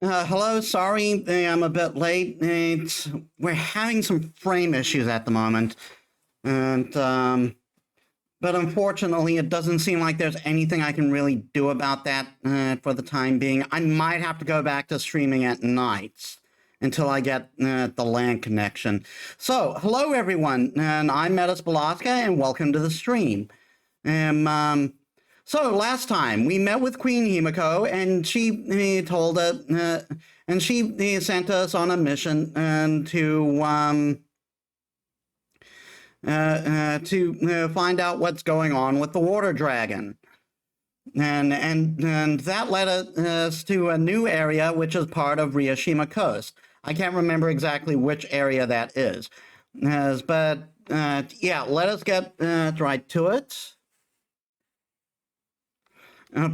Hello, sorry, I'm a bit late. We're having some frame issues at the moment, and but unfortunately, it doesn't seem like there's anything I can really do about that for the time being. I might have to go back to streaming at nights until I get the LAN connection. So, hello everyone, and I'm Metis Balaska, and welcome to the stream. So last time we met with Queen Himiko, and she told us, and she sent us on a mission and to find out what's going on with the water dragon, and that led us to a new area which is part of Ryoshima Coast. I can't remember exactly which area that is, but yeah, let us get right to it.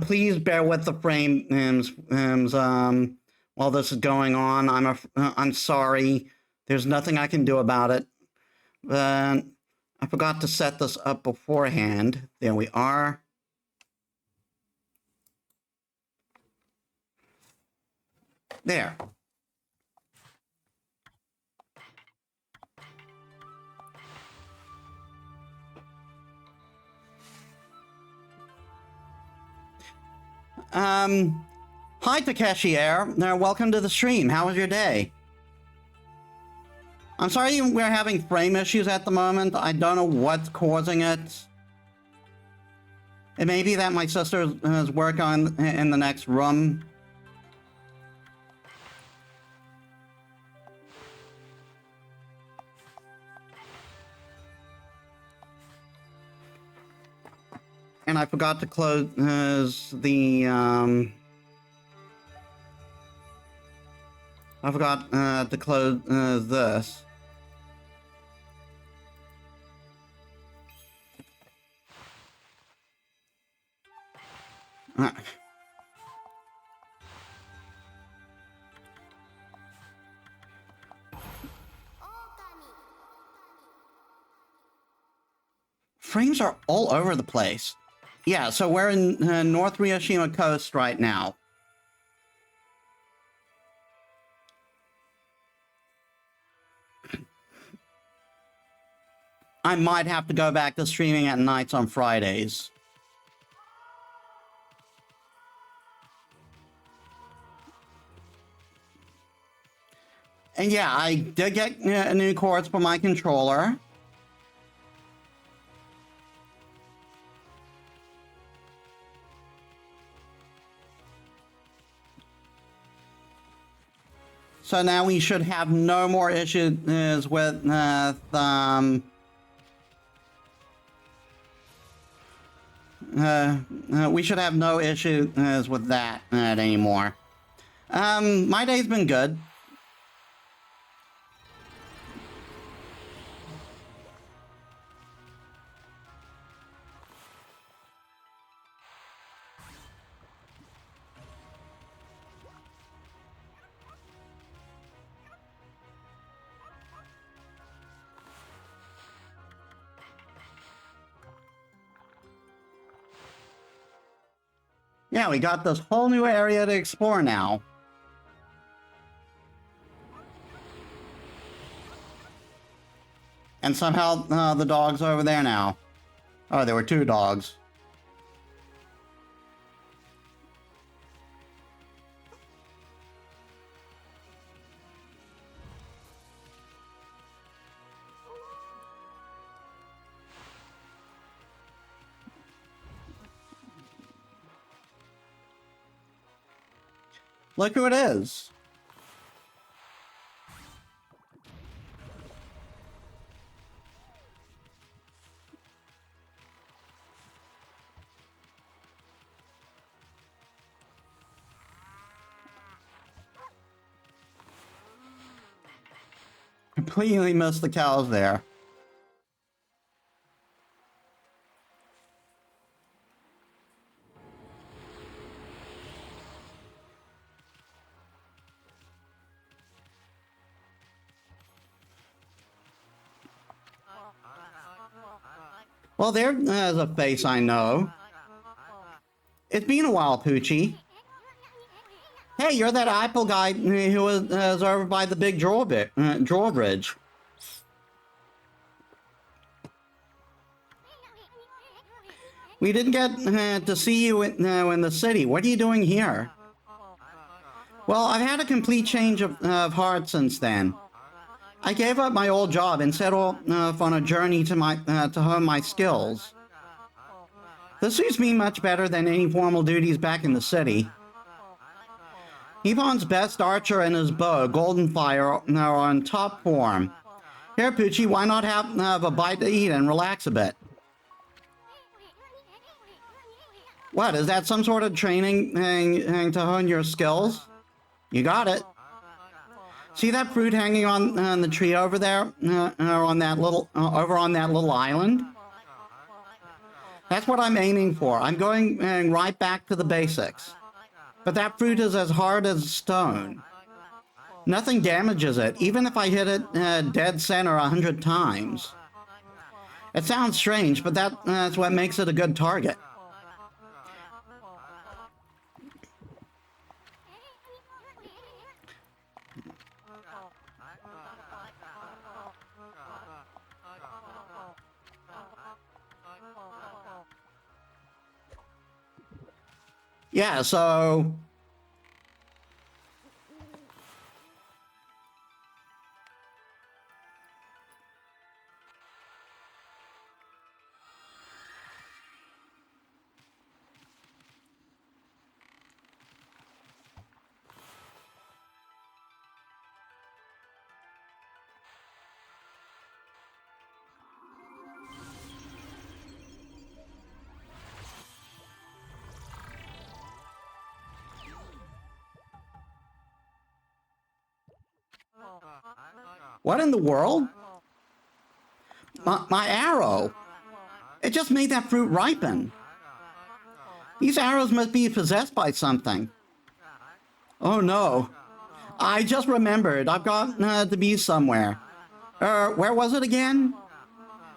Please bear with the frames while this is going on. I'm sorry. There's nothing I can do about it. But I forgot to set this up beforehand. There we are. There. Hi Takeshi Air. Welcome to the stream. How was your day? I'm sorry we're having frame issues at the moment. I don't know what's causing it. It may be that my sister is working in the next room. And I forgot to close the I forgot to close this. Frames are all over the place. Yeah, so we're in North Ryoshima Coast right now. I might have to go back to streaming at nights on Fridays. And yeah, I did get new cords for my controller. So now we should have no more issues with we should have no issues with that anymore. My day's been good. Yeah, we got this whole new area to explore now. And somehow the dog's over there now. Oh, there were two dogs. Look who it is. Completely missed the cows there. Well, there's a face I know. It's been a while, Poochie. Hey, you're that apple guy who was over by the big drawbridge. We didn't get to see you in the city. What are you doing here? Well, I've had a complete change of heart since then. I gave up my old job and set off on a journey to hone my skills. This suits me much better than any formal duties back in the city. Yvonne's best archer and his bow, Goldenfire, are on top form. Here, Poochie, why not have a bite to eat and relax a bit? What, is that some sort of training to hone your skills? You got it. See that fruit hanging on the tree over there, on that little island? That's what I'm aiming for. I'm going right back to the basics. But that fruit is as hard as stone. Nothing damages it, even if I hit it dead center 100 times. It sounds strange, but that's what makes it a good target. Yeah, so... What in the world? My arrow! It just made that fruit ripen. These arrows must be possessed by something. Oh no. I just remembered. I've got to be somewhere. Where was it again?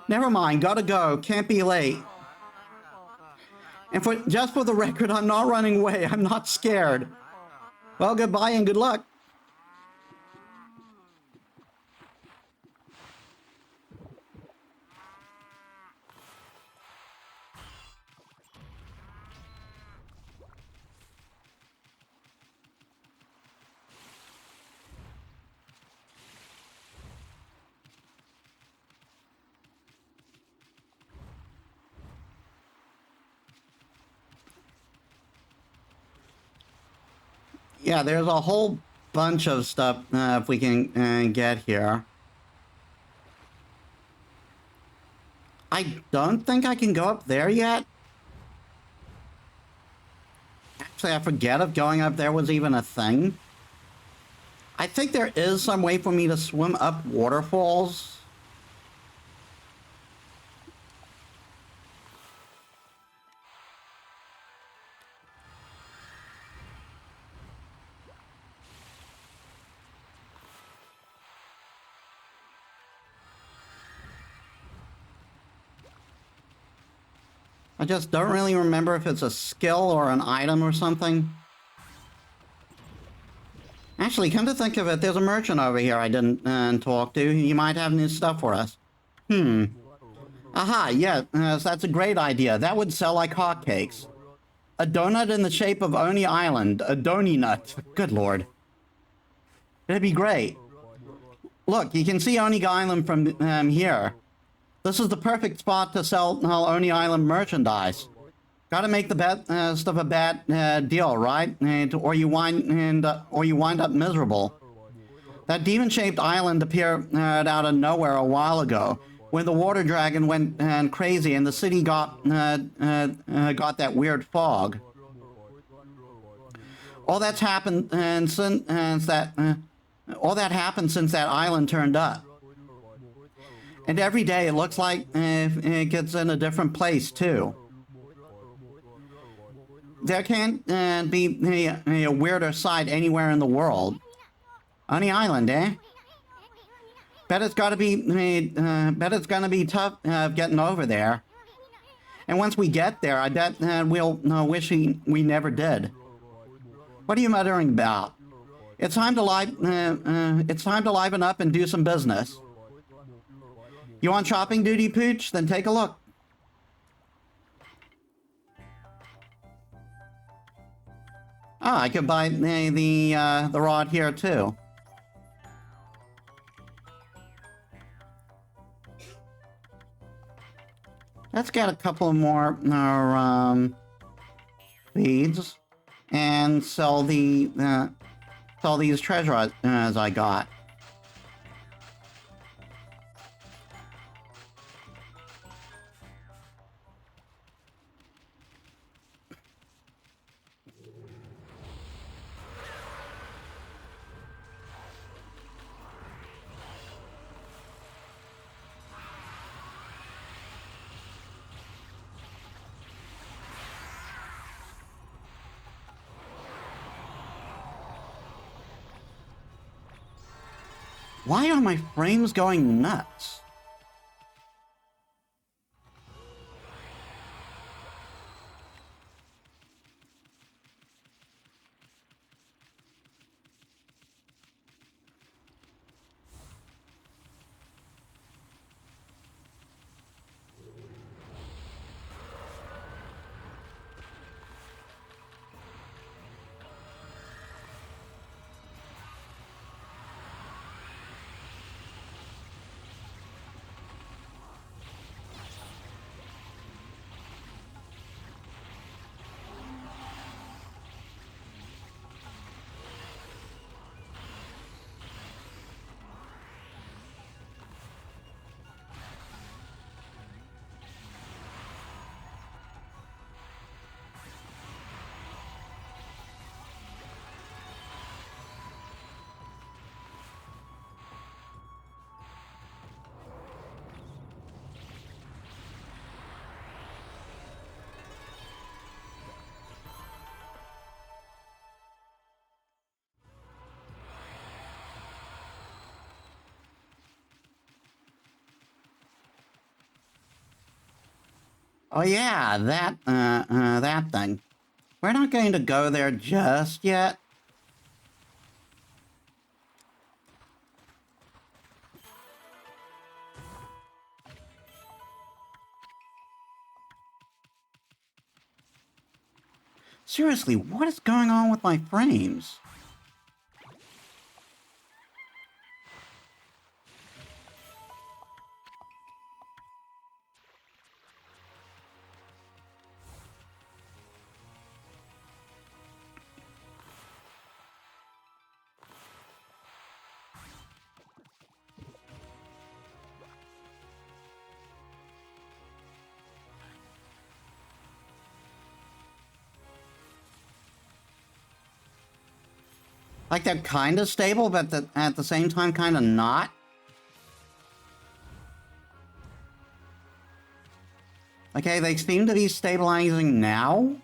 Never mind, gotta go. Can't be late. And just for the record, I'm not running away. I'm not scared. Well, goodbye and good luck. Yeah, there's a whole bunch of stuff if we can get here. I don't think I can go up there yet. Actually, I forget if going up there was even a thing. I think there is some way for me to swim up waterfalls. I just don't really remember if it's a skill or an item or something. Actually, come to think of it, there's a merchant over here I didn't talk to. He might have new stuff for us. Aha, yeah, that's a great idea. That would sell like hotcakes. A donut in the shape of Oni Island. A Doni nut. Good lord. It'd be great. Look, you can see Oni Island from here. This is the perfect spot to sell Oni Island merchandise. Gotta make the best of a bad deal, right? Or you wind up miserable. That demon-shaped island appeared out of nowhere a while ago, when the water dragon went crazy and the city got that weird fog. All that's happened since that island turned up. And every day it looks like it gets in a different place, too. There can't be a weirder sight anywhere in the world. Oni Island, eh? Bet it's gonna be tough getting over there. And once we get there, I bet we'll wish we never did. What are you muttering about? It's time to liven up and do some business. You on shopping duty, Pooch? Then take a look. Oh, I could buy the rod here too. Let's get a couple more beads and sell these treasures as I got. Why are my frames going nuts? Oh yeah, that thing. We're not going to go there just yet. Seriously, what is going on with my frames? Like they're kind of stable, but at the same time kind of not. Okay, they seem to be stabilizing now.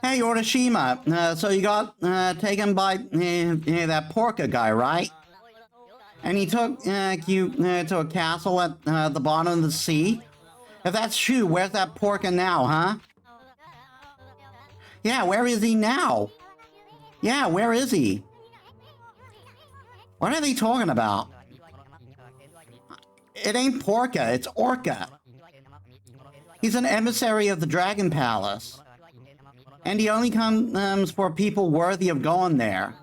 Hey, Ryoshima, so you got taken by that Porka guy, right? And he took you to a castle at the bottom of the sea? If that's true, where's that Porka now, huh? Yeah, where is he now? Yeah, where is he? What are they talking about? It ain't Porka, it's Orca. He's an emissary of the Dragon Palace. And he only comes for people worthy of going there.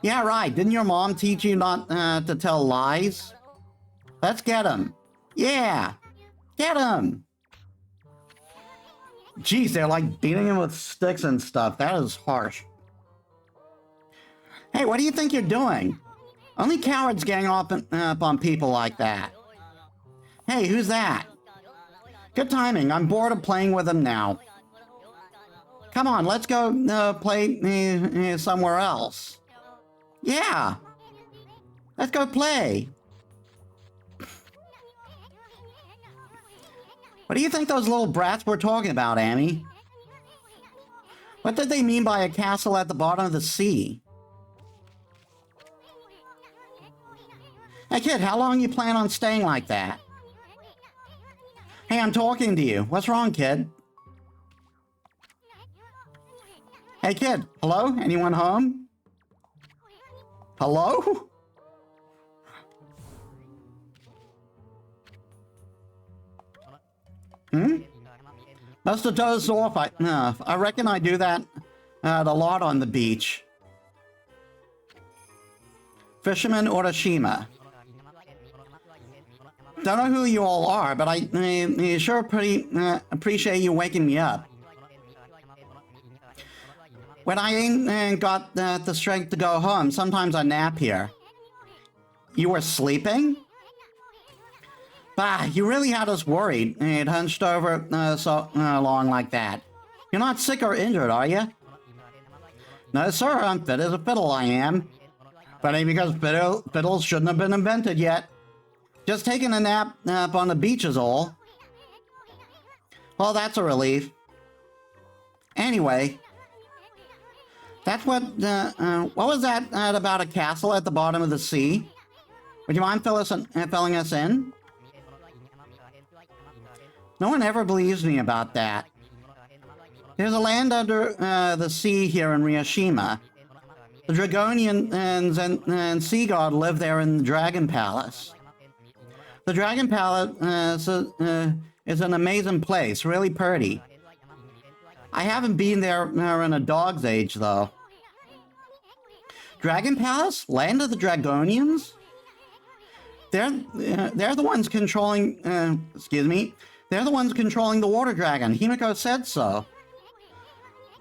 Yeah, right. Didn't your mom teach you not to tell lies? Let's get him. Yeah, get him. Jeez, they're like beating him with sticks and stuff. That is harsh. Hey, what do you think you're doing? Only cowards gang up on people like that. Hey, who's that? Good timing. I'm bored of playing with him now. Come on, let's go play somewhere else. Yeah. Let's go play. What do you think those little brats were talking about, Amy? What did they mean by a castle at the bottom of the sea? Hey kid, how long you plan on staying like that? Hey, I'm talking to you. What's wrong, kid? Hey kid, hello? Anyone home? Hello? Hmm? Must have dozed off. I reckon I do that a lot on the beach. Fisherman Ryoshima. Don't know who you all are, but I sure pretty appreciate you waking me up. When I ain't got the strength to go home, sometimes I nap here. You were sleeping? Bah, you really had us worried. It hunched over so long like that. You're not sick or injured, are you? No, sir, I'm fit as a fiddle, I am. Funny because fiddles shouldn't have been invented yet. Just taking a nap on the beach is all. Well, that's a relief. Anyway, that's what was that about a castle at the bottom of the sea? Would you mind filling us in? No one ever believes me about that. There's a land under the sea here in Ryoshima. The Dragonians and Sea God live there in the Dragon Palace. The Dragon Palace is an amazing place, really pretty. I haven't been there in a dog's age, though. Dragon Palace? Land of the Dragonians? They're the ones controlling... excuse me. They're the ones controlling the water dragon. Himiko said so.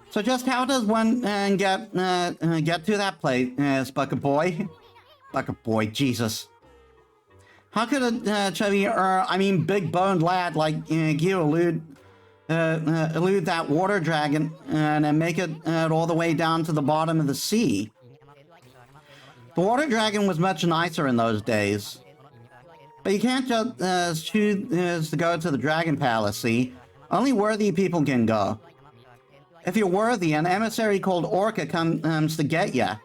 So just how does one get to that place, Bucket Boy? Bucket Boy, Jesus. How could a chubby, big-boned lad like you elude that water dragon and make it all the way down to the bottom of the sea? The water dragon was much nicer in those days. But you can't just choose to go to the Dragon Palace, see? Only worthy people can go. If you're worthy, an emissary called Orca comes to get ya.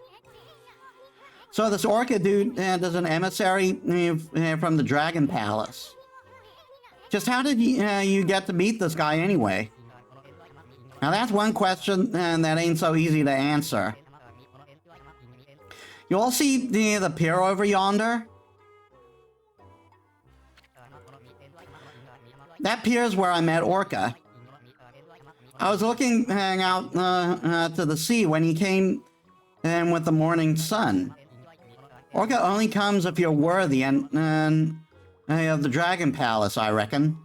So this Orca dude is an emissary from the Dragon Palace. Just how did you get to meet this guy anyway? Now that's one question that ain't so easy to answer. You all see the pier over yonder? That pier is where I met Orca. I was looking out to the sea when he came in with the morning sun. Orca only comes if you're worthy of the Dragon Palace, I reckon.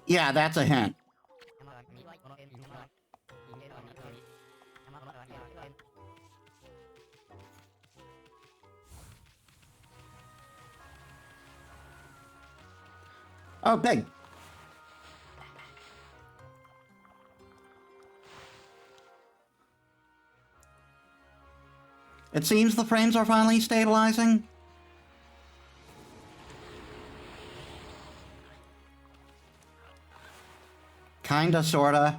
Yeah, that's a hint. Oh, big. It seems the frames are finally stabilizing. Kinda, sorta.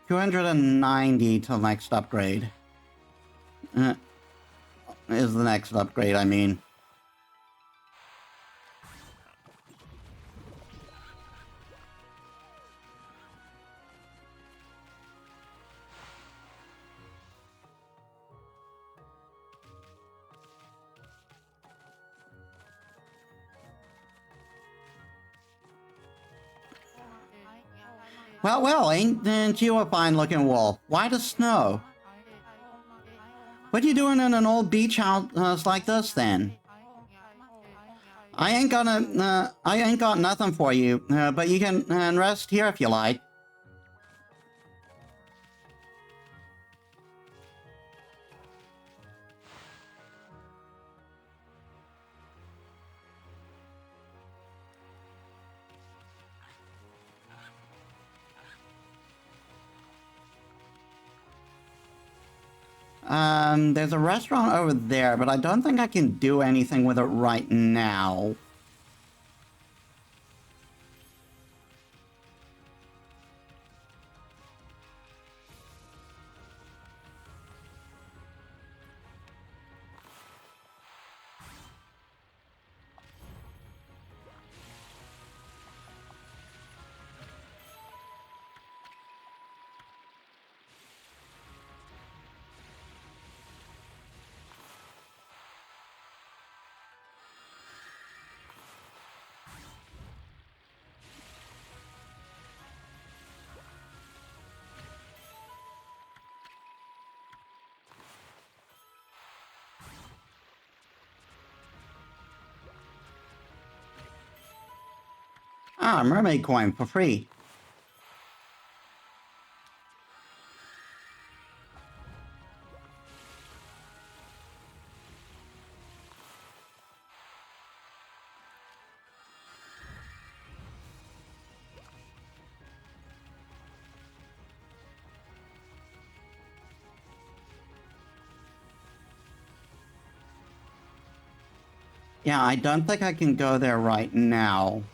290 till next upgrade. Is the next upgrade, I mean. Well, ain't you a fine-looking wolf? Why the snow? What you doing in an old beach house like this, then? I ain't got nothing for you, but you can rest here if you like. There's a restaurant over there, but I don't think I can do anything with it right now. Ah, a mermaid coin for free. Yeah, I don't think I can go there right now.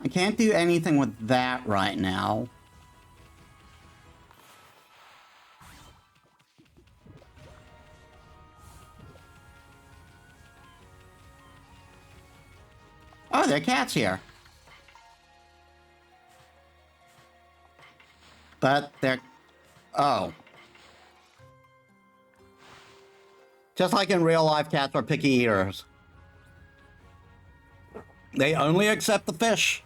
I can't do anything with that right now. Oh, there are cats here. But they're... Oh. Just like in real life, cats are picky eaters. They only accept the fish.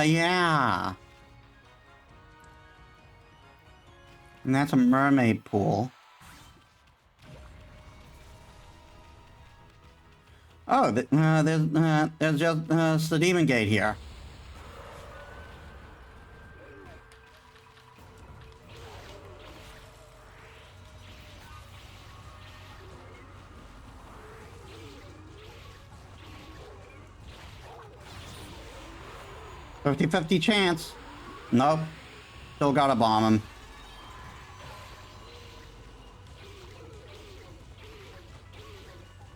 Yeah. And that's a mermaid pool. Oh, there's just the demon gate here. $50-50 chance. Nope. Still gotta bomb him.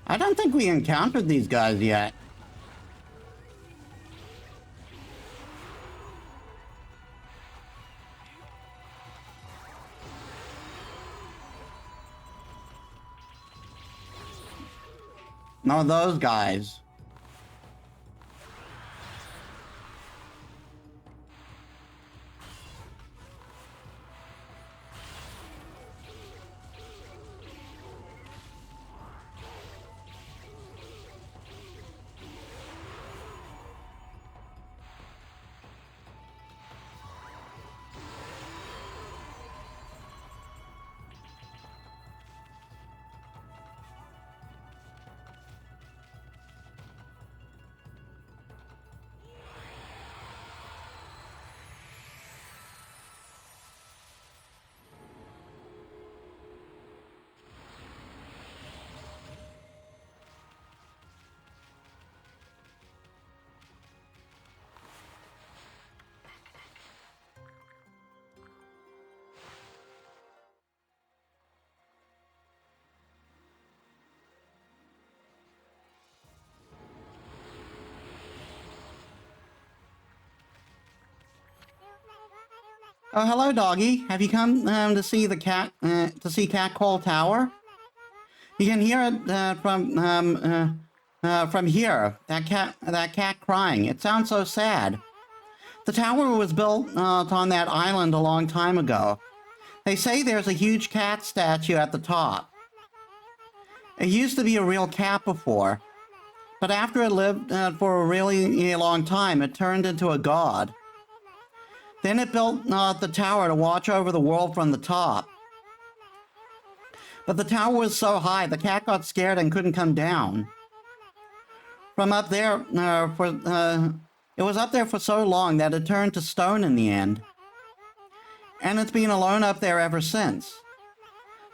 I don't think we encountered these guys yet. No, those guys. Oh, hello, doggy. Have you come to see the Cat Call Tower? You can hear it from here. That cat crying. It sounds so sad. The tower was built on that island a long time ago. They say there's a huge cat statue at the top. It used to be a real cat before, but after it lived for a really long time, it turned into a god. Then it built the tower to watch over the world from the top. But the tower was so high, the cat got scared and couldn't come down. From up there, it It was up there for so long that it turned to stone in the end. And it's been alone up there ever since.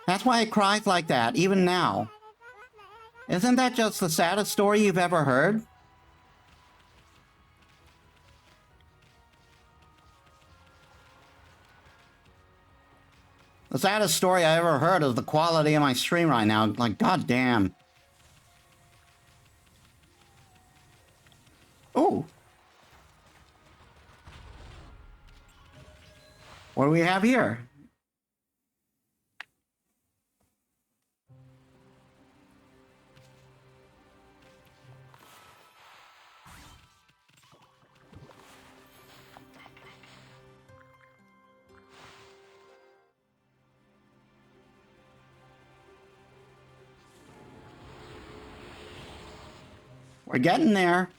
That's why it cries like that, even now. Isn't that just the saddest story you've ever heard? The saddest story I ever heard is the quality of my stream right now. Like, goddamn. Ooh. What do we have here? We're getting there.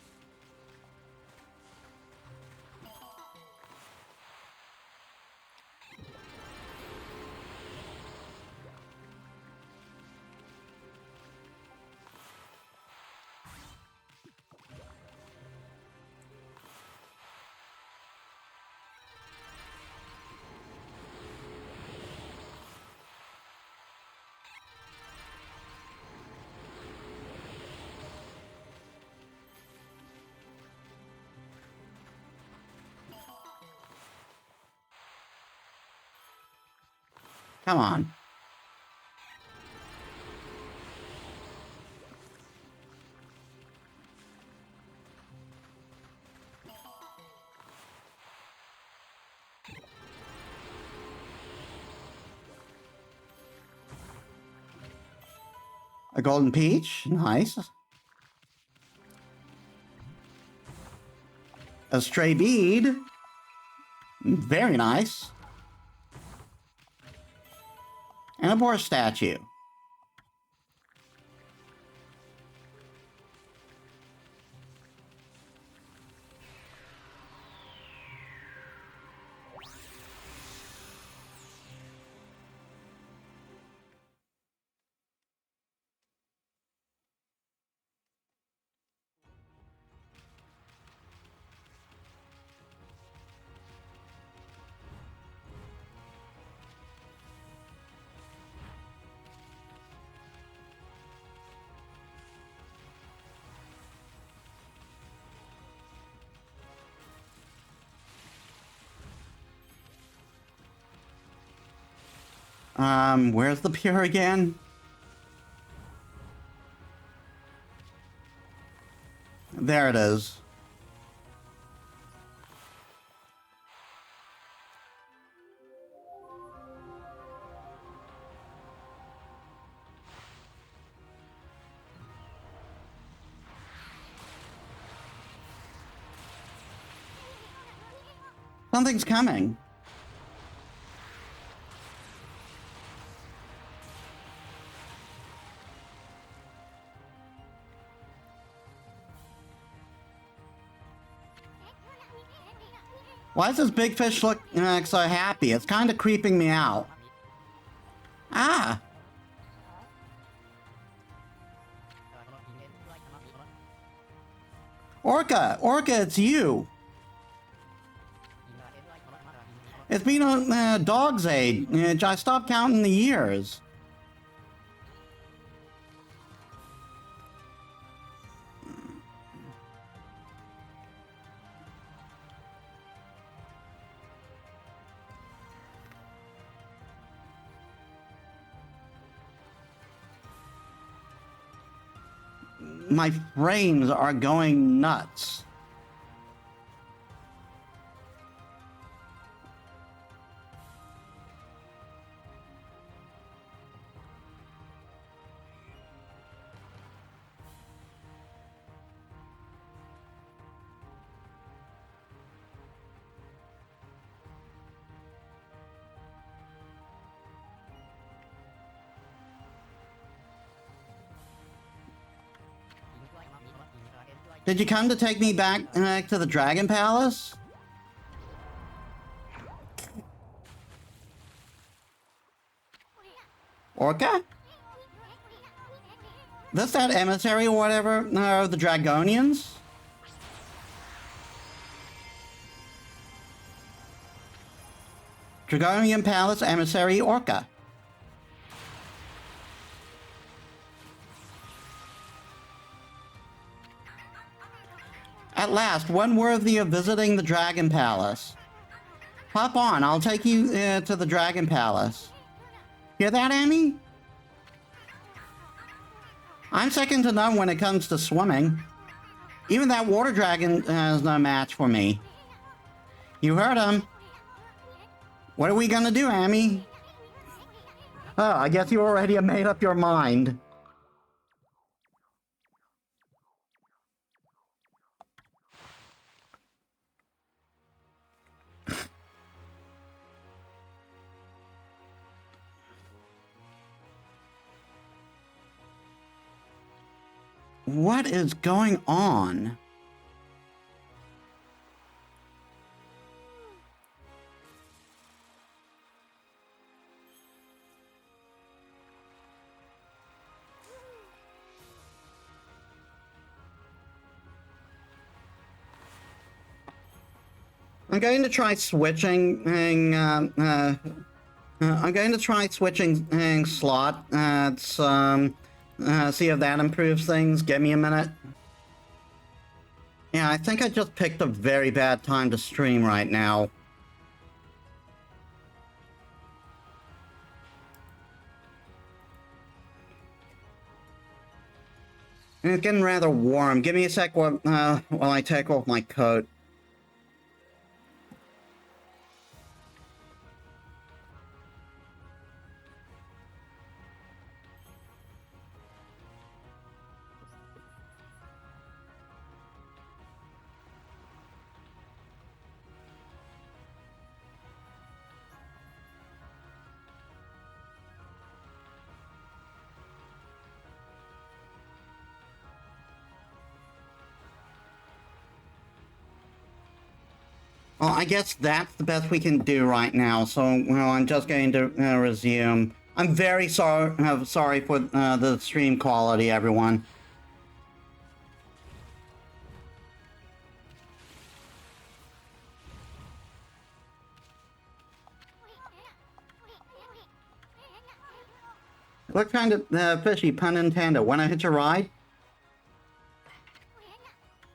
Come on. A golden peach? Nice. A stray bead? Very nice. And a boar statue. Where's the pier again? There it is. Something's coming. Why does this big fish look so happy? It's kind of creeping me out. Ah! Orca! Orca, it's you! It's been a dog's age. I stopped counting the years. My frames are going nuts. Did you come to take me back to the Dragon Palace? Orca? This that emissary or whatever? The Dragonians? Dragonian Palace Emissary Orca. At last, one worthy of visiting the Dragon Palace. Hop on, I'll take you to the Dragon Palace. Hear that, Amy? I'm second to none when it comes to swimming. Even that water dragon is no match for me. You heard him. What are we gonna do, Amy? Oh, I guess you already have made up your mind. What is going on? I'm going to try switching. I'm going to try switching slot. See if that improves things. Give me a minute. Yeah, I think I just picked a very bad time to stream right now. And it's getting rather warm. Give me a sec while I take off my coat. Well, I guess that's the best we can do right now, so I'm just going to resume. I'm very sorry for the stream quality, everyone. What kind of fishy, pun intended? Wanna hitch a ride?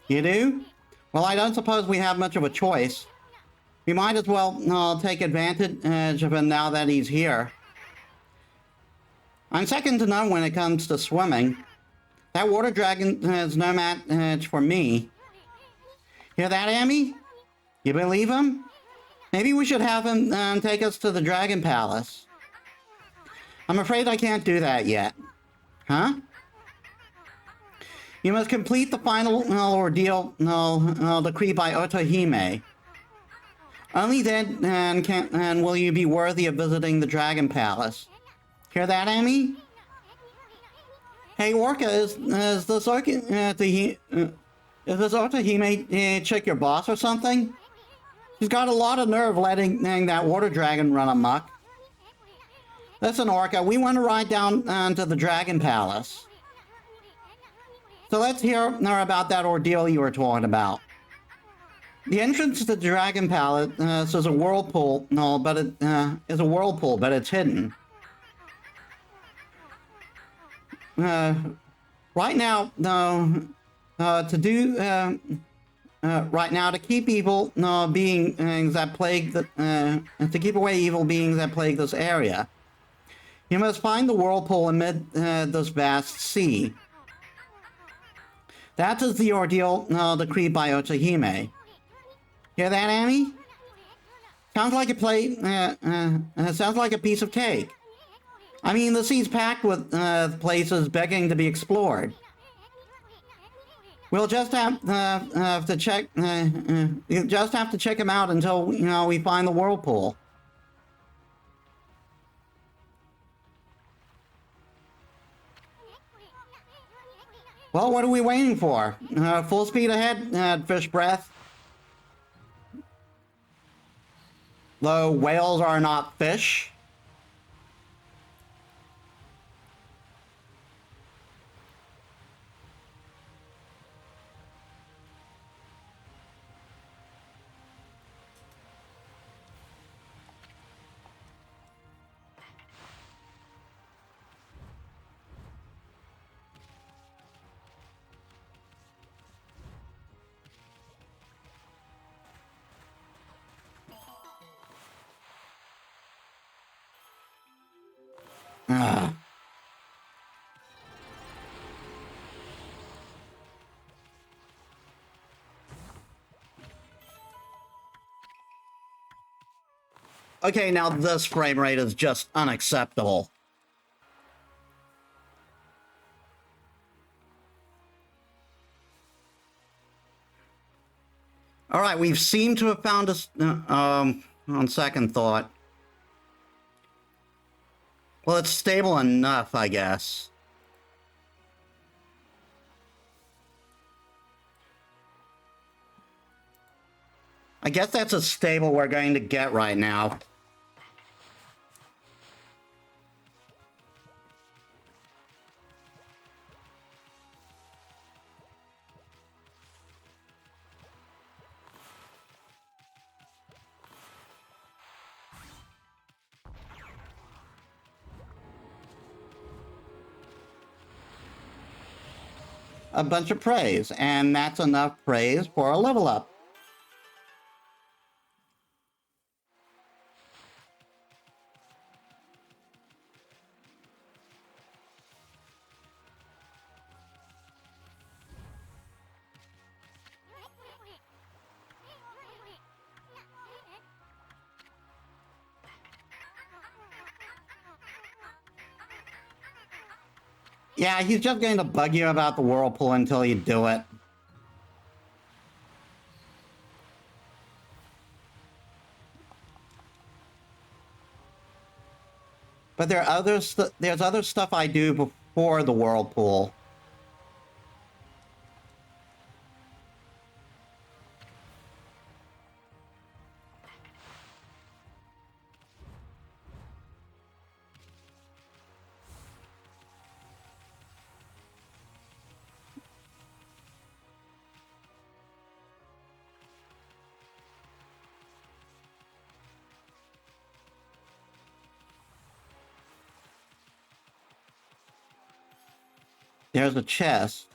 You do? Well, I don't suppose we have much of a choice. We might as well take advantage of him now that he's here. I'm second to none when it comes to swimming. That water dragon is no match for me. Hear that, Amy? You believe him? Maybe we should have him take us to the Dragon Palace. I'm afraid I can't do that yet. Huh? You must complete the final ordeal decreed by Otohime. Only then will you be worthy of visiting the Dragon Palace. Hear that, Amy? Hey, Orca, is this Otohime chick your boss or something? She's got a lot of nerve letting that water dragon run amok. Listen, Orca, we want to ride down to the Dragon Palace. So let's hear about that ordeal you were talking about. The entrance to the Dragon Palace is a whirlpool, but it's hidden. Right now, to keep evil beings that plague to keep away evil beings that plague this area, you must find the whirlpool amid this vast sea. That is the ordeal decreed by Otohime. Hear that, Amy? Sounds like sounds like a piece of cake. I mean, the sea's packed with places begging to be explored. We'll just have to check. You just have to check them out until we find the whirlpool. Well, what are we waiting for? Full speed ahead, fish breath. Though whales are not fish. Ugh. Okay, now this frame rate is just unacceptable. All right, we've seemed to have found us, on second thought. Well, it's stable enough, I guess. I guess that's as stable we're going to get right now. A bunch of praise, and that's enough praise for a level up. Yeah, he's just going to bug you about the whirlpool until you do it. But there's other stuff I do before the whirlpool. There's a chest.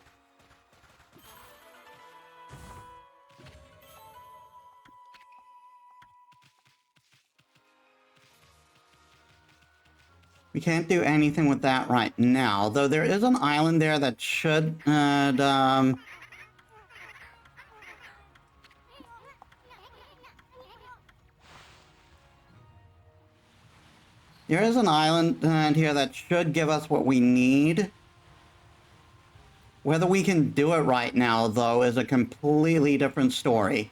We can't do anything with that right now, though there is an island there that should, there is an island here that should give us what we need. Whether we can do it right now, though, is a completely different story.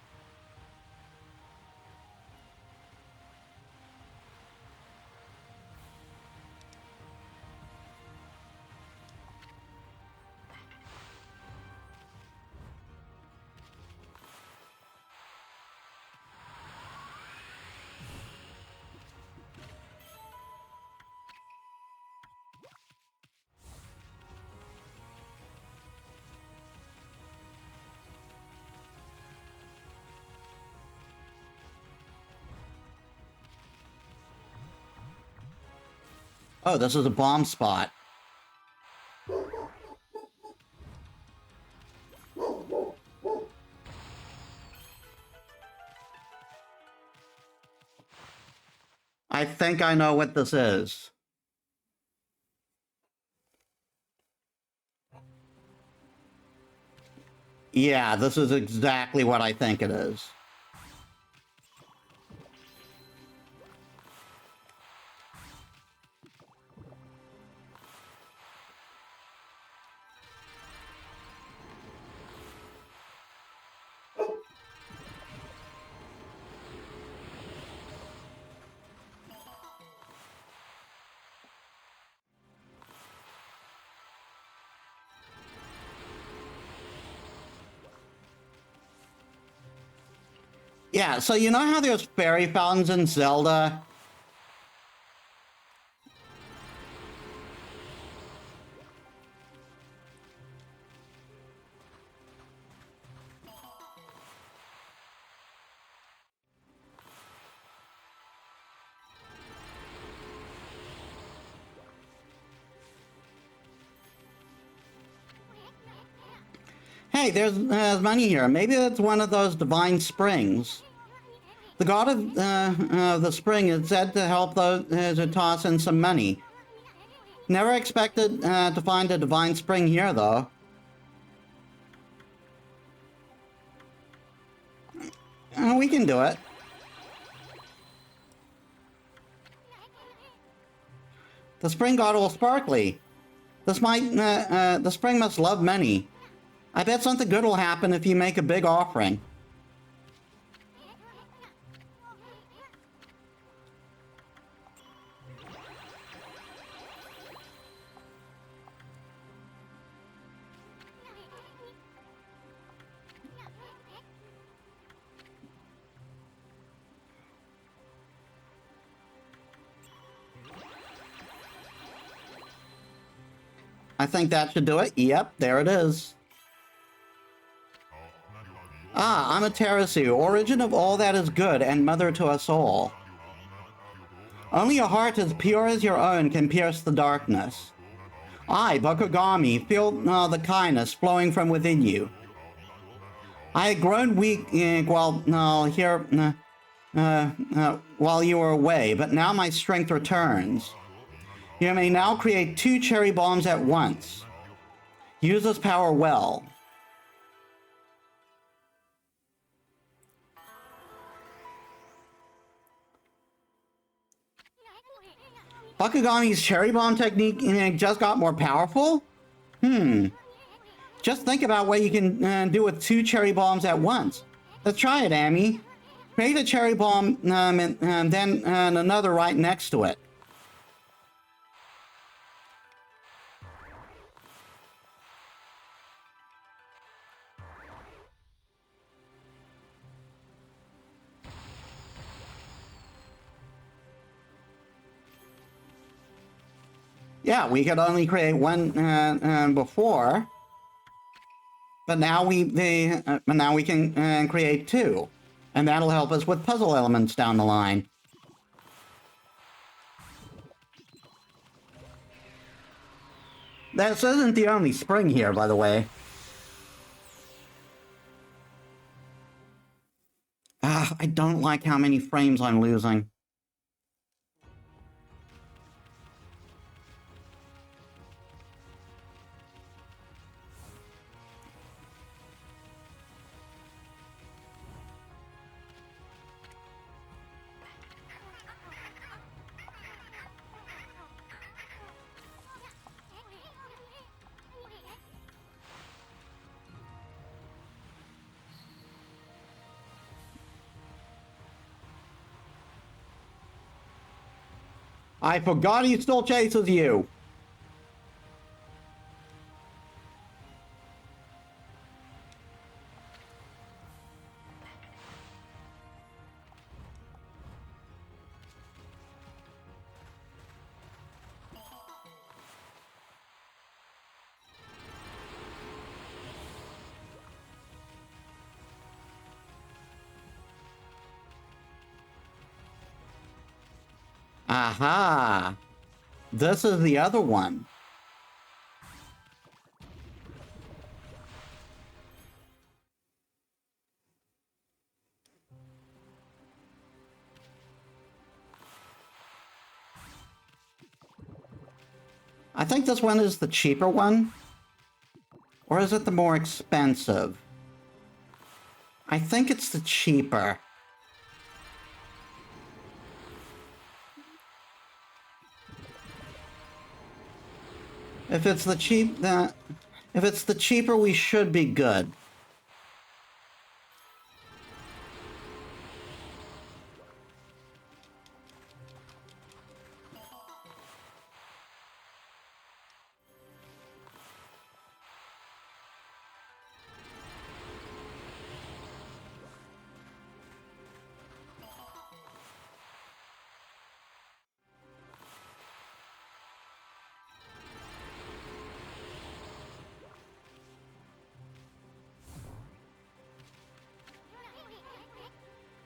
Oh, this is a bomb spot. I think I know what this is. Yeah, this is exactly what I think it is. Yeah, so you know how there's fairy fountains in Zelda? Hey, there's money here. Maybe it's one of those divine springs. The god of the spring is said to help those to toss in some money. Never expected to find a divine spring here, though. We can do it. The spring got all sparkly. The spring must love many. I bet something good will happen if you make a big offering. I think that should do it. Yep, there it is. Ah, Amaterasu, origin of all that is good and mother to us all. Only a heart as pure as your own can pierce the darkness. I, Bakugami, feel the kindness flowing from within you. I had grown weak while you were away, but now my strength returns. You may now create 2 cherry bombs at once. Use this power well. Bakugami's cherry bomb technique just got more powerful? Just think about what you can do with 2 cherry bombs at once. Let's try it, Amy. Create a cherry bomb and then another right next to it. Yeah, we could only create one before, but now we can create 2, and that'll help us with puzzle elements down the line. This isn't the only spring here, by the way. I don't like how many frames I'm losing. I forgot he still chases you. Aha! This is the other one. I think this one is the cheaper one. Or is it the more expensive? I think it's the cheaper. If it's the cheaper, we should be good.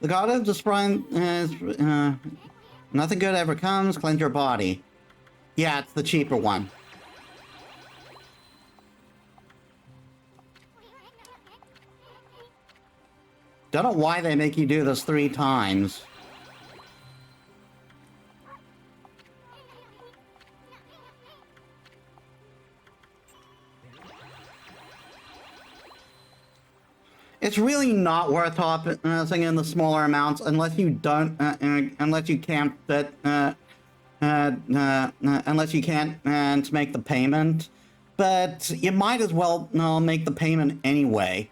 The god of the spring is, nothing good ever comes, cleanse your body. Yeah, it's the cheaper one. Don't know why they make you do this 3 times. It's really not worth tossing in the smaller amounts unless you don't, unless you can't fit, unless you can't make the payment. But you might as well make the payment anyway.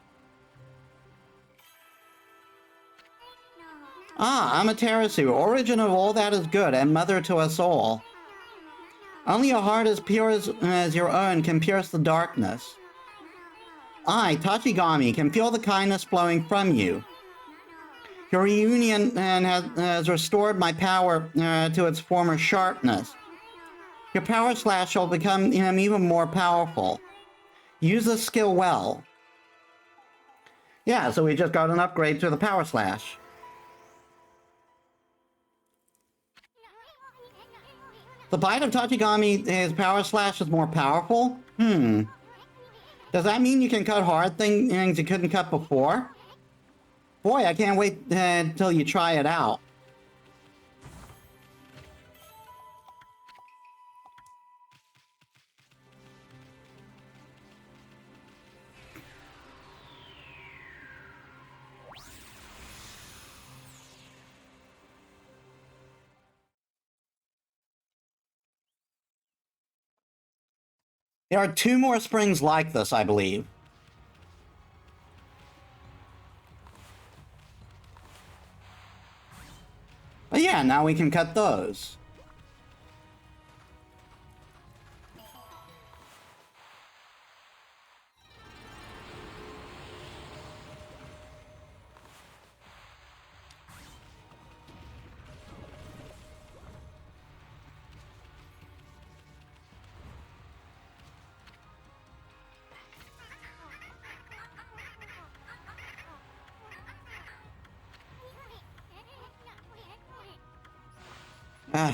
Ah, Amaterasu, origin of all that is good and mother to us all. Only a heart as pure as your own can pierce the darkness. I, Tachigami, can feel the kindness flowing from you. Your reunion has restored my power to its former sharpness. Your power slash shall become even more powerful. Use this skill well. Yeah, so we just got an upgrade to the power slash. The bite of Tachigami, his power slash is more powerful? Does that mean you can cut hard things you couldn't cut before? Boy, I can't wait till you try it out. There are 2 more springs like this, I believe. But yeah, now we can cut those.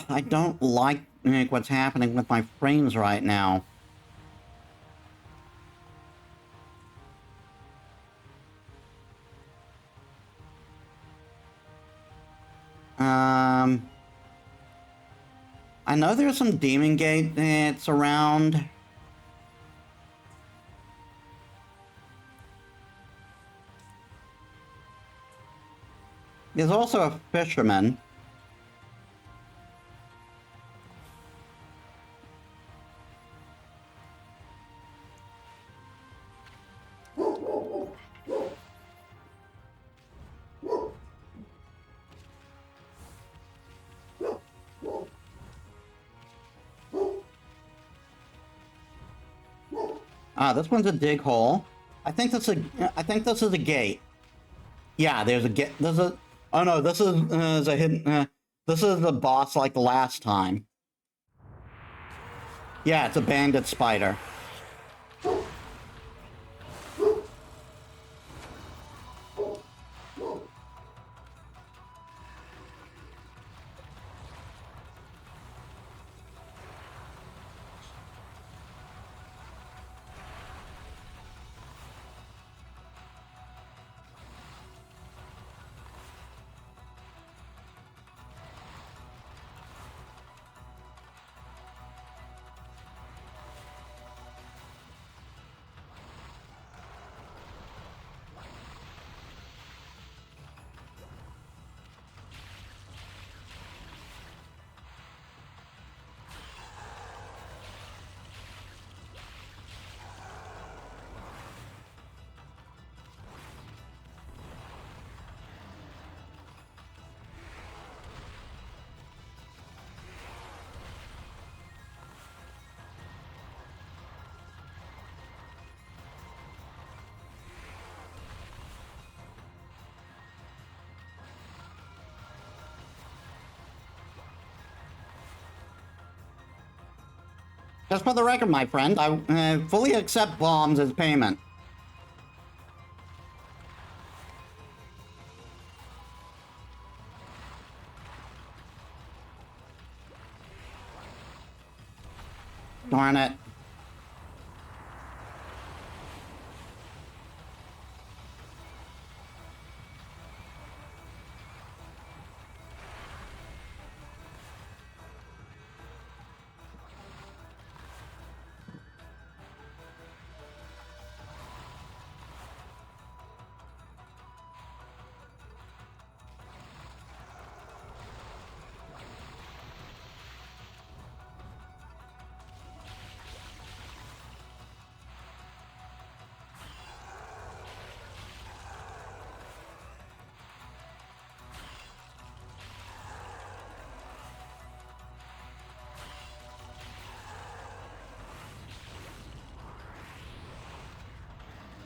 I don't like what's happening with my frames right now. I know there's some Demon Gates around. There's also a fisherman. Ah, this one's a dig hole. I think this is a gate. Yeah, there's a gate. Oh no, this is a hidden. This is the boss like the last time. Yeah, it's a bandit spider. Just for the record, my friend, I fully accept bombs as payment. Darn it.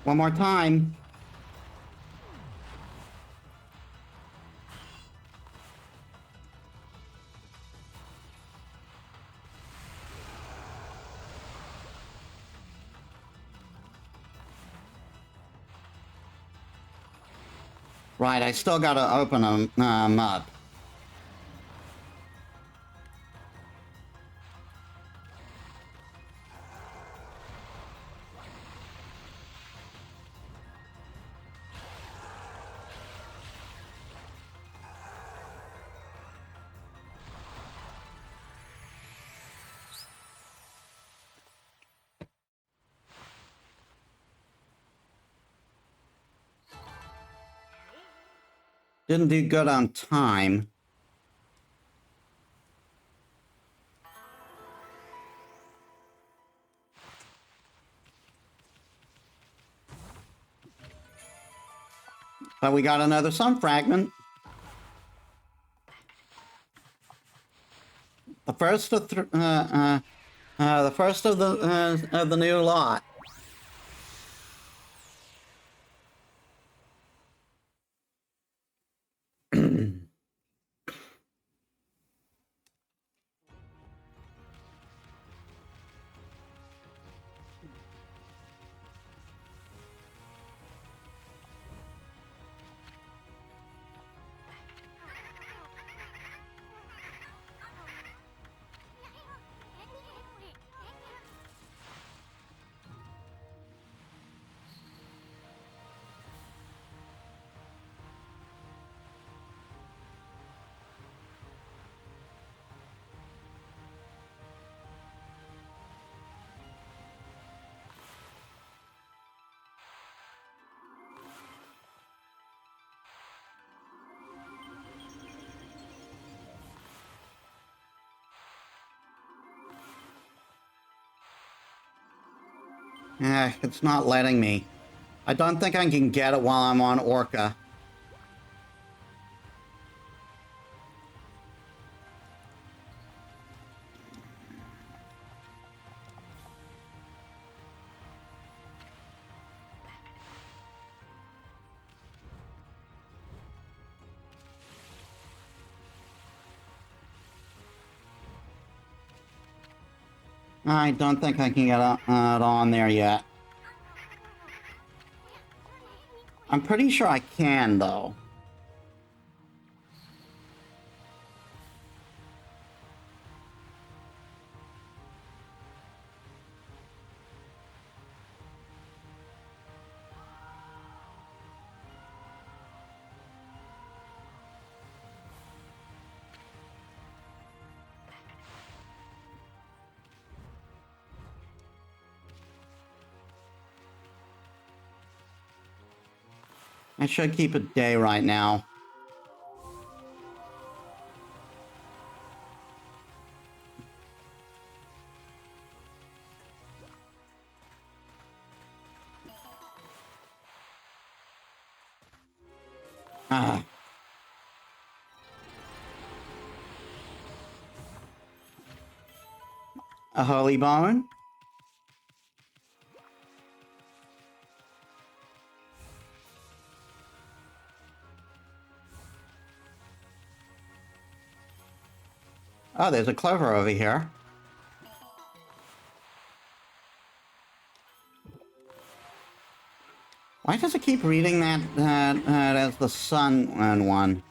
One more time. Right, I still gotta open them up. Didn't do good on time. But we got another sun fragment. The first of the new lot. It's not letting me. I don't think I can get it while I'm on Orca. I don't think I can get it on there yet. I'm pretty sure I can, though. I should keep it day right now. Ah. A holy bone? Oh, there's a clover over here. Why does it keep reading that as the sun one?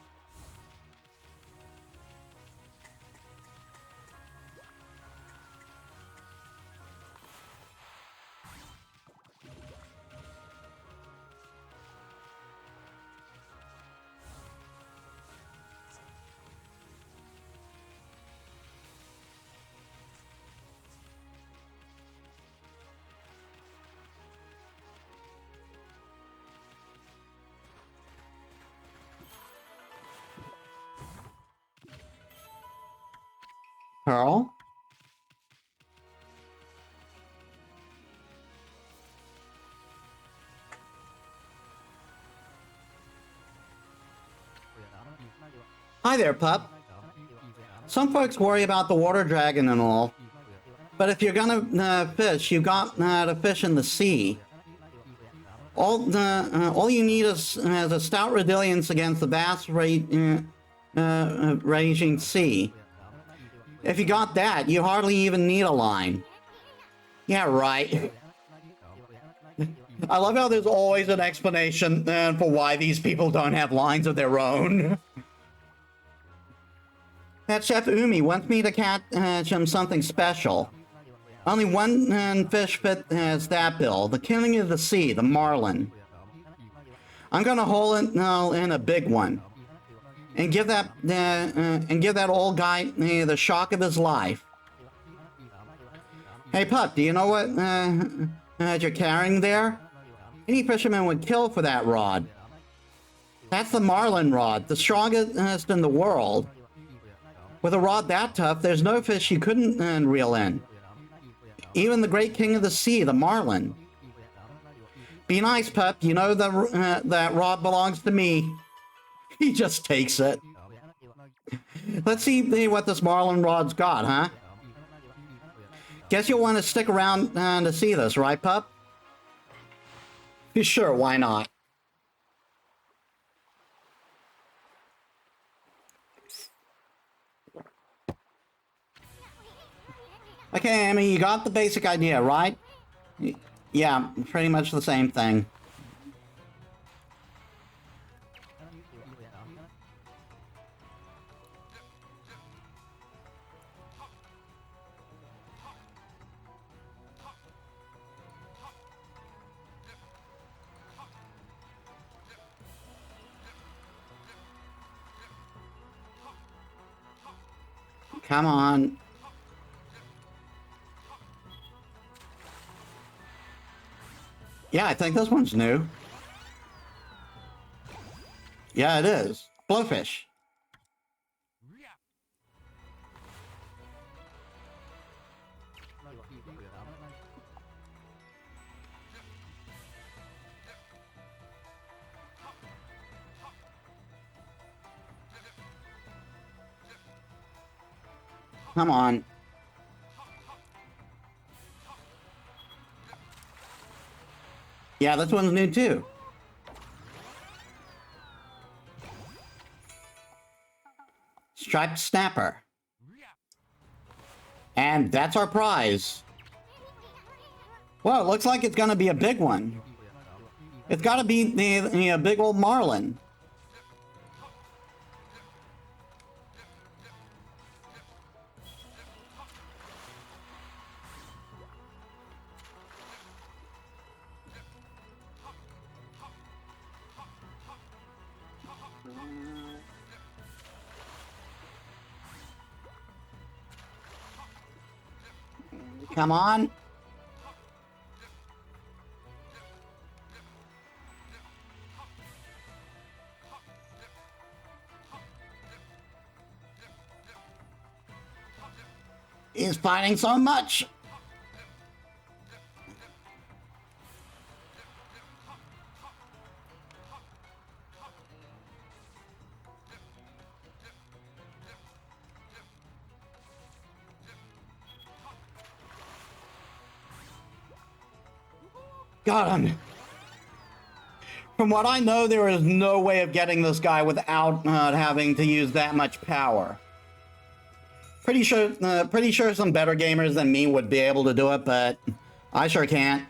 Pearl? Hi there, pup. Some folks worry about the water dragon and all, but if you're gonna fish, you got to fish in the sea. All you need is a stout resilience against the vast raging sea. If you got that, you hardly even need a line. Yeah, right. I love how there's always an explanation for why these people don't have lines of their own. That Chef Umi wants me to catch him something special. Only one fish fits that bill, the king of the sea, the marlin. I'm gonna haul it in a big one, and give that old guy the shock of his life. Hey pup, do you know what you're carrying there? Any fisherman would kill for that rod. That's the marlin rod, the strongest in the world. With a rod that tough, there's no fish you couldn't reel in. Even the great king of the sea, the marlin. Be nice, pup. You know that rod belongs to me. He just takes it. Let's see what this marlin rod's got, huh? Guess you'll want to stick around to see this, right, pup? Sure, why not? Okay, Amy, you got the basic idea, right? Yeah, pretty much the same thing. Come on. Yeah, I think this one's new. Yeah, it is. Blowfish. Come on. Yeah, this one's new too. Striped snapper. And that's our prize. Well, it looks like it's gonna be a big one. It's gotta be the big old marlin. Come on. He's fighting so much. Got him. From what I know, there is no way of getting this guy without having to use that much power. Pretty sure some better gamers than me would be able to do it, but I sure can't.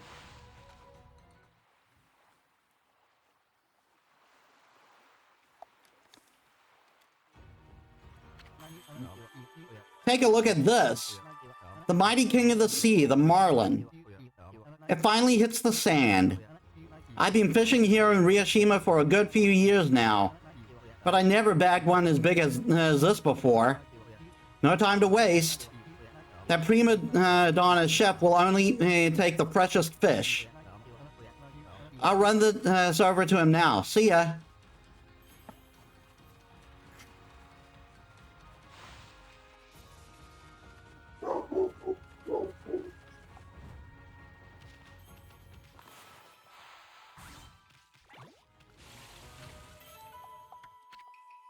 Take a look at this. The mighty king of the sea, the marlin. It finally hits the sand. I've been fishing here in Ryoshima for a good few years now, but I never bagged one as big as this before. No time to waste. That prima donna chef will only take the freshest fish. I'll run this over to him now. See ya.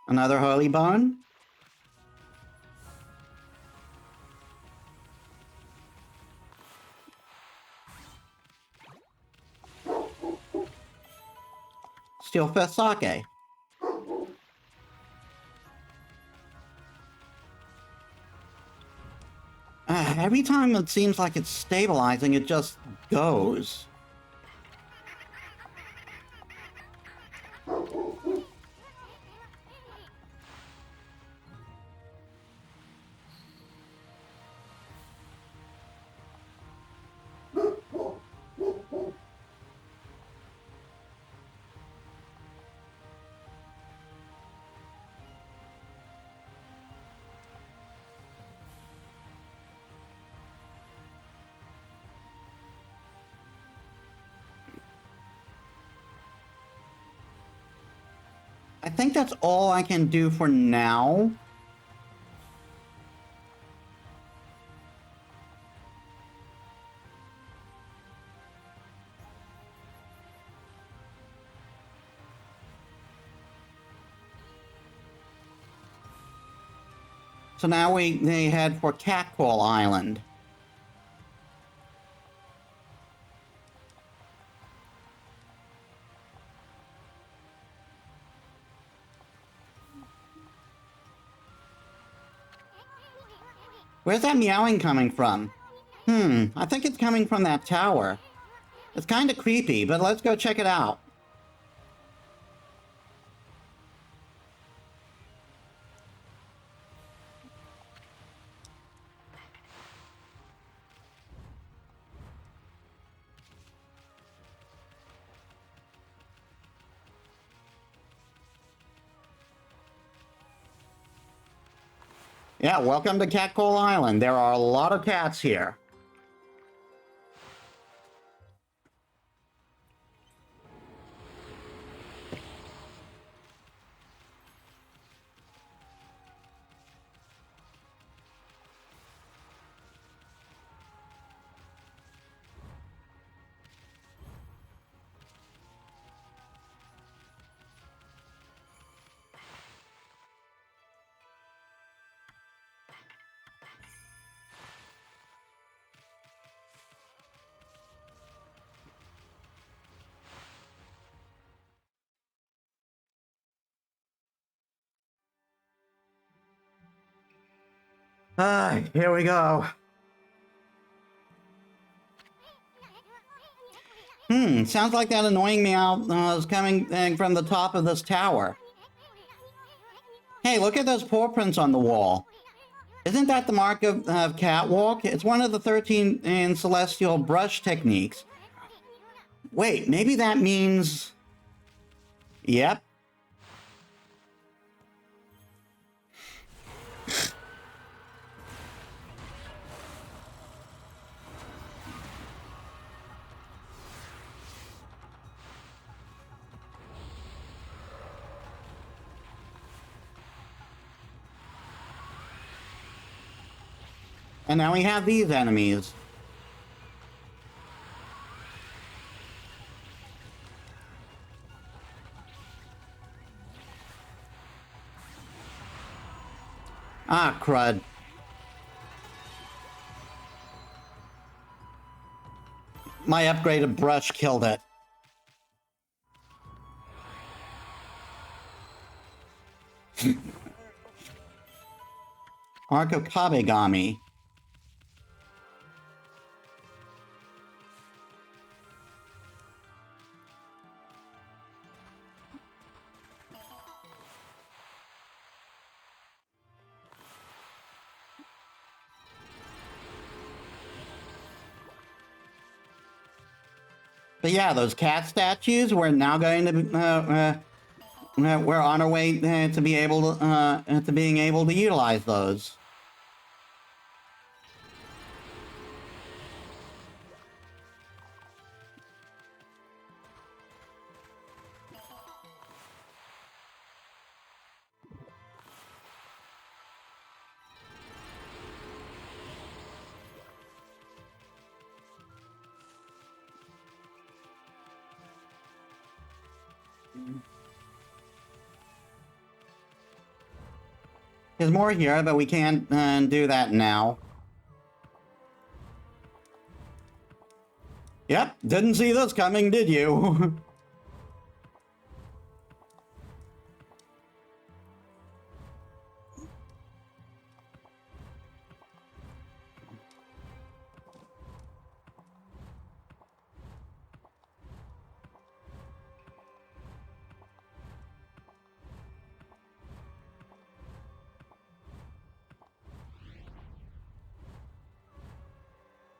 Another holy bone. Steel Fist Sake. Every time it seems like it's stabilizing, it just goes. I think that's all I can do for now. So now they head for Catcall Island. Where's that meowing coming from? I think it's coming from that tower. It's kind of creepy, but let's go check it out. Yeah, welcome to Catcall Island. There are a lot of cats here. Here we go. Sounds like that annoying meow is coming from the top of this tower. Hey, look at those paw prints on the wall. Isn't that the mark of catwalk? It's one of the 13 in celestial brush techniques. Wait, maybe that means... Yep. And now we have these enemies. Ah, crud. My upgraded brush killed it. Arc of Kabegami. But yeah, those cat statues, we're now going to, we're on our way to be able to being able to utilize those. There's more here, but we can't do that now. Yep, didn't see this coming, did you?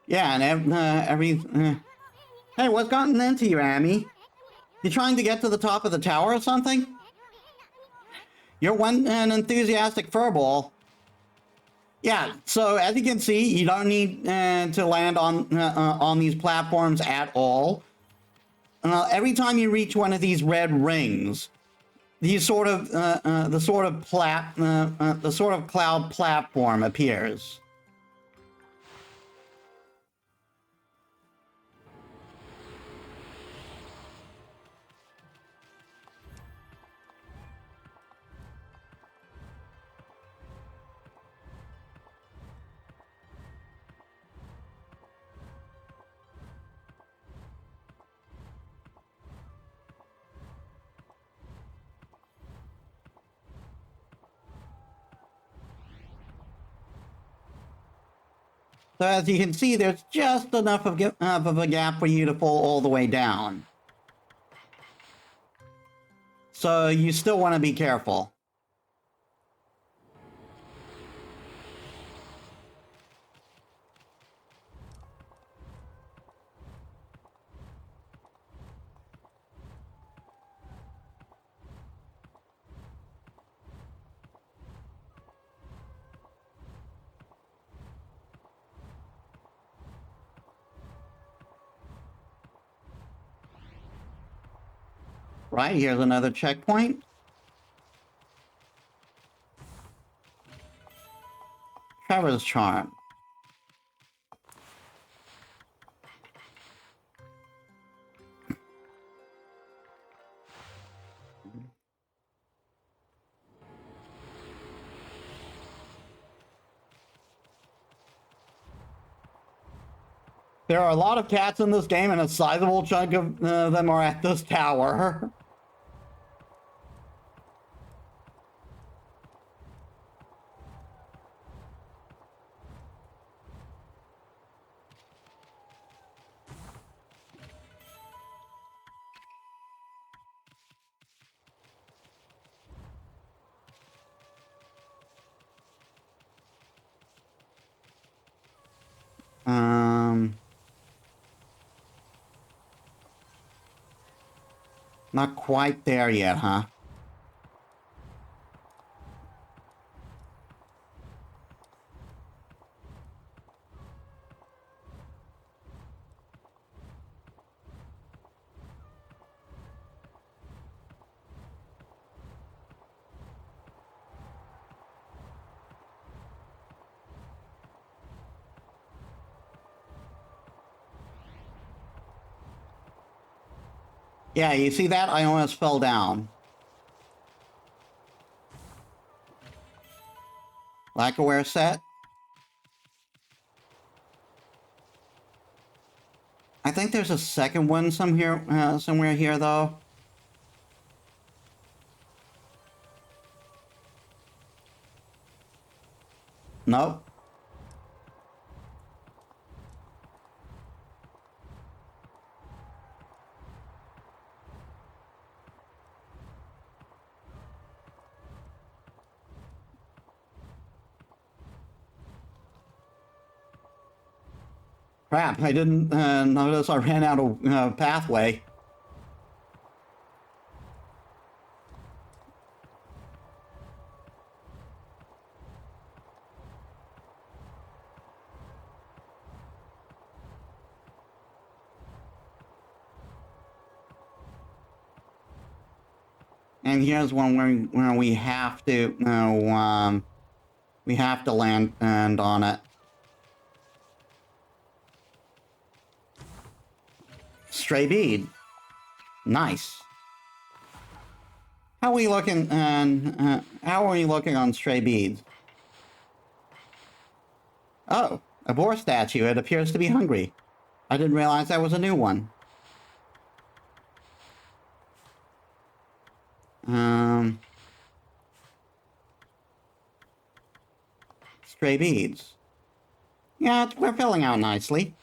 Yeah, and hey, what's gotten into you, Amy? You trying to get to the top of the tower or something? You're an enthusiastic furball. Yeah, so as you can see, you don't need to land on these platforms at all. Every time you reach one of these red rings, the sort of cloud platform appears. So as you can see, there's just enough of a gap for you to fall all the way down. So you still want to be careful. Right, here's another checkpoint. Trevor's Charm. There are a lot of cats in this game, and a sizable chunk of them are at this tower. Not quite there yet, huh? Yeah, you see that? I almost fell down. Lacquerware set. I think there's a second one somewhere here, though. Nope. Crap, I didn't notice I ran out of pathway. And here's one where we have to, we have to land on it. Stray bead. Nice. How are we looking? How are we looking on stray beads? Oh, a boar statue. It appears to be hungry. I didn't realize that was a new one. Stray beads. Yeah, we're filling out nicely.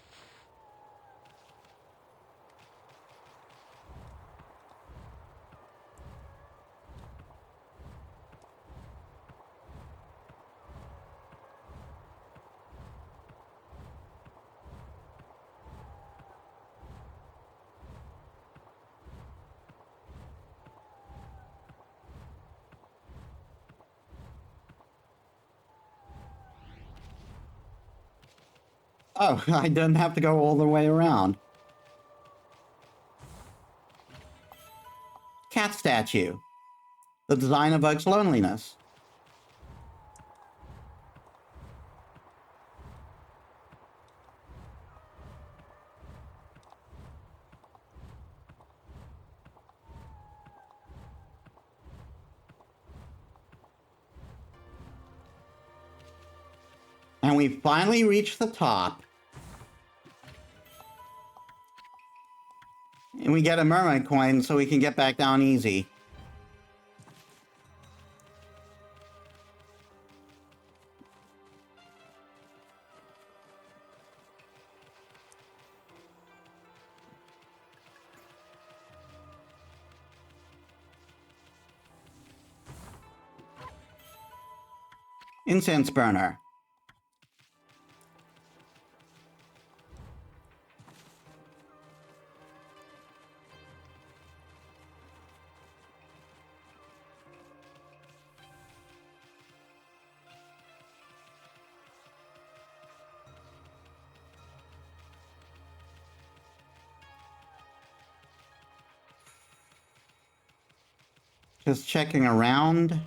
Oh, I didn't have to go all the way around. Cat statue. The design evokes loneliness. And we finally reached the top. And we get a mermaid coin so we can get back down easy. Incense burner. Just checking around.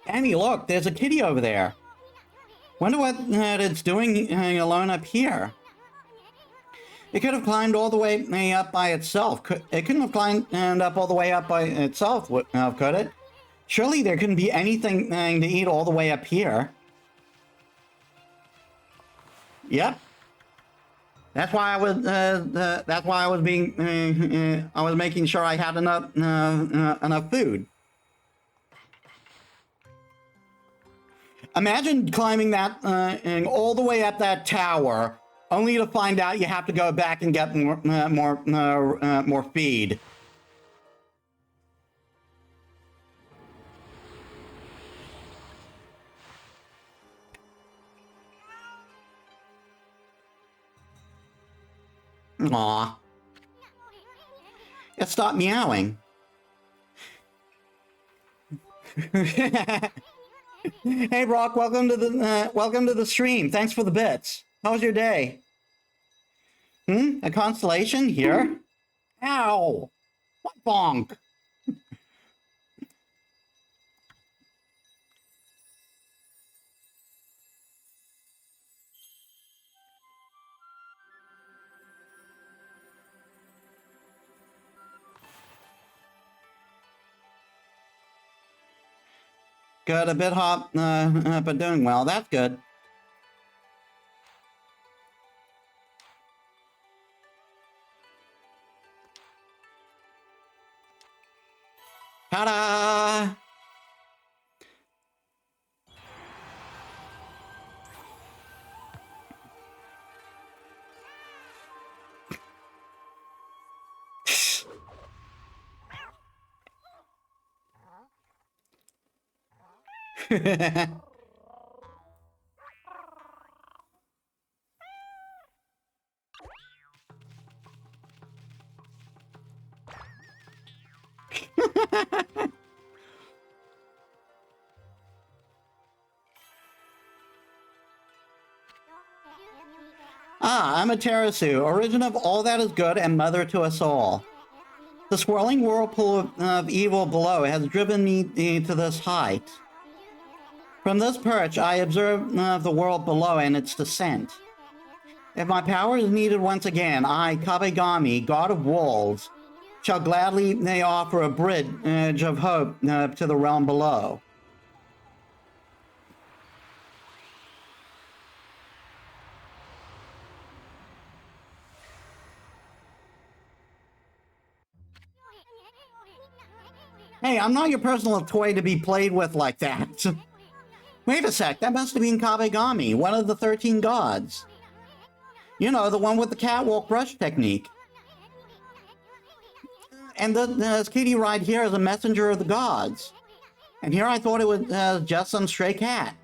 Annie, look, there's a kitty over there. Wonder what it's doing alone up here. It could have climbed all the way up by itself. It couldn't have climbed up all the way up by itself, could it? Surely there couldn't be anything to eat all the way up here. Yep. That's why I was. That's why I was being. I was making sure I had enough food. Imagine climbing that and all the way up that tower, only to find out you have to go back and get more feed. Aw. It stopped meowing. Hey Brock, welcome to the stream. Thanks for the bits. How was your day? A constellation here? Ow! What bonk? Good, a bit hot, but doing well. That's good. Ta-da! I'm a Terasu, origin of all that is good and mother to us all. The swirling whirlpool of evil below has driven me to this height. From this perch, I observe the world below and its descent. If my power is needed once again, I, Kabegami, god of wolves, shall gladly offer a bridge of hope to the realm below. Hey, I'm not your personal toy to be played with like that. Wait a sec, that must have been Kabegami, one of the 13 gods. You know, the one with the catwalk brush technique. And this kitty right here is a messenger of the gods. And here I thought it was just some stray cat.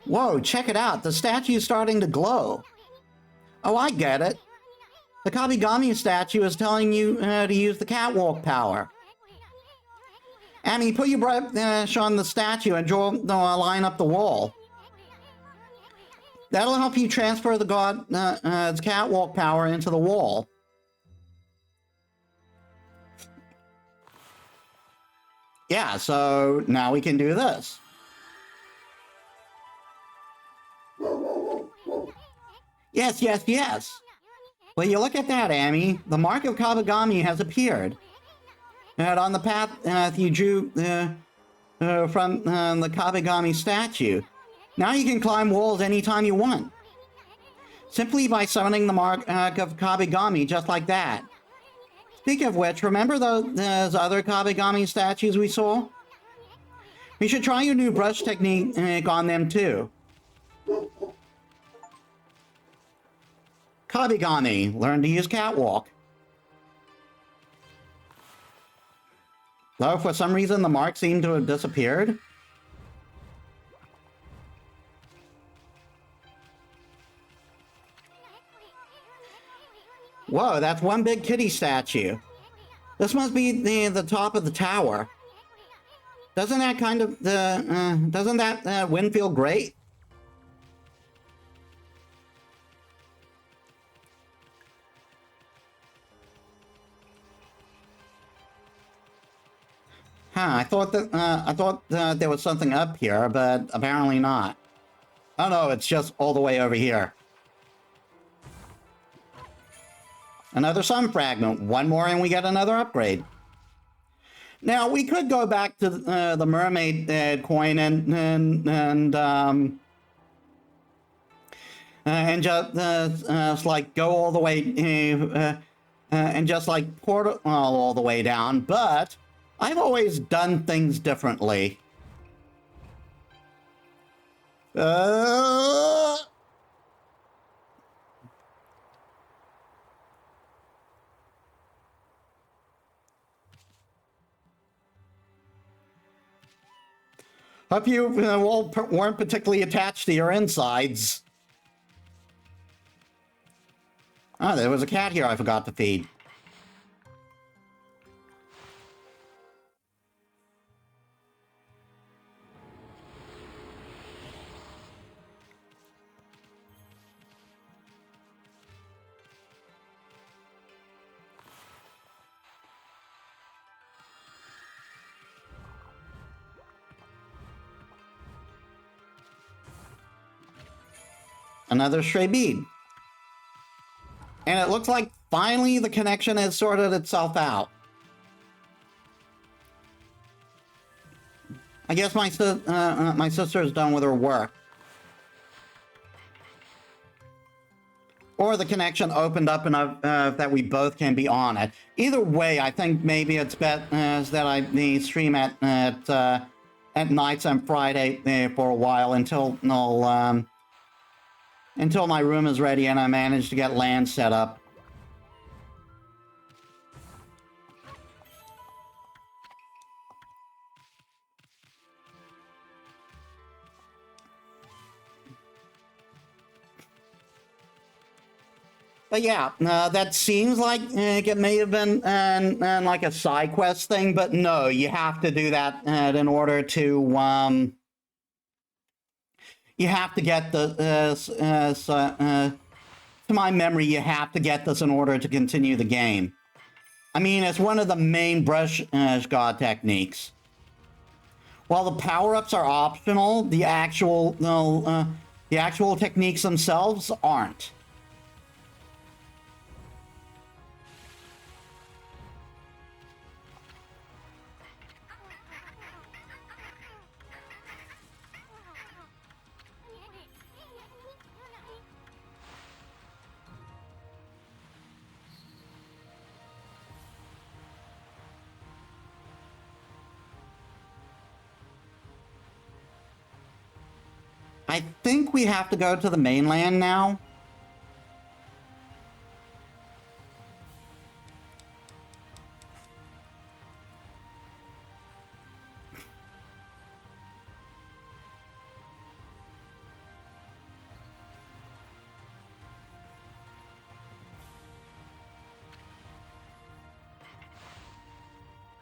Whoa, check it out. The statue's starting to glow. Oh, I get it. The Kabigami statue is telling you to use the catwalk power. Amy, put your brush on the statue and draw the line up the wall. That'll help you transfer the god's catwalk power into the wall. Yeah, so now we can do this. Yes, yes, yes. Well, you look at that, Amy. The mark of Kabigami has appeared. And on the path you drew from the Kabigami statue. Now you can climb walls anytime you want. Simply by summoning the mark of Kabigami just like that. Speaking of which, remember those other Kabigami statues we saw? We should try your new brush technique on them too. Kabigami, learn to use catwalk. Though for some reason the mark seemed to have disappeared. Whoa, that's one big kitty statue. This must be the top of the tower. Doesn't that kind of doesn't that wind feel great? Huh, I thought there was something up here, but apparently not. Oh no, it's just all the way over here. Another sun fragment. One more and we get another upgrade. Now, we could go back to the mermaid coin and just like go all the way and just like portal all the way down, but I've always done things differently. Hope you all weren't particularly attached to your insides. Ah, there was a cat here I forgot to feed. Another stray bead. And it looks like finally the connection has sorted itself out. I guess my sister is done with her work. Or the connection opened up enough that we both can be on it. Either way, I think maybe it's best that I stream at nights on Friday for a while until my room is ready and I manage to get land set up. But yeah, that seems like it may have been like a side quest thing, but no, you have to do that in order to you have to get to my memory, you have to get this in order to continue the game. I mean, it's one of the main brush god techniques. While the power-ups are optional, the actual techniques themselves aren't. I think we have to go to the mainland now.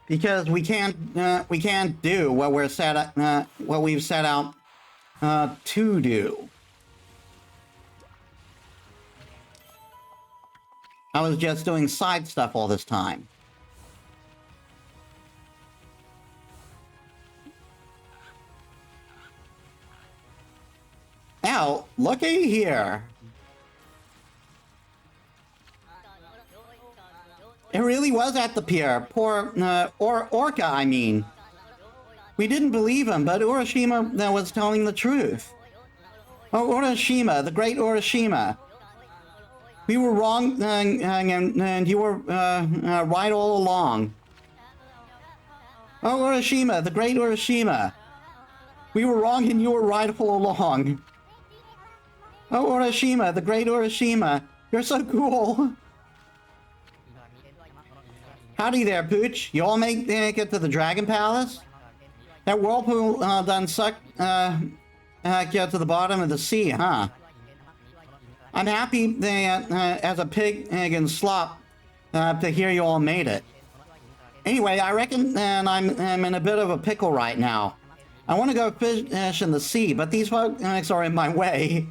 because we can't do what what we've set out to do. I was just doing side stuff all this time. Now, looky here. It really was at the pier. Poor, Orca, I mean. We didn't believe him, but Urashima was telling the truth. Oh, Urashima, the great Urashima. We were wrong, and you were right all along. Oh, Urashima, the great Urashima. We were wrong and you were right all along. Oh, Urashima, the great Urashima. You're so cool. Howdy there, Pooch. You all make it to the Dragon Palace? That whirlpool done sucked get to the bottom of the sea, huh? I'm happy that, as a pig and slop to hear you all made it. Anyway, I reckon I'm in a bit of a pickle right now. I want to go fish in the sea, but these folks are in my way.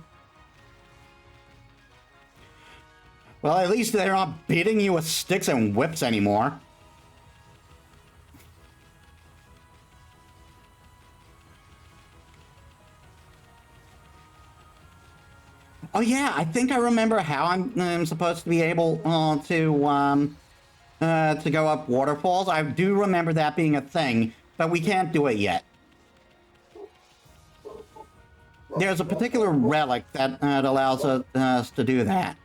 Well, at least they're not beating you with sticks and whips anymore. Oh yeah, I think I remember how I'm supposed to be able to go up waterfalls. I do remember that being a thing, but we can't do it yet. There's a particular relic that allows us to do that.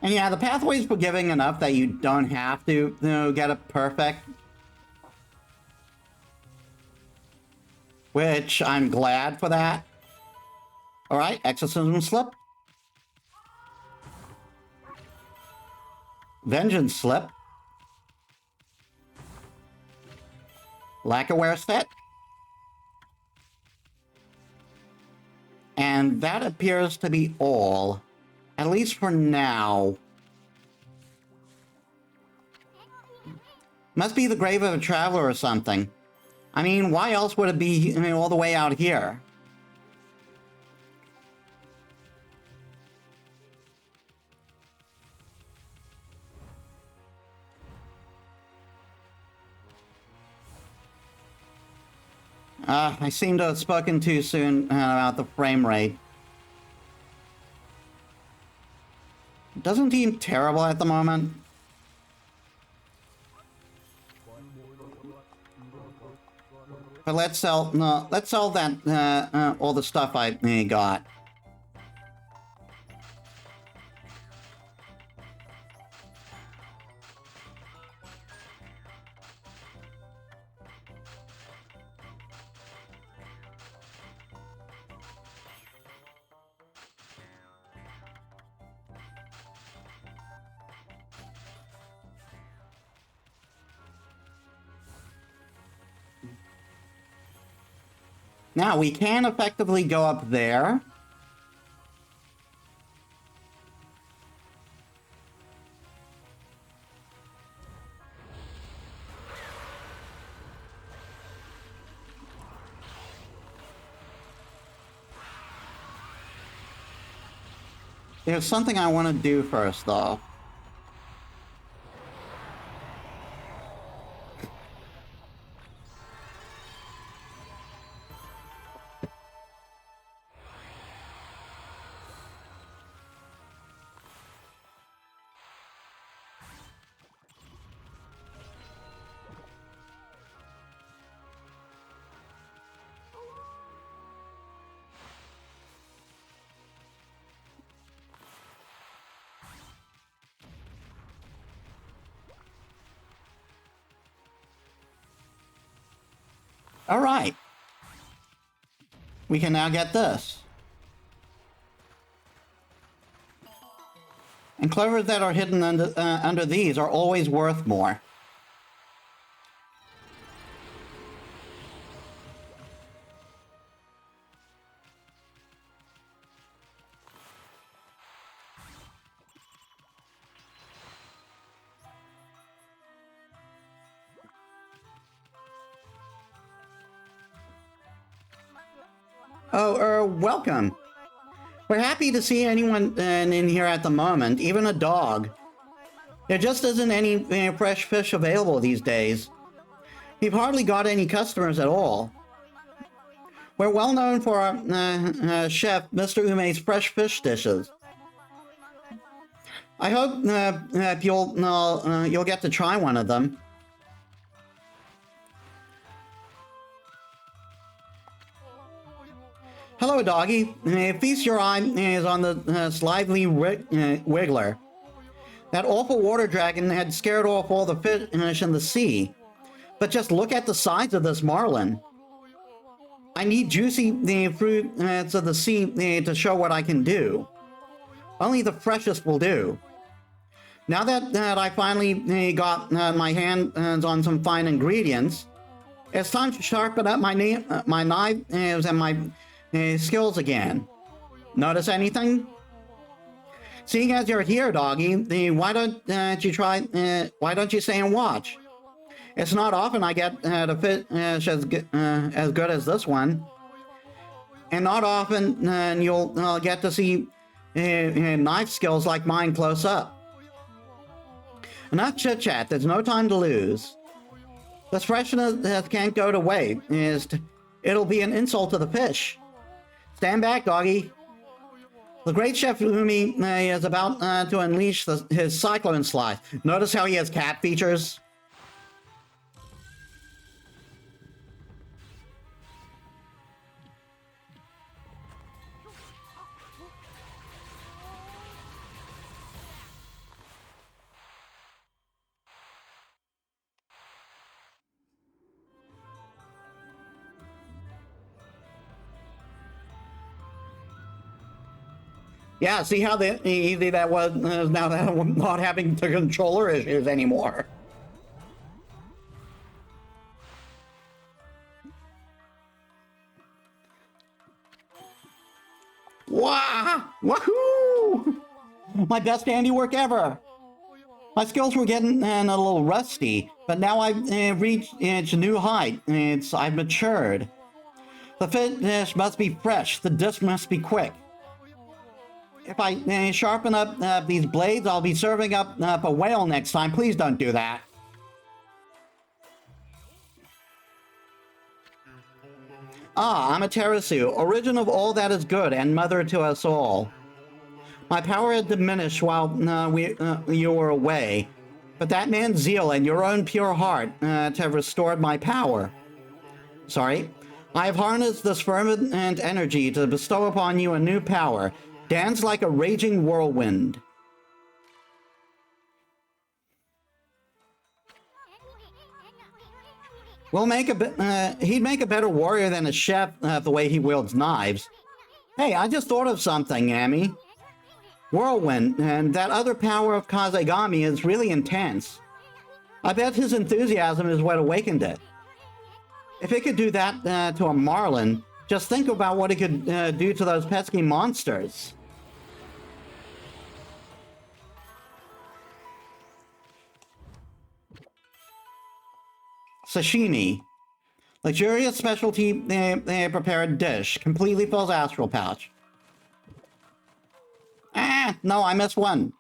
And yeah, the pathway's forgiving enough that you don't have to, get it perfect. Which, I'm glad for that. Alright, Exorcism Slip. Vengeance Slip. Lack-aware Set. And that appears to be all. At least for now. Must be the grave of a traveler or something. I mean, why else would it be, all the way out here? I seem to have spoken too soon about the frame rate. Doesn't seem terrible at the moment. But let's sell that all the stuff I got. Now, we can effectively go up there. There's something I want to do first, though. All right. We can now get this. And clovers that are hidden under these are always worth more. Oh, welcome. We're happy to see anyone in here at the moment, even a dog. There just isn't any fresh fish available these days. We've hardly got any customers at all. We're well known for our chef, Mr. Ume's fresh fish dishes. I hope you'll get to try one of them. Hello, doggy. Feast your eye is on the lively wiggler. That awful water dragon had scared off all the fish in the sea. But just look at the size of this marlin. I need juicy fruits of the sea to show what I can do. Only the freshest will do. Now that I finally got my hands on some fine ingredients, it's time to sharpen up my knives and my skills again. Notice anything? Seeing as you're here, doggy, why don't you try? Why don't you stay and watch? It's not often I get to fish as good as this one, and not often you'll get to see knife skills like mine close up. Enough chit chat. There's no time to lose. This freshness can't go to waste. It'll be an insult to the fish. Stand back, doggy. The great Chef Umi is about to unleash his cyclone slice. Notice how he has cat features? Yeah, see how easy that was now that I'm not having the controller issues anymore. Wow! Woohoo! My best handiwork ever! My skills were getting a little rusty, but now I've reached a new height. I've matured. The fish must be fresh. The disc must be quick. If I sharpen up these blades, I'll be serving up a whale next time. Please don't do that. Ah, Amaterasu, origin of all that is good and mother to us all. My power had diminished while you were away, but that man's zeal and your own pure heart have restored my power. Sorry. I have harnessed this fervent energy to bestow upon you a new power. Dance like a raging whirlwind. He'd make a better warrior than a chef the way he wields knives. Hey, I just thought of something, Amy. Whirlwind, and that other power of Kazegami is really intense. I bet his enthusiasm is what awakened it. If it could do that to a marlin, just think about what it could do to those pesky monsters. Sashimi. Luxurious specialty prepared dish. Completely fills astral pouch. Ah, no, I missed one.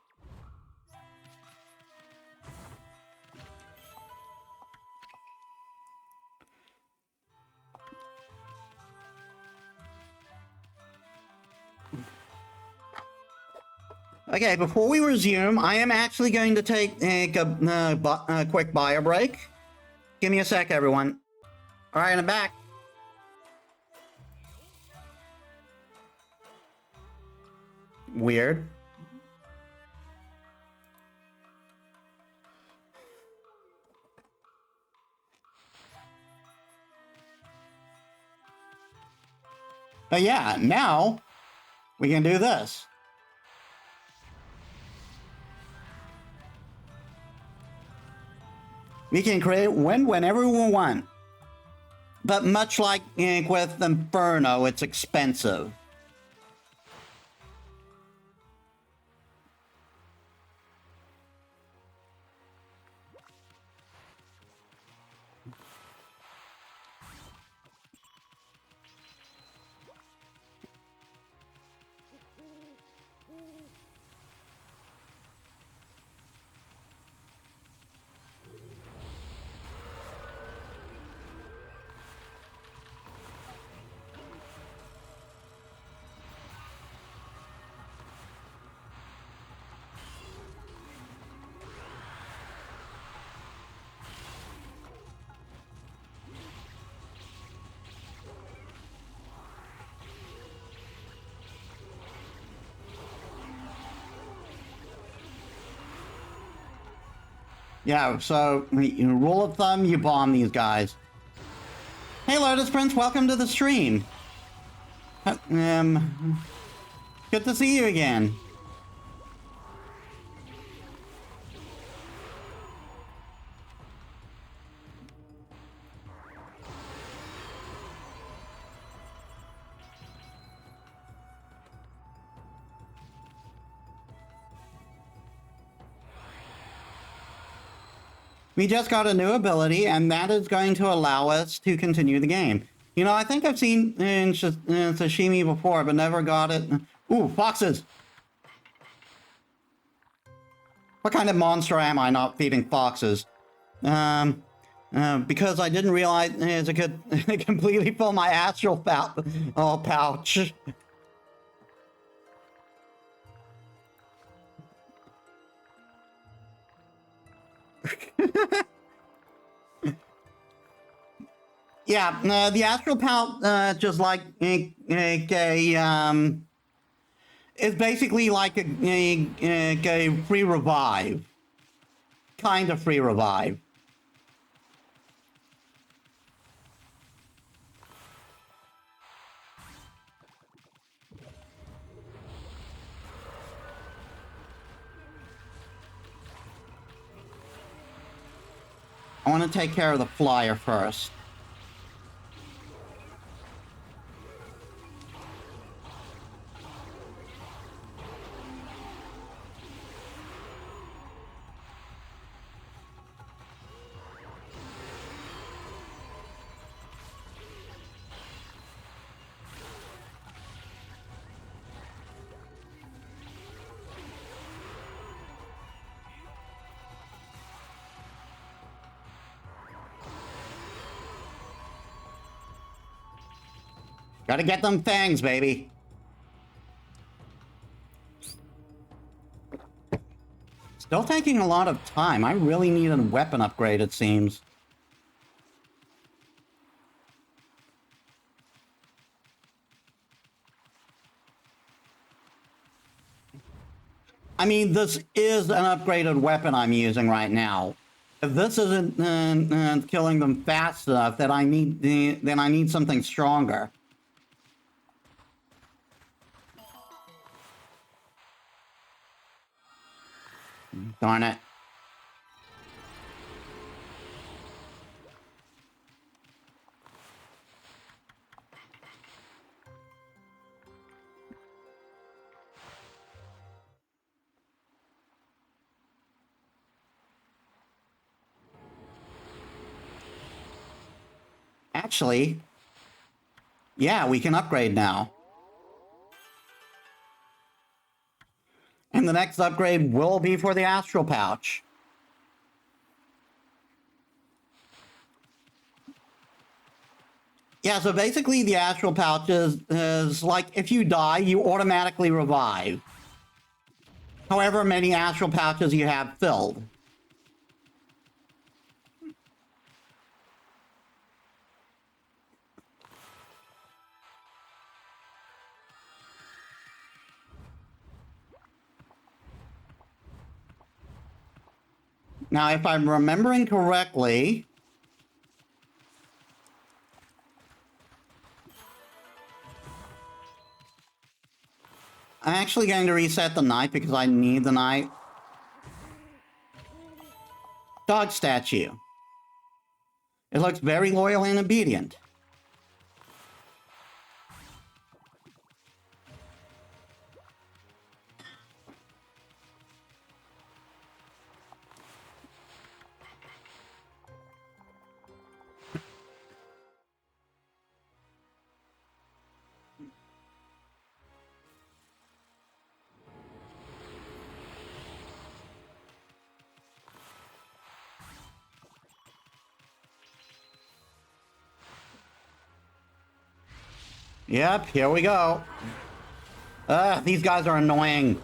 Okay, before we resume, I am actually going to take a quick bio break. Give me a sec, everyone. All right, I'm back. Weird. But yeah, now we can do this. We can create wind whenever we want. But much like with Inferno, it's expensive. Yeah, so, rule of thumb, you bomb these guys. Hey, Lotus Prince, welcome to the stream. Good to see you again. We just got a new ability, and that is going to allow us to continue the game. You know, I think I've seen sashimi before, but never got it. Ooh, foxes! What kind of monster am I not feeding foxes? Because I didn't realize it could completely fill my astral pouch. Yeah, the astral pouch, just like it's basically like a free revive. Kind of free revive. I want to take care of the flyer first. Gotta get them fangs, baby. Still taking a lot of time. I really need a weapon upgrade, it seems. I mean, this is an upgraded weapon I'm using right now. If this isn't killing them fast enough, then I need something stronger. Darn it. Actually, yeah, we can upgrade now. And the next upgrade will be for the astral pouch. Yeah, so basically the astral pouch is like if you die, you automatically revive. However many astral pouches you have filled. Now, if I'm remembering correctly, I'm actually going to reset the knight because I need the knight. Dog statue. It looks very loyal and obedient. Yep, here we go. These guys are annoying.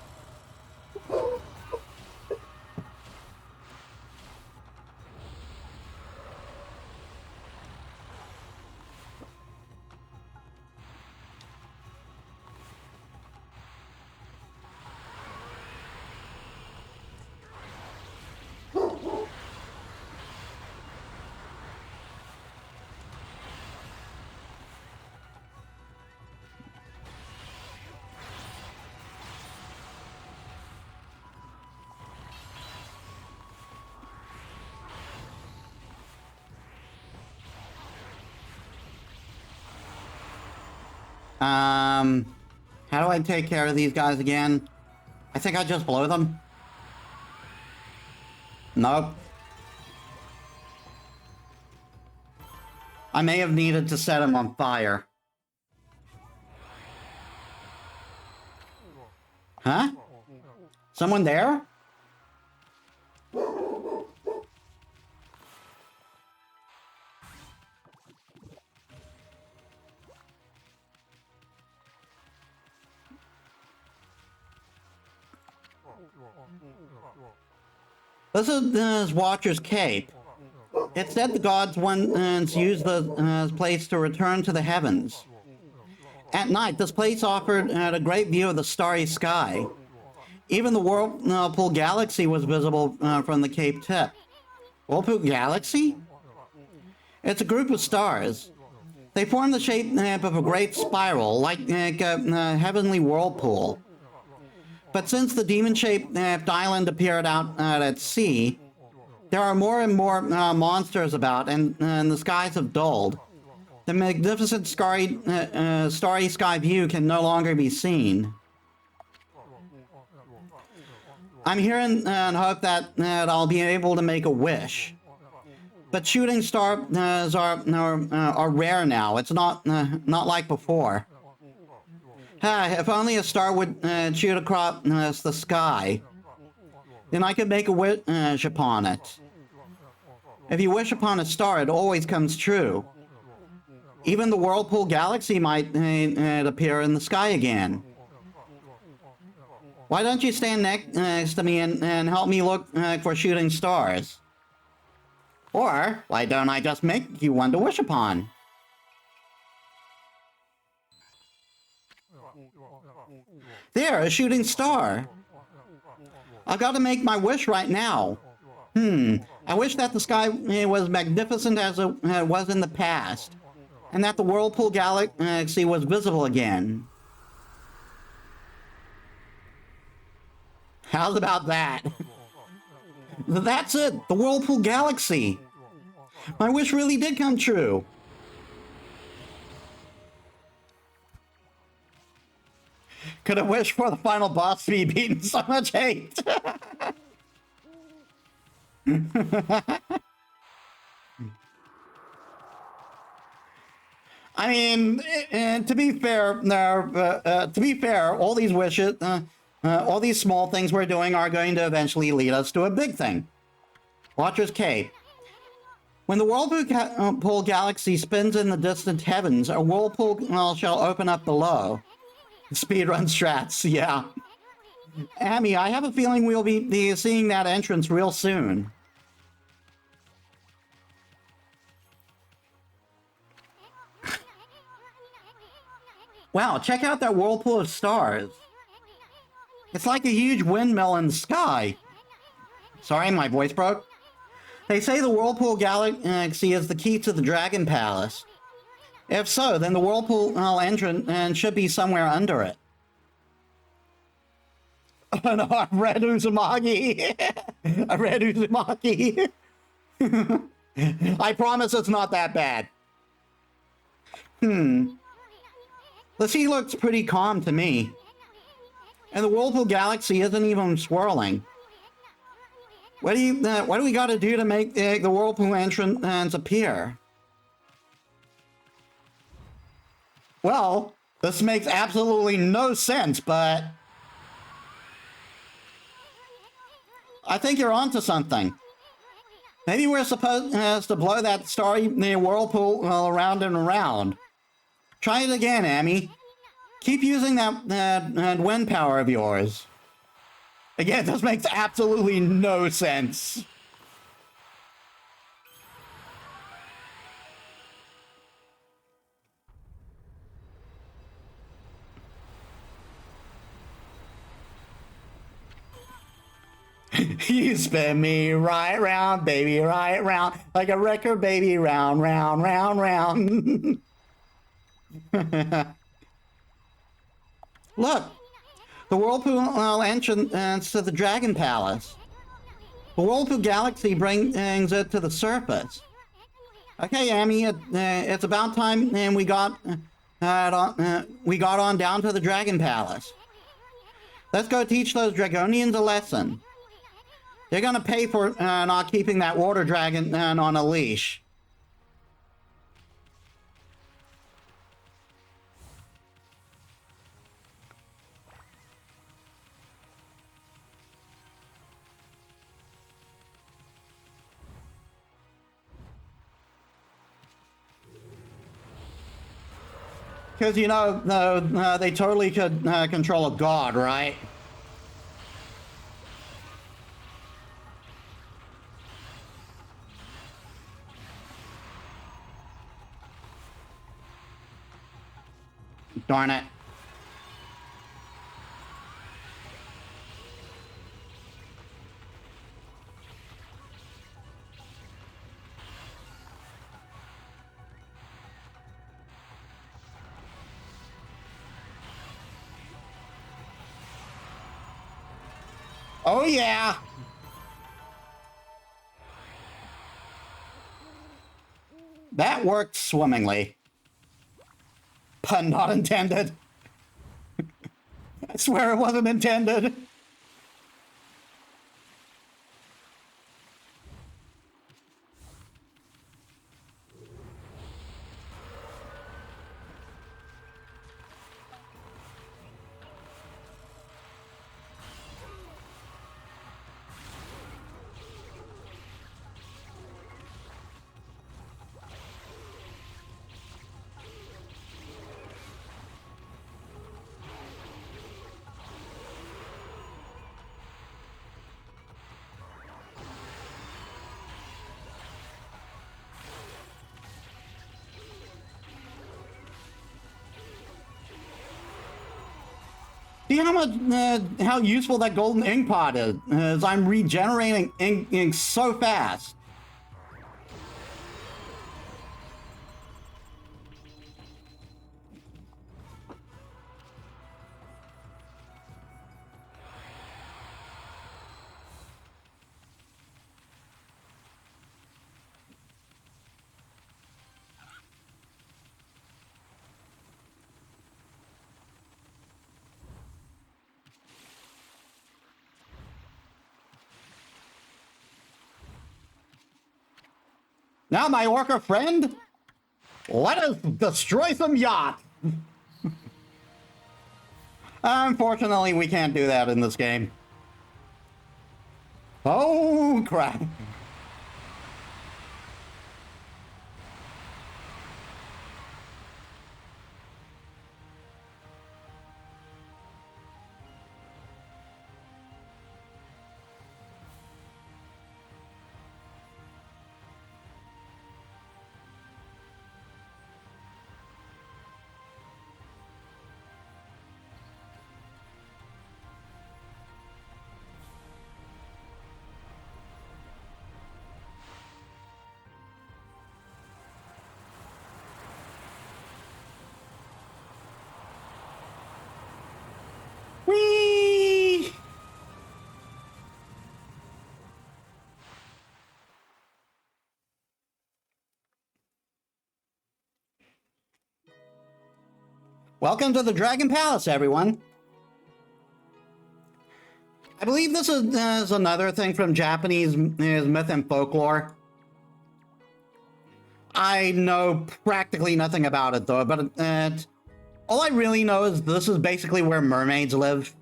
How do I take care of these guys again? I think I just blow them. Nope. I may have needed to set him on fire. Huh? Someone there? This is Watcher's Cape. It said the gods once used the place to return to the heavens. At night, this place offered a great view of the starry sky. Even the Whirlpool Galaxy was visible from the Cape tip. Whirlpool Galaxy? It's a group of stars. They form the shape of a great spiral, like a heavenly whirlpool. But since the demon-shaped island appeared out at sea, there are more and more monsters about, and the skies have dulled. The magnificent starry sky view can no longer be seen. I'm here and hope that I'll be able to make a wish. But shooting stars are rare now. It's not like before. If only a star would shoot across the sky, then I could make a wish upon it. If you wish upon a star, it always comes true. Even the Whirlpool Galaxy might appear in the sky again. Why don't you stand next to me and help me look for shooting stars? Or why don't I just make you one to wish upon? There, a shooting star. I've got to make my wish right now. I wish that the sky was magnificent as it was in the past, and that the Whirlpool Galaxy was visible again. How's about that? That's it, the Whirlpool Galaxy. My wish really did come true. Could have wished for the final boss to be beaten so much hate. I mean, to be fair, all these wishes, all these small things we're doing are going to eventually lead us to a big thing. Watcher's Cape. When the Whirlpool Galaxy spins in the distant heavens, a whirlpool shall open up below. Speedrun strats, yeah. Amy, I have a feeling we'll be seeing that entrance real soon. Wow, check out that whirlpool of stars. It's like a huge windmill in the sky. Sorry, my voice broke. They say the Whirlpool Galaxy is the key to the Dragon Palace. If so, then the Whirlpool entrance should be somewhere under it. Oh no, I read Uzumaki. I read Uzumaki. I promise it's not that bad. The sea looks pretty calm to me. And the Whirlpool Galaxy isn't even swirling. What do we gotta do to make the Whirlpool entrance appear? Well, this makes absolutely no sense, but I think you're onto something. Maybe we're supposed to blow that starry whirlpool around and around. Try it again, Amy. Keep using that wind power of yours. Again, this makes absolutely no sense. You spin me right round, baby, right round, like a record, baby, round, round, round, round. Look, the Whirlpool entrance to the Dragon Palace. The Whirlpool Galaxy brings it to the surface. Okay, Amy, it's about time, and we got on down to the Dragon Palace. Let's go teach those Dragonians a lesson. They're gonna pay for not keeping that water dragon on a leash. Because, you know, they totally could control a god, right? Darn it. Oh, yeah. That worked swimmingly. Pun not intended. I swear it wasn't intended. See how much, how useful that golden ink pot is, as I'm regenerating ink so fast. Now, my orca friend, let us destroy some yacht. Unfortunately, we can't do that in this game. Oh, crap. Welcome to the Dragon Palace, everyone. I believe this is another thing from Japanese myth and folklore. I know practically nothing about it, though, but all I really know is this is basically where mermaids live.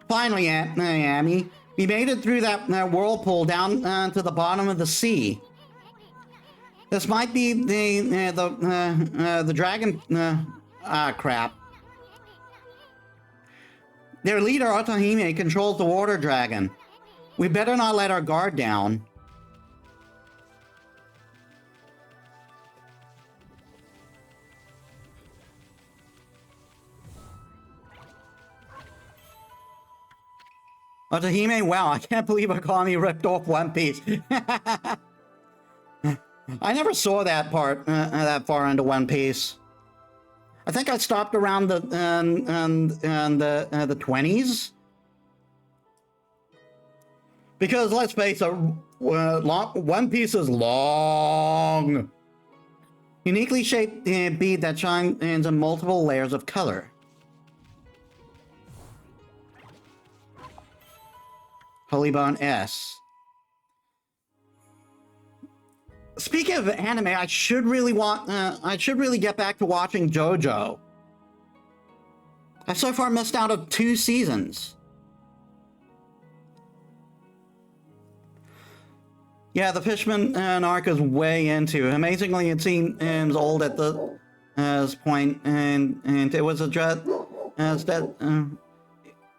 Finally, Amy, we made it through that whirlpool down to the bottom of the sea. This might be the dragon... crap. Their leader, Otahime, controls the water dragon. We better not let our guard down. Otahime, wow, I can't believe Okami ripped off One Piece. I never saw that part, that far into One Piece. I think I stopped around the 20s. Because let's face it, One Piece is long. Uniquely shaped bead that shines in multiple layers of color. Holy Bone S. Speaking of anime, I should really get back to watching JoJo. I've so far missed out on 2 seasons. Yeah, the Fishman arc is way into. Amazingly, it seems old at this point, and it was addressed as the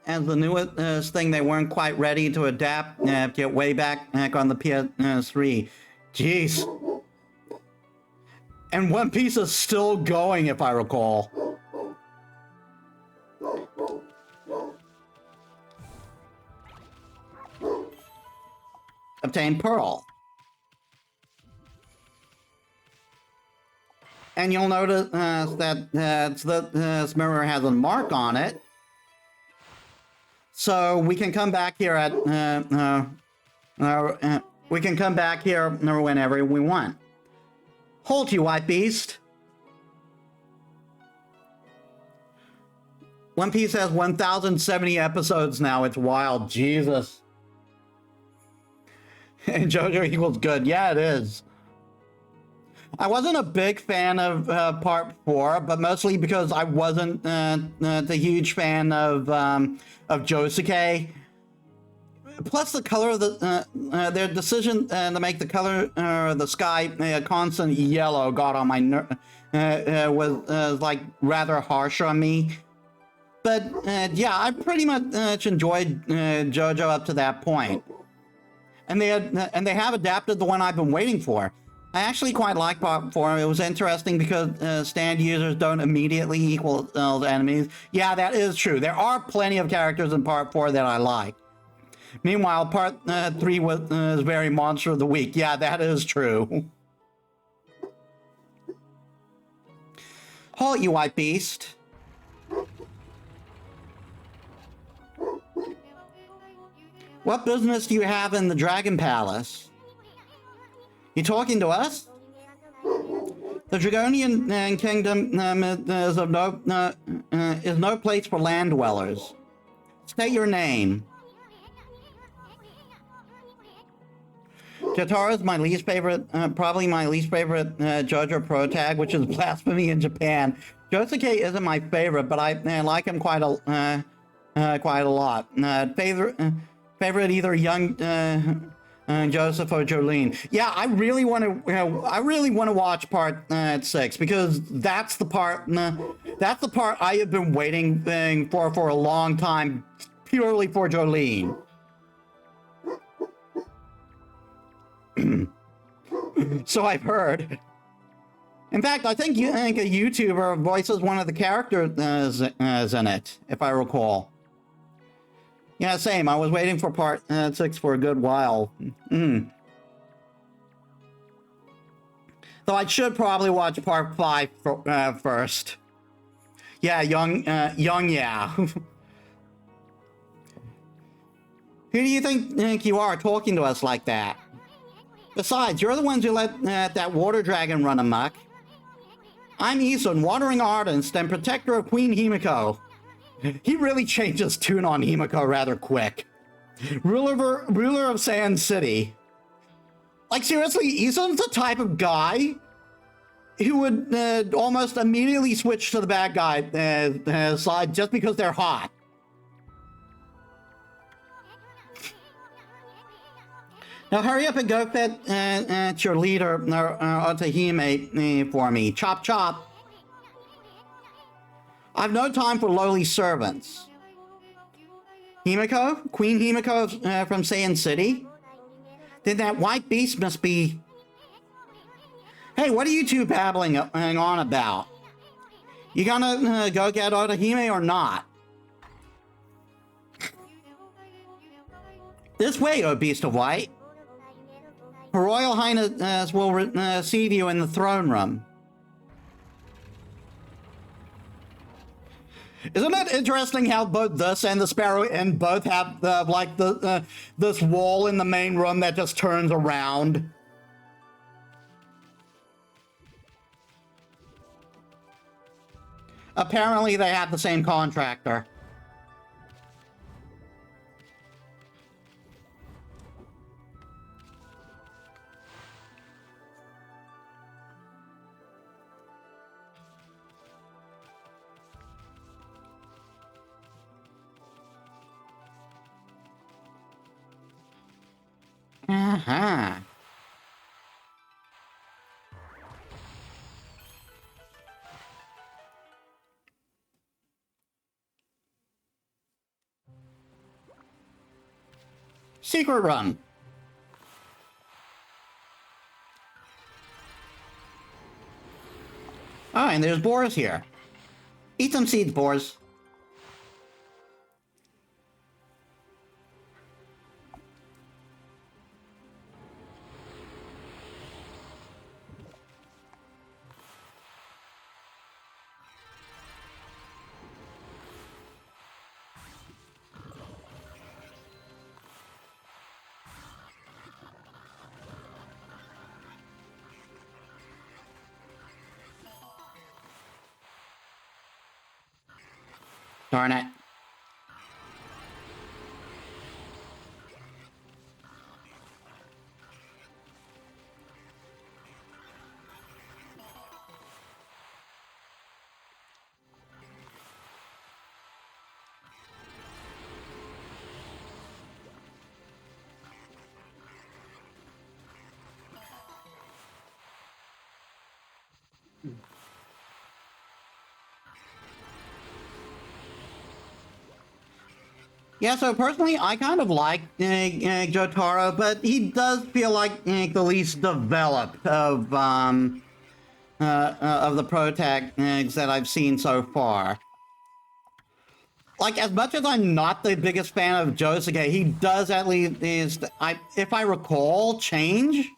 newest thing they weren't quite ready to adapt yet way back on the PS3. Jeez. And One Piece is still going, if I recall. Obtain Pearl. And you'll notice that this mirror has a mark on it. So we can come back here at we can come back here whenever we want. Halt, you white beast! One Piece has 1,070 episodes now. It's wild, Jesus. And JoJo equals good. Yeah, it is. I wasn't a big fan of Part 4, but mostly because I wasn't the huge fan of Josuke. Plus, the color of their decision to make the color of the sky a constant yellow got on my was like rather harsh on me. But yeah, I pretty much enjoyed JoJo up to that point. And they have adapted the one I've been waiting for. I actually quite like Part 4. It was interesting because stand users don't immediately equal enemies. Yeah, that is true. There are plenty of characters in Part 4 that I like. Meanwhile, Part 3 was very Monster of the Week. Yeah, that is true. Halt, you white beast. What business do you have in the Dragon Palace? You talking to us? The Dragonian Kingdom is no place for land dwellers. State your name. Jotaro is my least favorite, probably my least favorite JoJo protag, which is blasphemy in Japan. Josuke isn't my favorite, but I like him quite a lot. Favorite either young Joseph or Jolene. Yeah, I really want to watch Part 6 because that's the part I have been waiting for a long time, purely for Jolene. So I've heard. In fact, I think a YouTuber voices one of the characters in it, if I recall. Yeah, same. I was waiting for Part 6 for a good while. Though I should probably watch Part 5 first. Yeah, young, yeah. Who do you think you are talking to us like that? Besides, you're the ones who let that water dragon run amok. I'm Isun, Wandering Artist and Protector of Queen Himiko. He really changed his tune on Himiko rather quick. Ruler of Sand City. Like, seriously, Isun's the type of guy who would almost immediately switch to the bad guy side just because they're hot. Now hurry up and go fit at your leader, Otahime, for me. Chop chop. I've no time for lowly servants. Himiko? Queen Himiko from Sand City? Then that white beast must be... Hey, what are you two babbling on about? You gonna go get Otahime or not? This way, O Beast of White. Her Royal Highness will receive you in the throne room. Isn't it interesting how both this and the Sparrow Inn both have like this wall in the main room that just turns around? Apparently they have the same contractor. Uh-huh. Secret room. Oh, and there's boars here. Eat some seeds, boars. Darn it. Yeah, so personally, I kind of like Jotaro, but he does feel like the least developed of the protagonists that I've seen so far. Like, as much as I'm not the biggest fan of Josuke, he does at least, if I recall, change.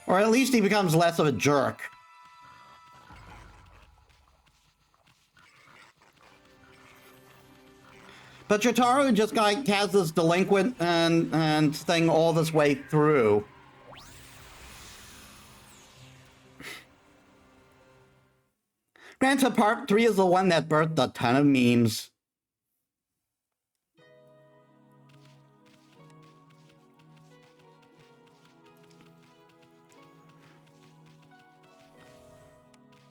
Or at least he becomes less of a jerk. But Jotaro just like has this delinquent and thing all this way through. Granted, part 3 is the one that birthed a ton of memes.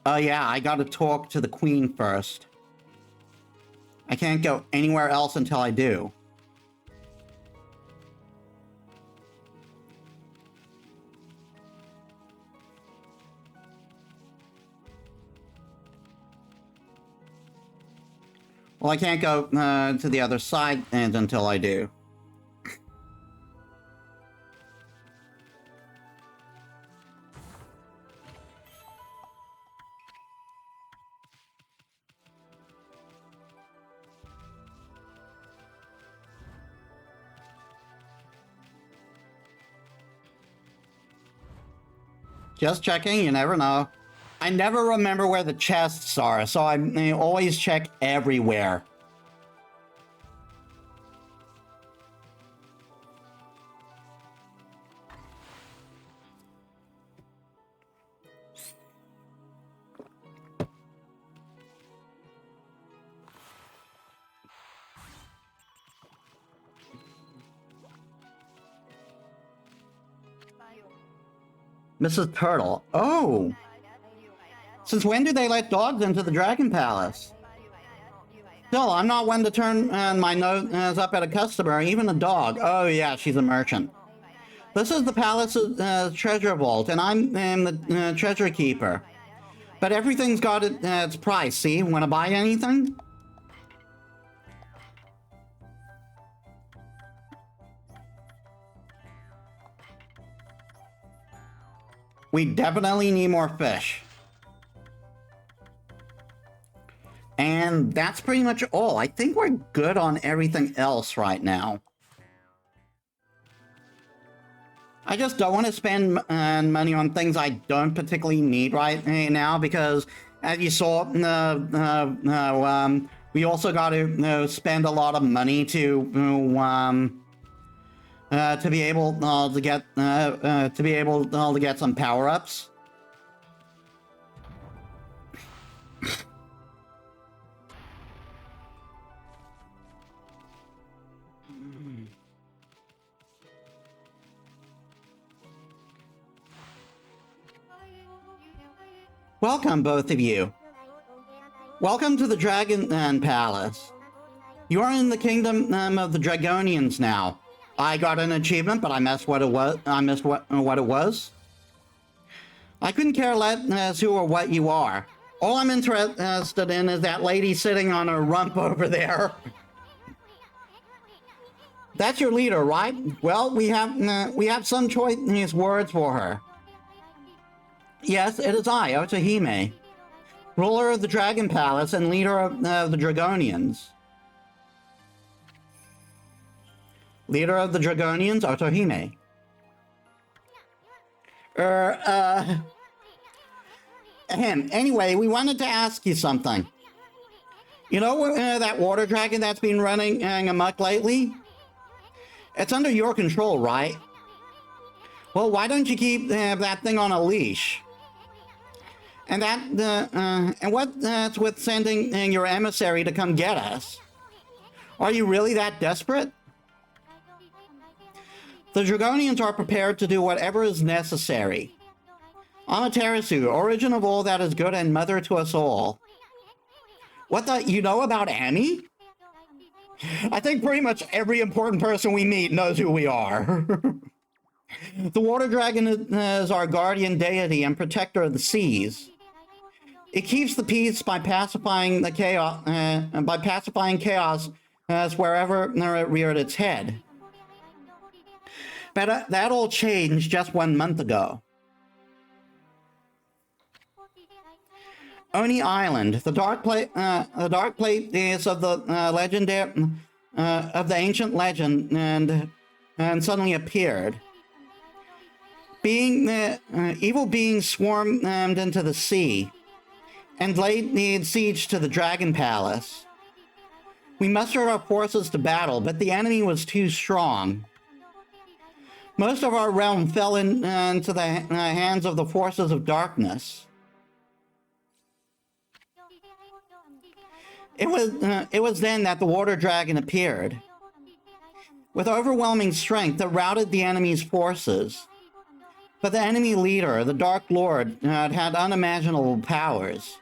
Oh yeah, I gotta talk to the queen first. I can't go anywhere else until I do. Well, I can't go to the other side until I do. Just checking, you never know. I never remember where the chests are, so I always check everywhere. Mrs. Turtle. Oh! Since when do they let dogs into the Dragon Palace? Still, I'm not one to turn my nose up at a customer, even a dog. Oh yeah, she's a merchant. This is the palace's treasure vault, and I'm the treasure keeper. But everything's got its price, see? Want to buy anything? We definitely need more fish. And that's pretty much all. I think we're good on everything else right now. I just don't want to spend money on things I don't particularly need right now because, as you saw, we also got to spend a lot of money to be able to get some power-ups. Welcome, both of you. Welcome to the Dragon Palace. You are in the kingdom of the Dragonians now. I got an achievement, but I missed what it was. What it was. I couldn't care less who or what you are. All I'm interested in is that lady sitting on a rump over there. That's your leader, right? Well, we have some choice words for her. Yes, it is I, Otohime, ruler of the Dragon Palace and leader of the Dragonians. Leader of the Dragonians, Otohime. Anyway, we wanted to ask you something. You know that water dragon that's been running amok lately? It's under your control, right? Well, why don't you keep that thing on a leash? And what's with sending your emissary to come get us? Are you really that desperate? The Dragonians are prepared to do whatever is necessary. Amaterasu, origin of all that is good and mother to us all. What the? You know about Annie? I think pretty much every important person we meet knows who we are. The water dragon is our guardian deity and protector of the seas. It keeps the peace by pacifying the chaos, wherever it reared its head. But that all changed just 1 month ago. Oni Island, the dark place of the ancient legend, and suddenly appeared. Evil beings swarmed into the sea and laid siege to the Dragon Palace. We mustered our forces to battle, but the enemy was too strong. Most of our realm fell into the hands of the forces of darkness. It was then that the water dragon appeared. With overwhelming strength, it routed the enemy's forces. But the enemy leader, the Dark Lord, had unimaginable powers.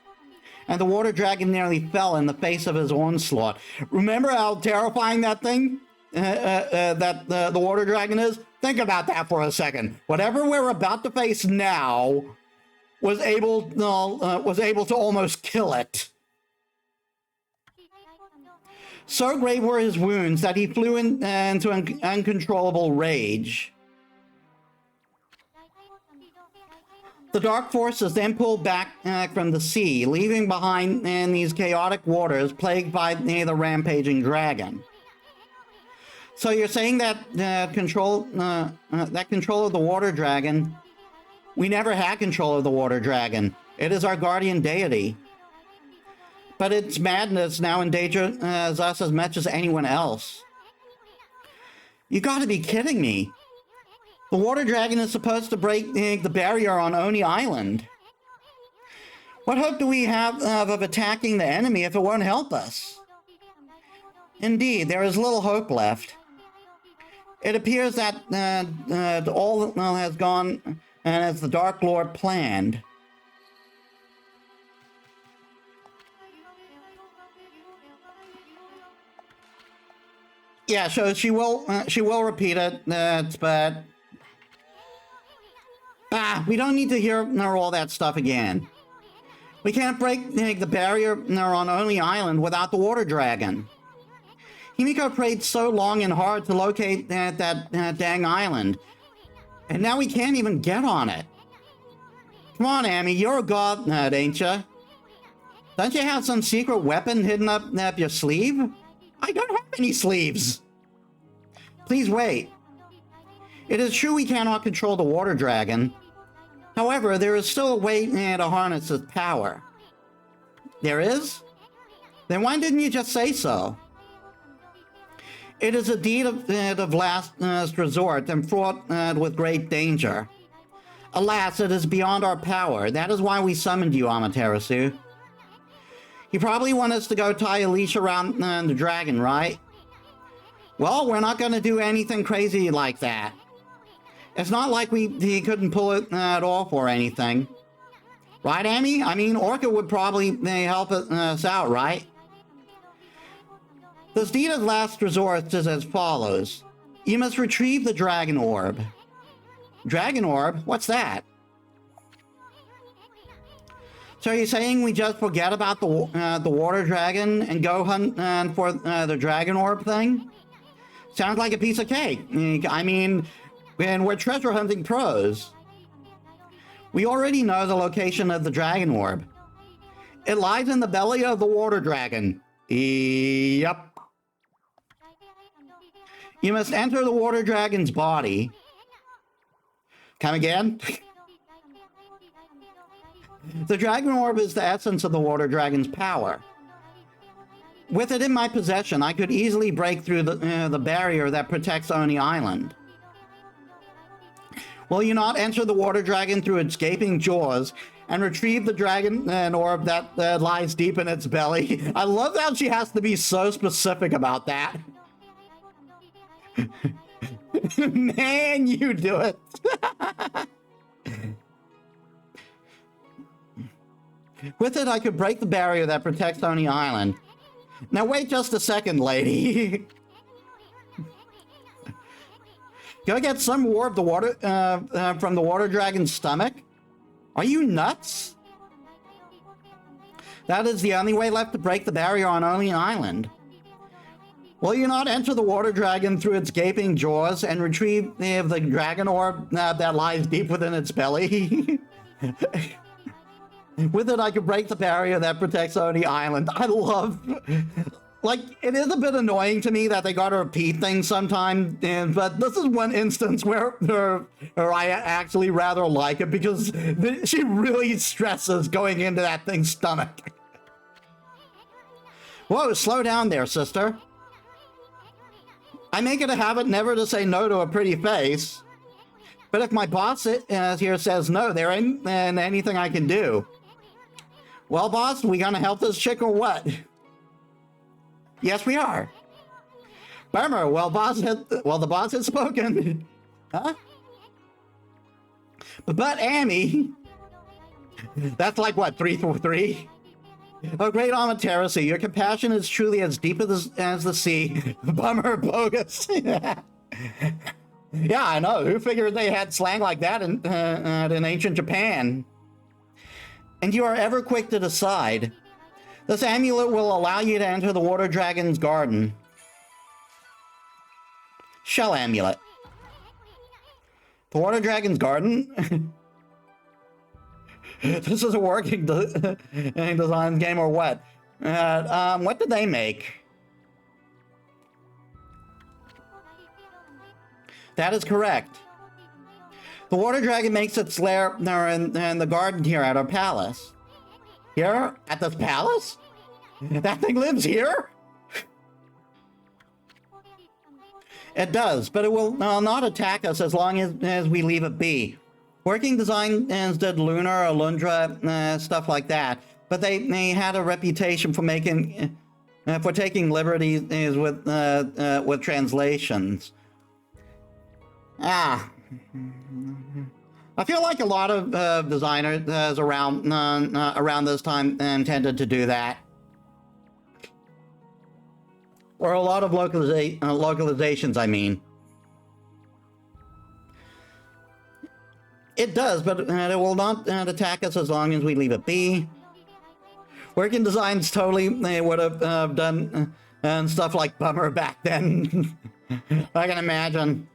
And the water dragon nearly fell in the face of his onslaught. Remember how terrifying that thing, the water dragon is? Think about that for a second. Whatever we're about to face now was able to almost kill it. So great were his wounds that he flew into an uncontrollable rage. The dark forces then pulled back from the sea, leaving behind in these chaotic waters plagued by the rampaging dragon. So you're saying that control of the water dragon? We never had control of the water dragon. It is our guardian deity. But its madness now endangers us as much as anyone else. You gotta be kidding me. The water dragon is supposed to break the barrier on Oni Island. What hope do we have of attacking the enemy if it won't help us? Indeed, there is little hope left. It appears that all has gone and as the Dark Lord planned. Yeah, so she will repeat it, but we don't need to hear all that stuff again. We can't break the barrier on Only Island without the water dragon. Himiko prayed so long and hard to locate that dang island, and now we can't even get on it. Come on, Amy, you're a god nut, ain't ya? Don't you have some secret weapon hidden up your sleeve? I don't have any sleeves. Please wait. It is true we cannot control the water dragon. However, there is still a way to harness its power. There is? Then why didn't you just say so? It is a deed of last resort and fraught with great danger. Alas, it is beyond our power. That is why we summoned you, Amaterasu. You probably want us to go tie a leash around the dragon, right? Well, we're not going to do anything crazy like that. It's not like he couldn't pull it off or anything. Right, Amy? I mean, Orca would probably help us out, right? This deed of last resort is as follows. You must retrieve the dragon orb. Dragon orb? What's that? So you're saying we just forget about the water dragon and go hunt for the dragon orb thing? Sounds like a piece of cake. I mean, and we're treasure hunting pros. We already know the location of the dragon orb. It lies in the belly of the water dragon. Yep. You must enter the water dragon's body. Come again? The dragon orb is the essence of the water dragon's power. With it in my possession, I could easily break through the barrier that protects Oni Island. Will you not enter the water dragon through its gaping jaws and retrieve the dragon orb that lies deep in its belly? I love how she has to be so specific about that. Man, you do it. With it, I could break the barrier that protects Oni Island. Now wait just a second, lady. Go get some more of the water from the water dragon's stomach? Are you nuts? That is the only way left to break the barrier on Oni Island. Will you not enter the water dragon through its gaping jaws and retrieve the dragon orb that lies deep within its belly? With it, I could break the barrier that protects Oni Island. I love... Like, it is a bit annoying to me that they gotta repeat things sometimes, but this is one instance where I actually rather like it because she really stresses going into that thing's stomach. Whoa, slow down there, sister. I make it a habit never to say no to a pretty face, but if my boss here says no, there ain't anything I can do. Well, boss, we gonna help this chick or what? Yes, we are. Bummer. Well, the boss has spoken. Huh? But Amy, that's like what, 3 for 3? Oh, great Amaterasu, your compassion is truly as deep as the sea. Bummer, bogus. Yeah, I know. Who figured they had slang like that in ancient Japan? And you are ever quick to decide. This amulet will allow you to enter the water dragon's garden. Shell amulet. The water dragon's garden? This is a working design game or what? What did they make? That is correct. The water dragon makes its lair in the garden here at our palace. Here? At this palace? That thing lives here? It does, but it will not attack us as long as we leave it be. Working designs did Lunar or Lundra, stuff like that, but they had a reputation for taking liberties with translations. I feel like a lot of designers around this time intended to do that. Or a lot of localizations, I mean. It does, but it will not attack us as long as we leave it be. Working designs totally would have done and stuff like Bummer back then. I can imagine.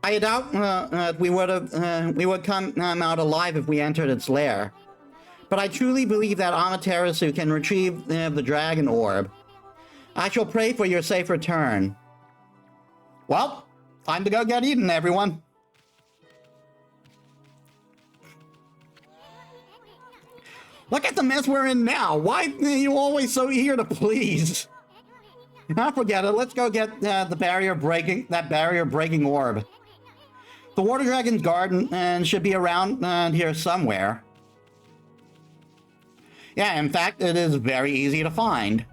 I doubt we would come out alive if we entered its lair. But I truly believe that Amaterasu can retrieve the dragon orb. I shall pray for your safe return. Well, time to go get eaten, everyone. Look at the mess we're in now. Why are you always so eager to please? I forget it. Let's go get that barrier breaking orb. The Water Dragon's garden should be around here somewhere. Yeah, in fact, it is very easy to find.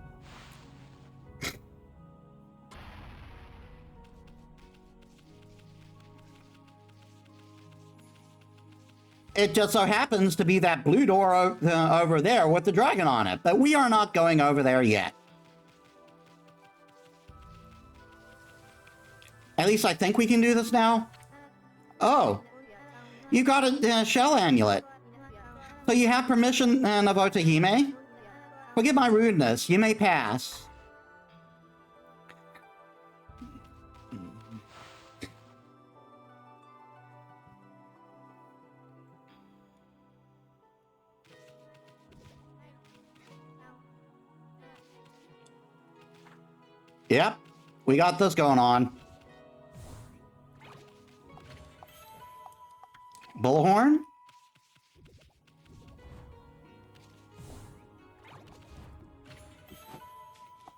It just so happens to be that blue door over there with the dragon on it, but we are not going over there yet. At least I think we can do this now. Oh, you got a shell amulet. So you have permission of Otahime? Forgive my rudeness, you may pass. Yep, we got this going on. Bullhorn?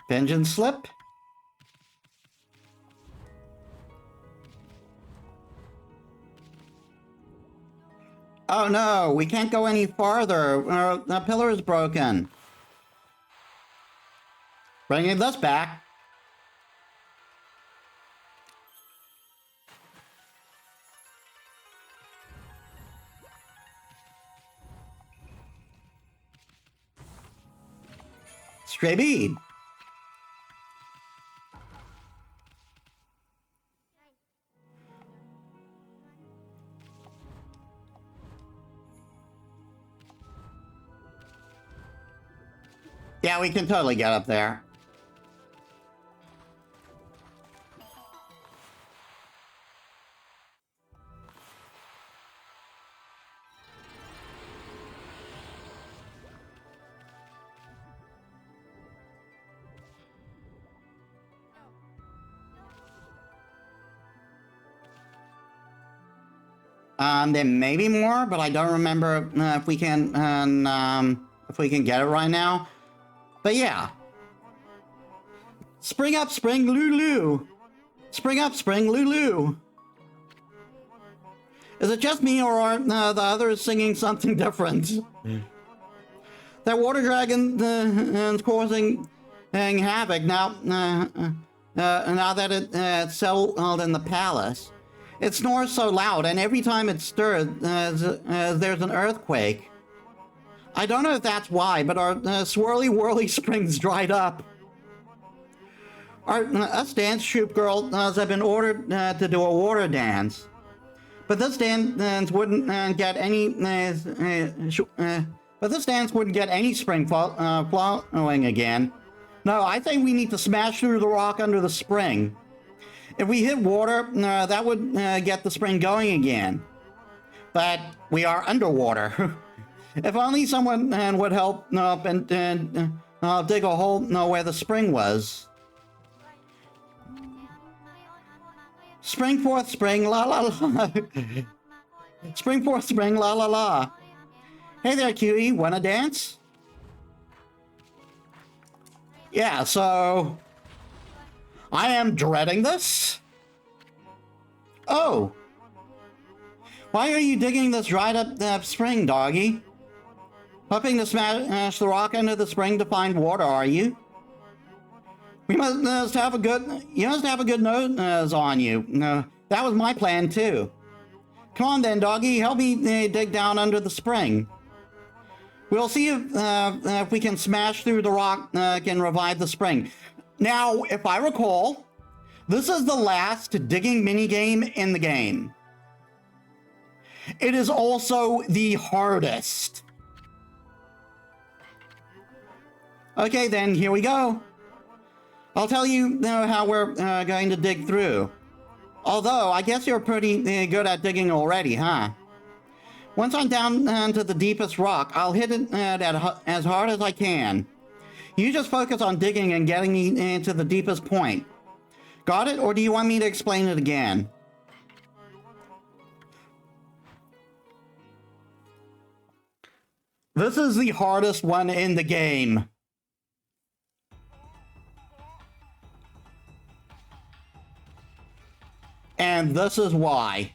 Vengeance Slip? Oh no, we can't go any farther. The pillar is broken. Bringing this back. Stray bead. Yeah, we can totally get up there. There may be more, but I don't remember if we can get it right now. But yeah. Spring up, spring Lulu. Spring up, spring Lulu. Is it just me, or are the others singing something different? That water dragon is causing havoc now. Now that it's settled in the palace. It snores so loud, and every time it stirs, there's an earthquake. I don't know if that's why, but our swirly whirly springs dried up. Us dance troupe girls have been ordered to do a water dance. But this dance wouldn't get any spring flowing again. No, I think we need to smash through the rock under the spring. If we hit water, that would get the spring going again. But we are underwater. If only someone would help up and dig a hole where the spring was. Spring forth, spring, la la la. Spring forth, spring, la la la. Hey there, cutie, wanna dance? Yeah, so I am dreading this. Oh. Why are you digging this dried up spring, doggy? Hoping to smash the rock into the spring to find water, are you? You must have a good nose on you. That was my plan too. Come on then, doggy. Help me dig down under the spring. We'll see if we can smash through the rock and revive the spring. Now, if I recall, this is the last digging minigame in the game. It is also the hardest. Okay, then, here we go. I'll tell you how we're going to dig through. Although, I guess you're pretty good at digging already, huh? Once I'm down to the deepest rock, I'll hit it as hard as I can. You just focus on digging and getting me to the deepest point. Got it? Or do you want me to explain it again? This is the hardest one in the game. And this is why.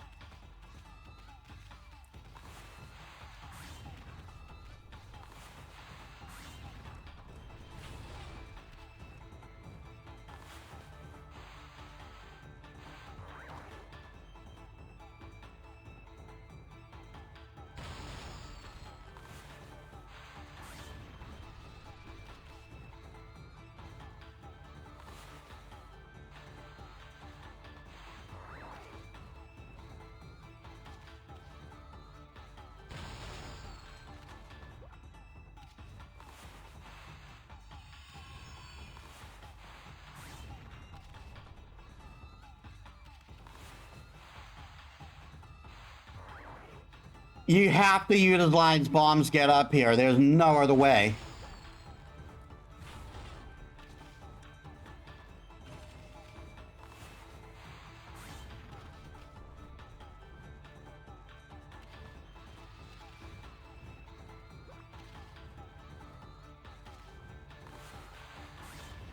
You have to utilize bombs to get up here. There's no other way.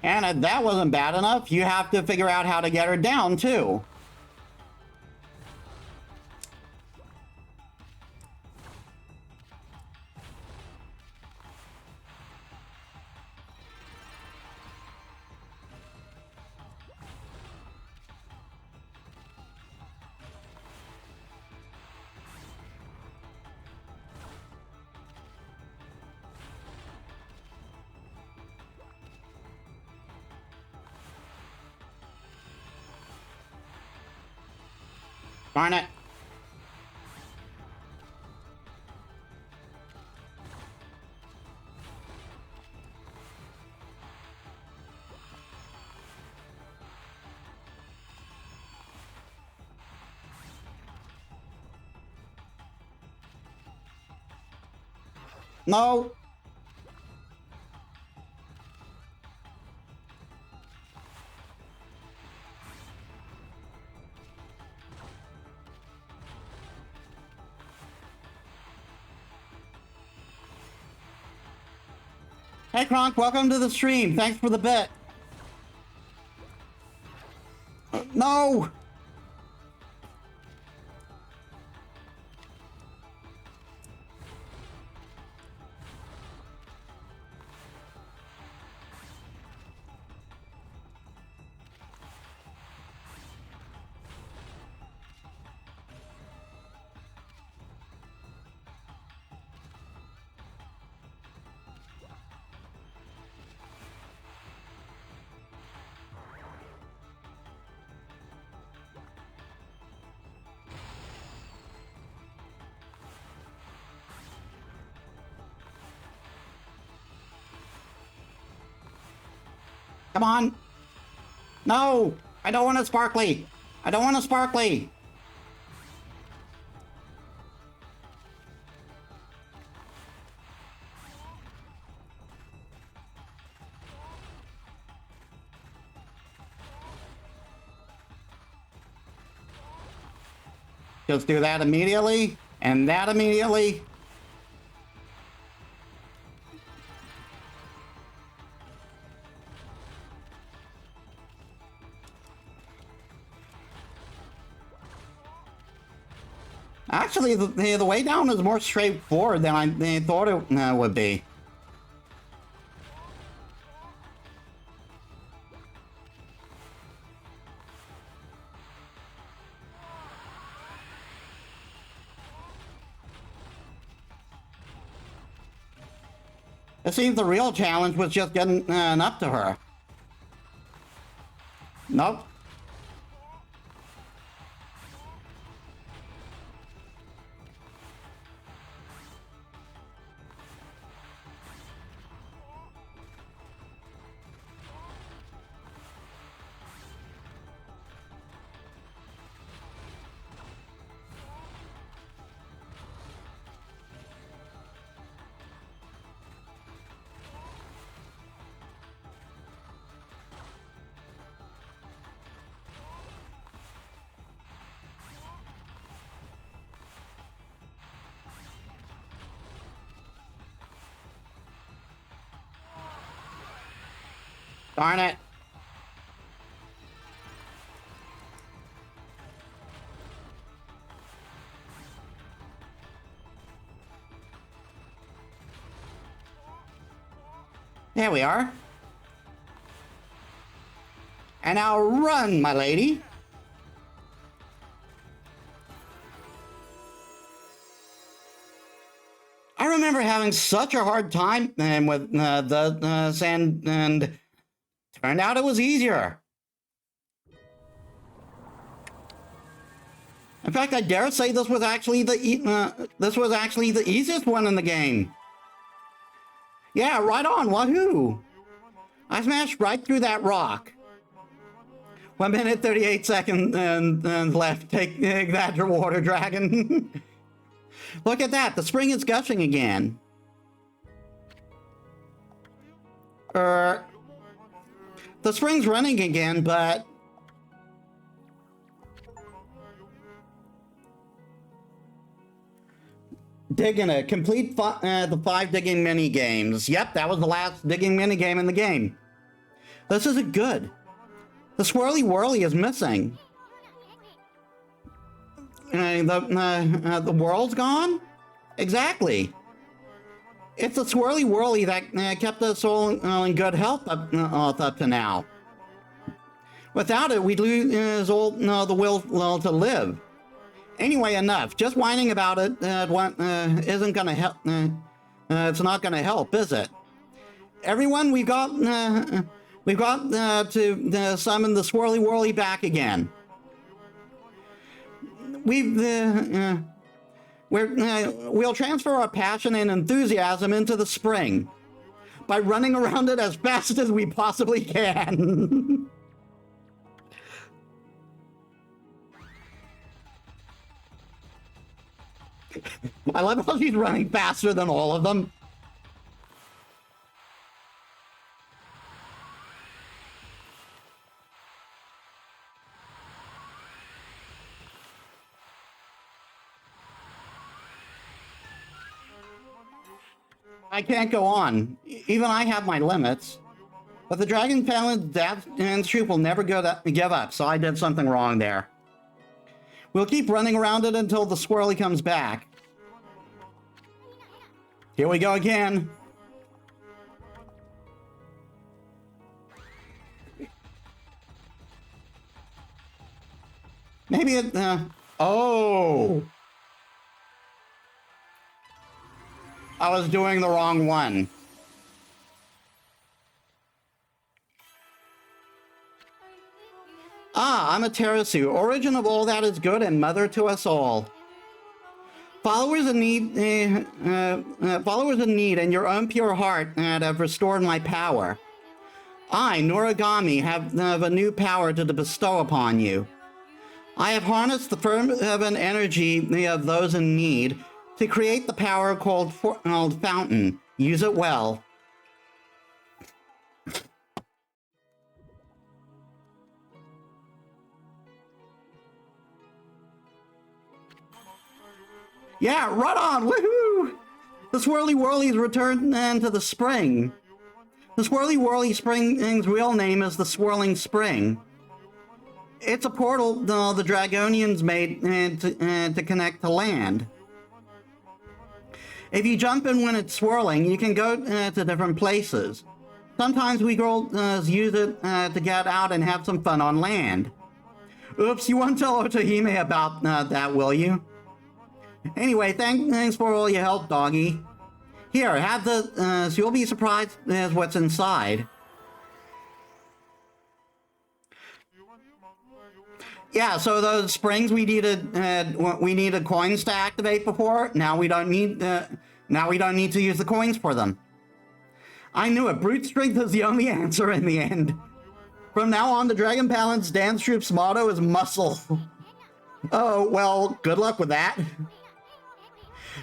And if that wasn't bad enough, you have to figure out how to get her down, too. Darn it. No. Hey Kronk, welcome to the stream. Thanks for the bit. No! Come on. No, I don't want a sparkly. I don't want a sparkly. Just do that immediately, and that immediately. Actually, the way down is more straightforward than I thought it would be. It seems the real challenge was just getting up to her. Nope. Darn it. There we are. And now run, my lady. I remember having such a hard time with the sand, and turned out it was easier. In fact, I dare say this was actually the easiest one in the game. Yeah, right on, wahoo! I smashed right through that rock. 1 minute 38 seconds and left. Take that, your water dragon. Look at that, the spring is gushing again. The spring's running again, but digging it. Complete the 5 digging mini games. Yep, that was the last digging mini game in the game. This isn't good. The swirly whirly is missing. The world's gone? Exactly. It's the swirly whirly that kept us all in good health up to now. Without it, we'd lose all the will to live. Anyway, enough. Just whining about it isn't gonna help. It's not gonna help, is it? Everyone, we've got to summon the swirly whirly back again. We'll transfer our passion and enthusiasm into the spring by running around it as fast as we possibly can. I love how she's running faster than all of them. I can't go on. Even I have my limits. But the Dragon Talent and Troop will never give up, so I did something wrong there. We'll keep running around it until the swirly comes back. Here we go again. Maybe it, oh! I was doing the wrong one. Ah, I'm a Terasu, origin of all that is good and mother to us all. Followers in need, and your own pure heart have restored my power. I, Noragami, have a new power to bestow upon you. I have harnessed the fervent energy of those in need to create the power called Fountain. Use it well. Yeah, right on, woohoo! The Swirly Whirly's returned to the spring. The Swirly Whirly Spring's real name is the Swirling Spring. It's a portal the Dragonians made to connect to land. If you jump in when it's swirling, you can go to different places. Sometimes we girls use it to get out and have some fun on land. Oops, you won't tell Otohime about that, will you? Anyway, thanks for all your help, doggy. Here, have the, so you'll be surprised as what's inside. Yeah, so those springs we needed coins to activate before. Now we don't need to use the coins for them. I knew it. Brute strength is the only answer in the end. From now on, the Dragon Balance Dance Troupe's motto is muscle. Oh, well, good luck with that.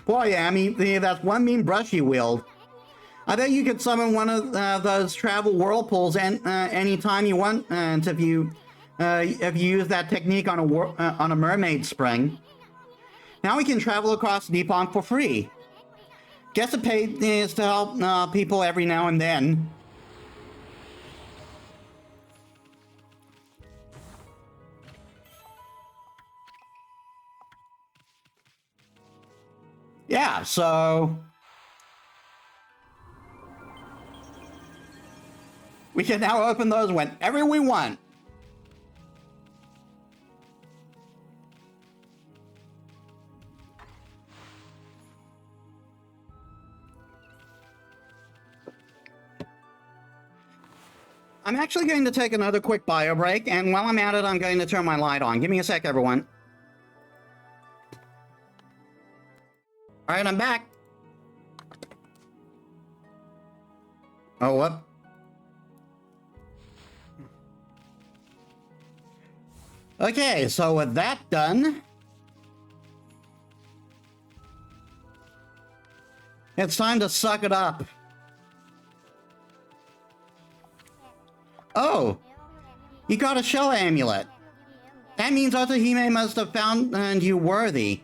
Boy, Amy, that's one mean brush you wield. I bet you could summon one of those travel whirlpools anytime you want, and if you use that technique on a mermaid spring. Now we can travel across Nippon for free. Guess it pays to help people every now and then. Yeah, so we can now open those whenever we want. I'm actually going to take another quick bio break, and while I'm at it, I'm going to turn my light on. Give me a sec, everyone. All right, I'm back. Oh, what? Okay, so with that done, it's time to suck it up. Oh, you got a shell amulet. That means Otohime must have found you worthy.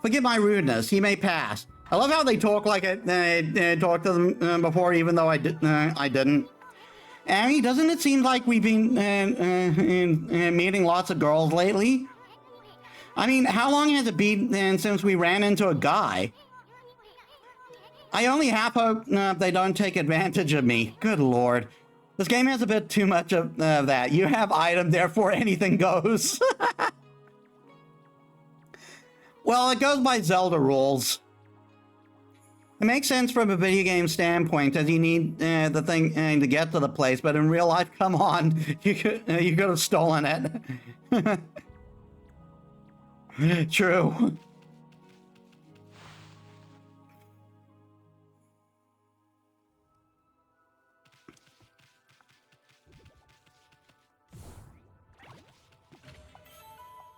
Forgive my rudeness, he may pass. I love how they talk like I talked to them before, even though I didn't. Amy, doesn't it seem like we've been meeting lots of girls lately? I mean, how long has it been since we ran into a guy? I only half hope they don't take advantage of me. Good lord. This game has a bit too much of that. You have item, therefore anything goes. Well, it goes by Zelda rules. It makes sense from a video game standpoint, as you need the thing to get to the place, but in real life, come on, you could have stolen it. True.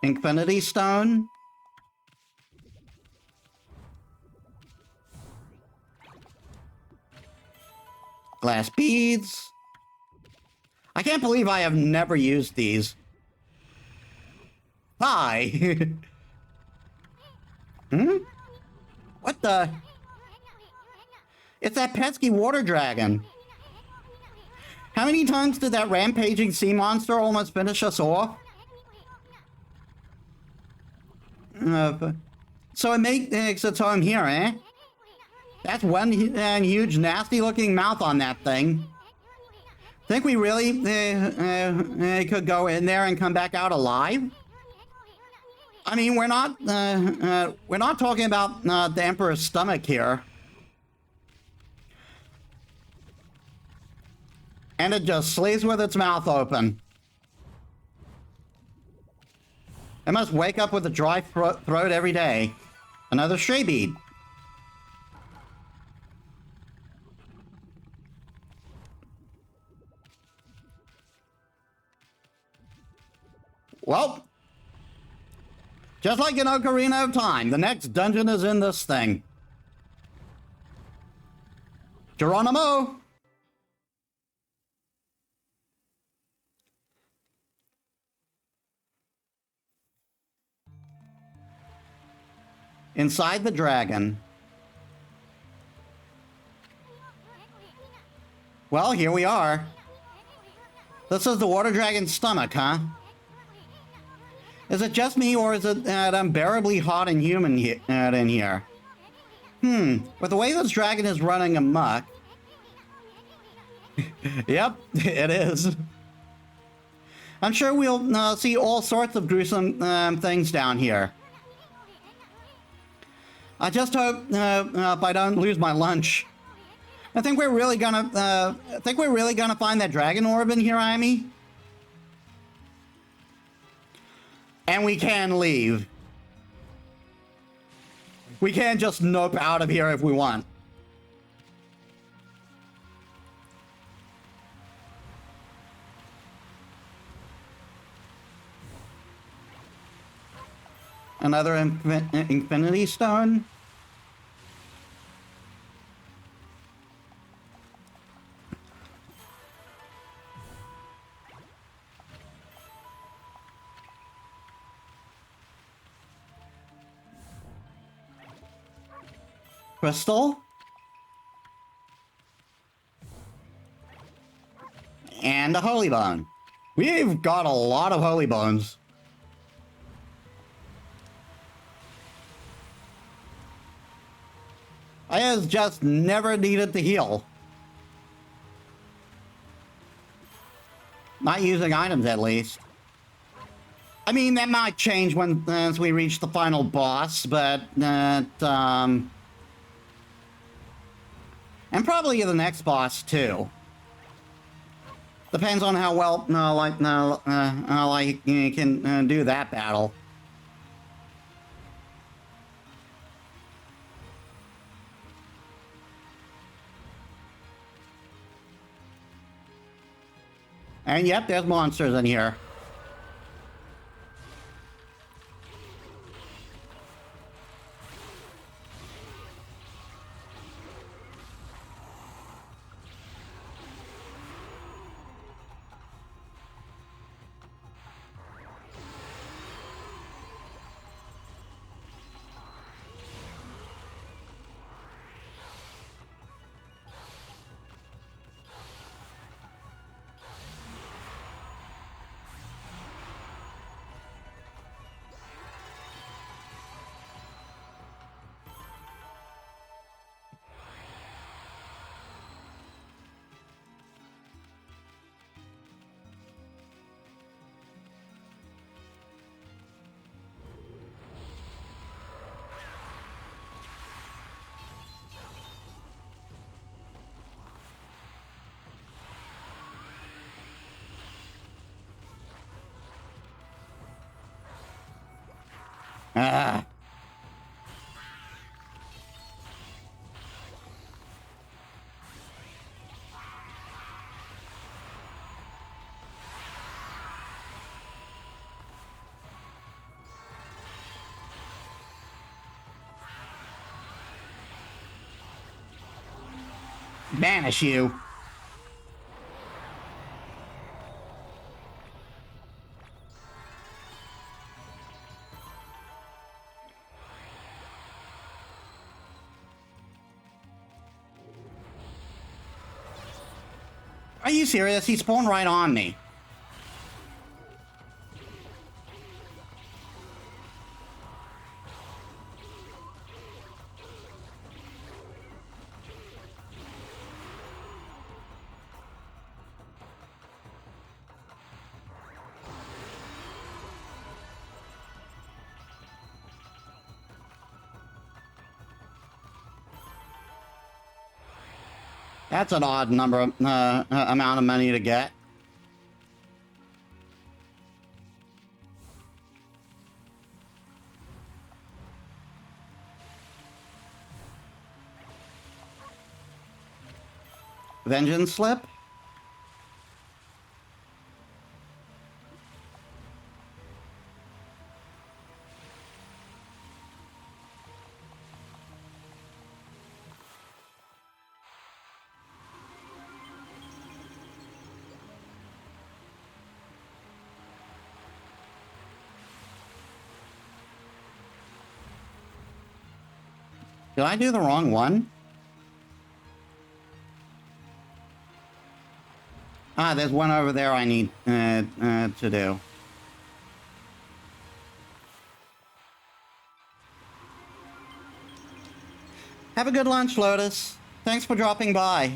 Infinity Stone. Glass beads. I can't believe I have never used these. Hi. What the? It's that pesky water dragon. How many times did that rampaging sea monster almost finish us off? So it makes its home here, eh? That's one huge, nasty-looking mouth on that thing. Think we really could go in there and come back out alive? I mean, we're not talking about the Emperor's stomach here. And it just sleeps with its mouth open. It must wake up with a dry throat every day. Another stray bead. Well, just like in Ocarina of Time, the next dungeon is in this thing. Geronimo! Inside the dragon. Well, here we are. This is the water dragon's stomach, huh? Is it just me, or is it unbearably hot and humid in here? With the way this dragon is running amok... Yep, it is. I'm sure we'll see all sorts of gruesome things down here. I just hope I don't lose my lunch. I think we're really gonna find that dragon orb in Hirami. And we can leave. We can just nope out of here if we want. Another infinity stone. Crystal. And a holy bone. We've got a lot of holy bones. I has just never needed to heal. Not using items, at least. I mean, that might change as we reach the final boss, but and probably the next boss too. Depends on how well, you can do that battle. And yep, there's monsters in here. Ah. Banish you. Are you serious? He spawned right on me. That's an odd number of, amount of money to get. Vengeance slip? Did I do the wrong one? Ah, there's one over there I need to do. Have a good lunch, Lotus. Thanks for dropping by.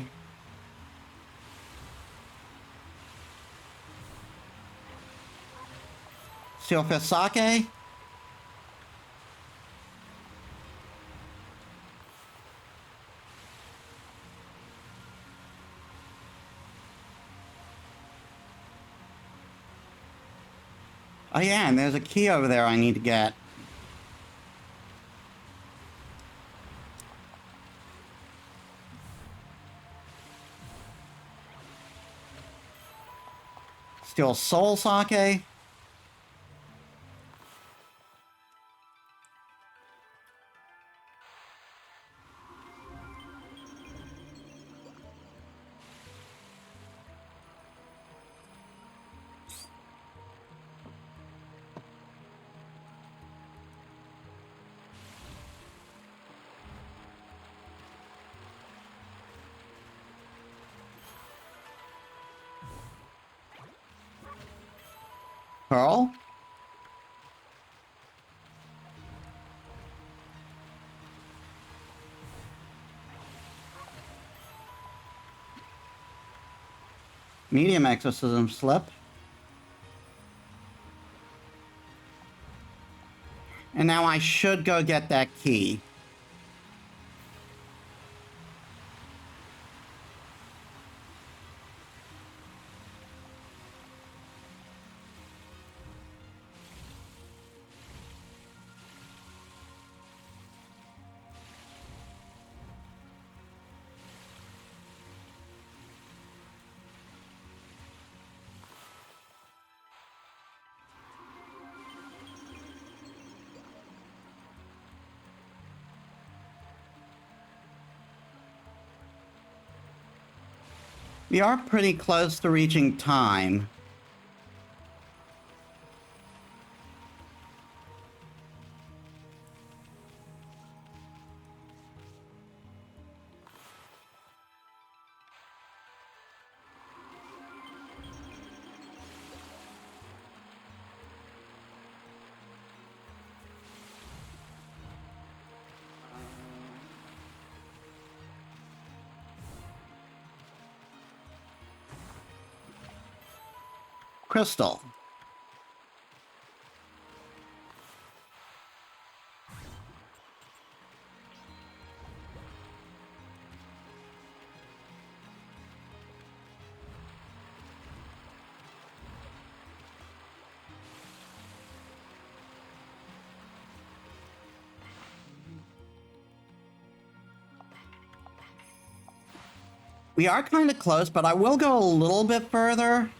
Sake? Oh yeah, and there's a key over there I need to get. Still soul sake? Pearl? Medium exorcism slip. And now I should go get that key. We are pretty close to reaching time. Crystal. We are kind of close, but I will go a little bit further.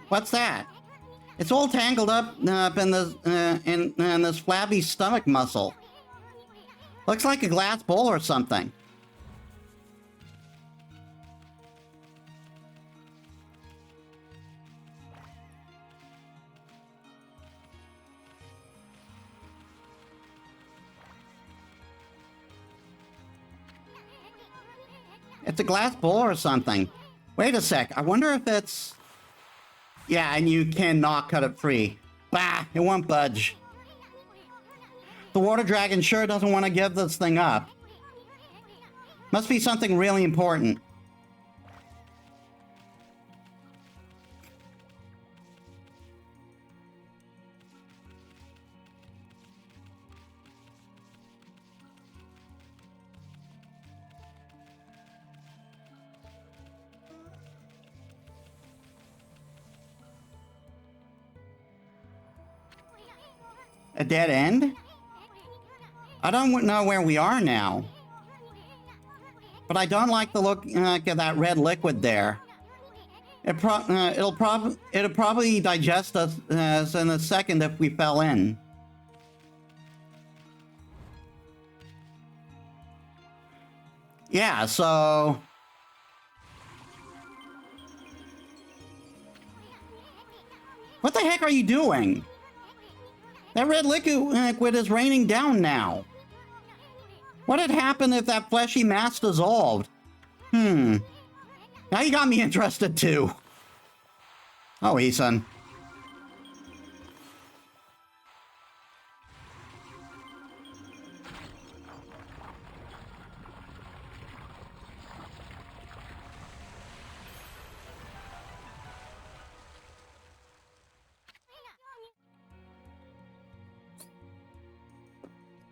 What's that? It's all tangled up in this in this flabby stomach muscle. Looks like a glass bowl or something. It's a glass bowl or something. Wait a sec. I wonder if it's... Yeah, and you cannot cut it free. Bah, it won't budge. The water dragon sure doesn't want to give this thing up. Must be something really important. A dead end? I don't know where we are now. But I don't like the look of that red liquid there. It'll probably digest us in a second if we fell in. Yeah, so... What the heck are you doing? That red liquid is raining down now. What had happened if that fleshy mass dissolved? Now you got me interested too. Oh, Ethan.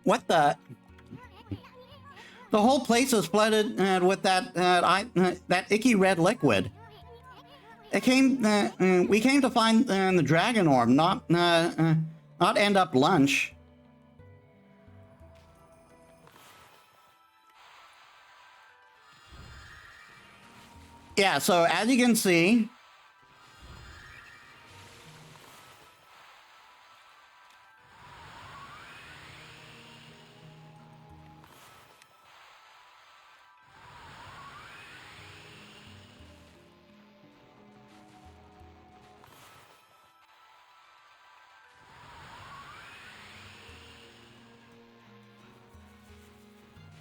What the? The whole place is flooded with that icky red liquid. We came to find the dragon orb, not end up lunch. Yeah, so as you can see,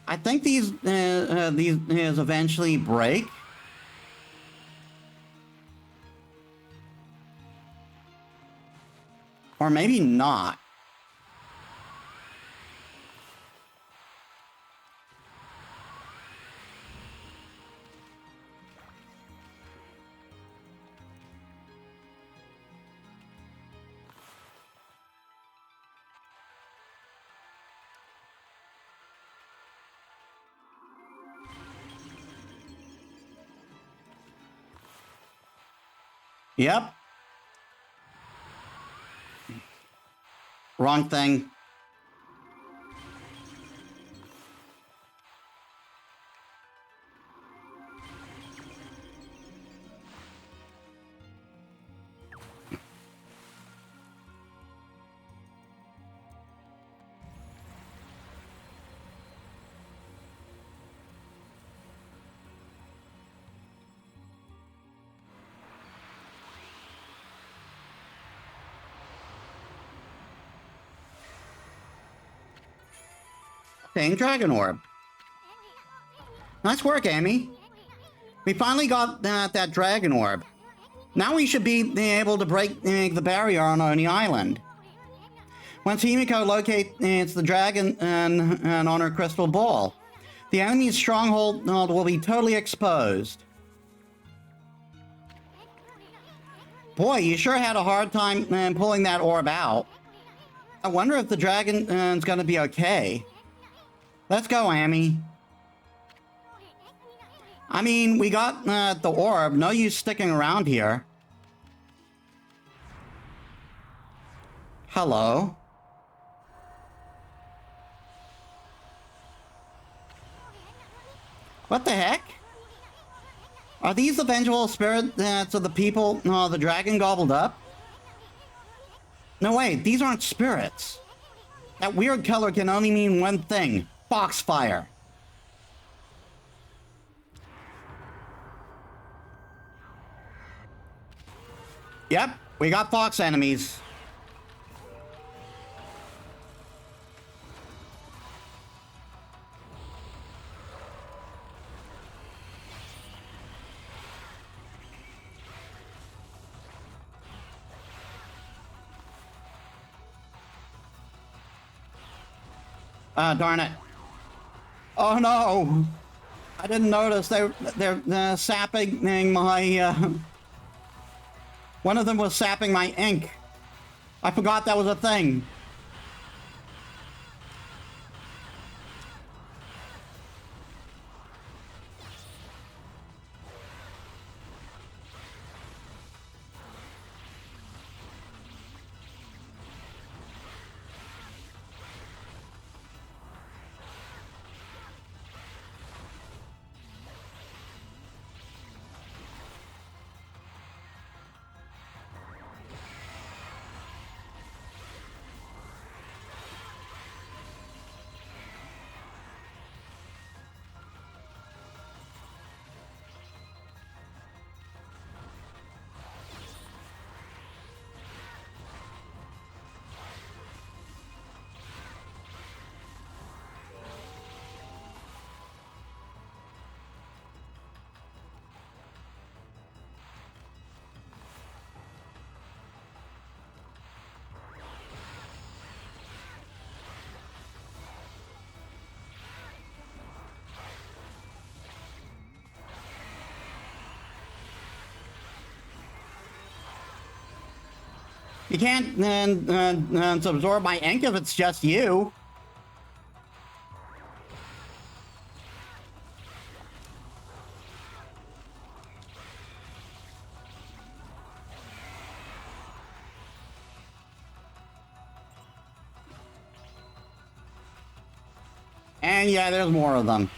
I think these eventually break. Or maybe not. Yep. Wrong thing. Dang dragon orb. Nice work, Amy. We finally got that dragon orb. Now we should be able to break the barrier on Oni Island. Once Himiko locates the dragon and on her crystal ball, the enemy's stronghold will be totally exposed. Boy, you sure had a hard time pulling that orb out. I wonder if the dragon is going to be okay. Let's go, Amy. I mean, we got the orb. No use sticking around here. Hello? What the heck? Are these the vengeful spirits of the people the dragon gobbled up? No, wait, these aren't spirits. That weird color can only mean one thing. Foxfire. Yep, we got fox enemies. Darn it. Oh no! I didn't notice they're sapping my, one of them was sapping my ink. I forgot that was a thing. You can't absorb my ink if it's just you. And yeah, there's more of them.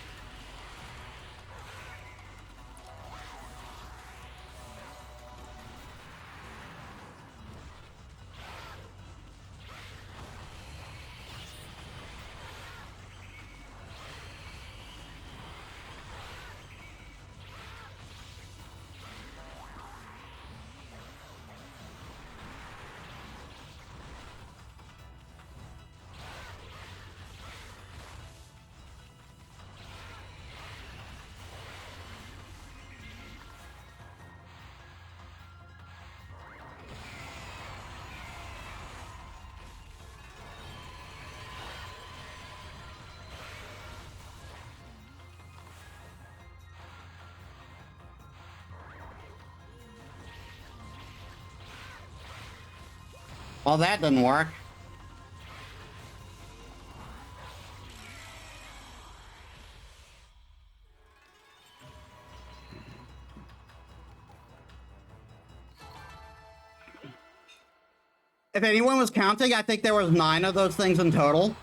Well, that didn't work. If anyone was counting, I think there was 9 of those things in total.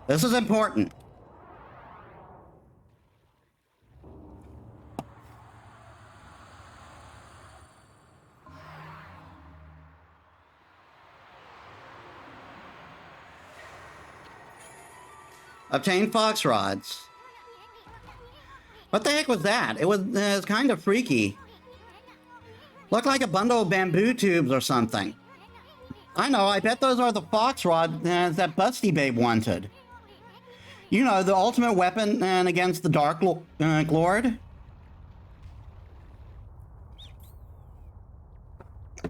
This is important. Obtain fox rods. What the heck was that? It was kind of freaky. Looked like a bundle of bamboo tubes or something. I know, I bet those are the fox rods that Busty Babe wanted. You know, the ultimate weapon against the Dark Lord.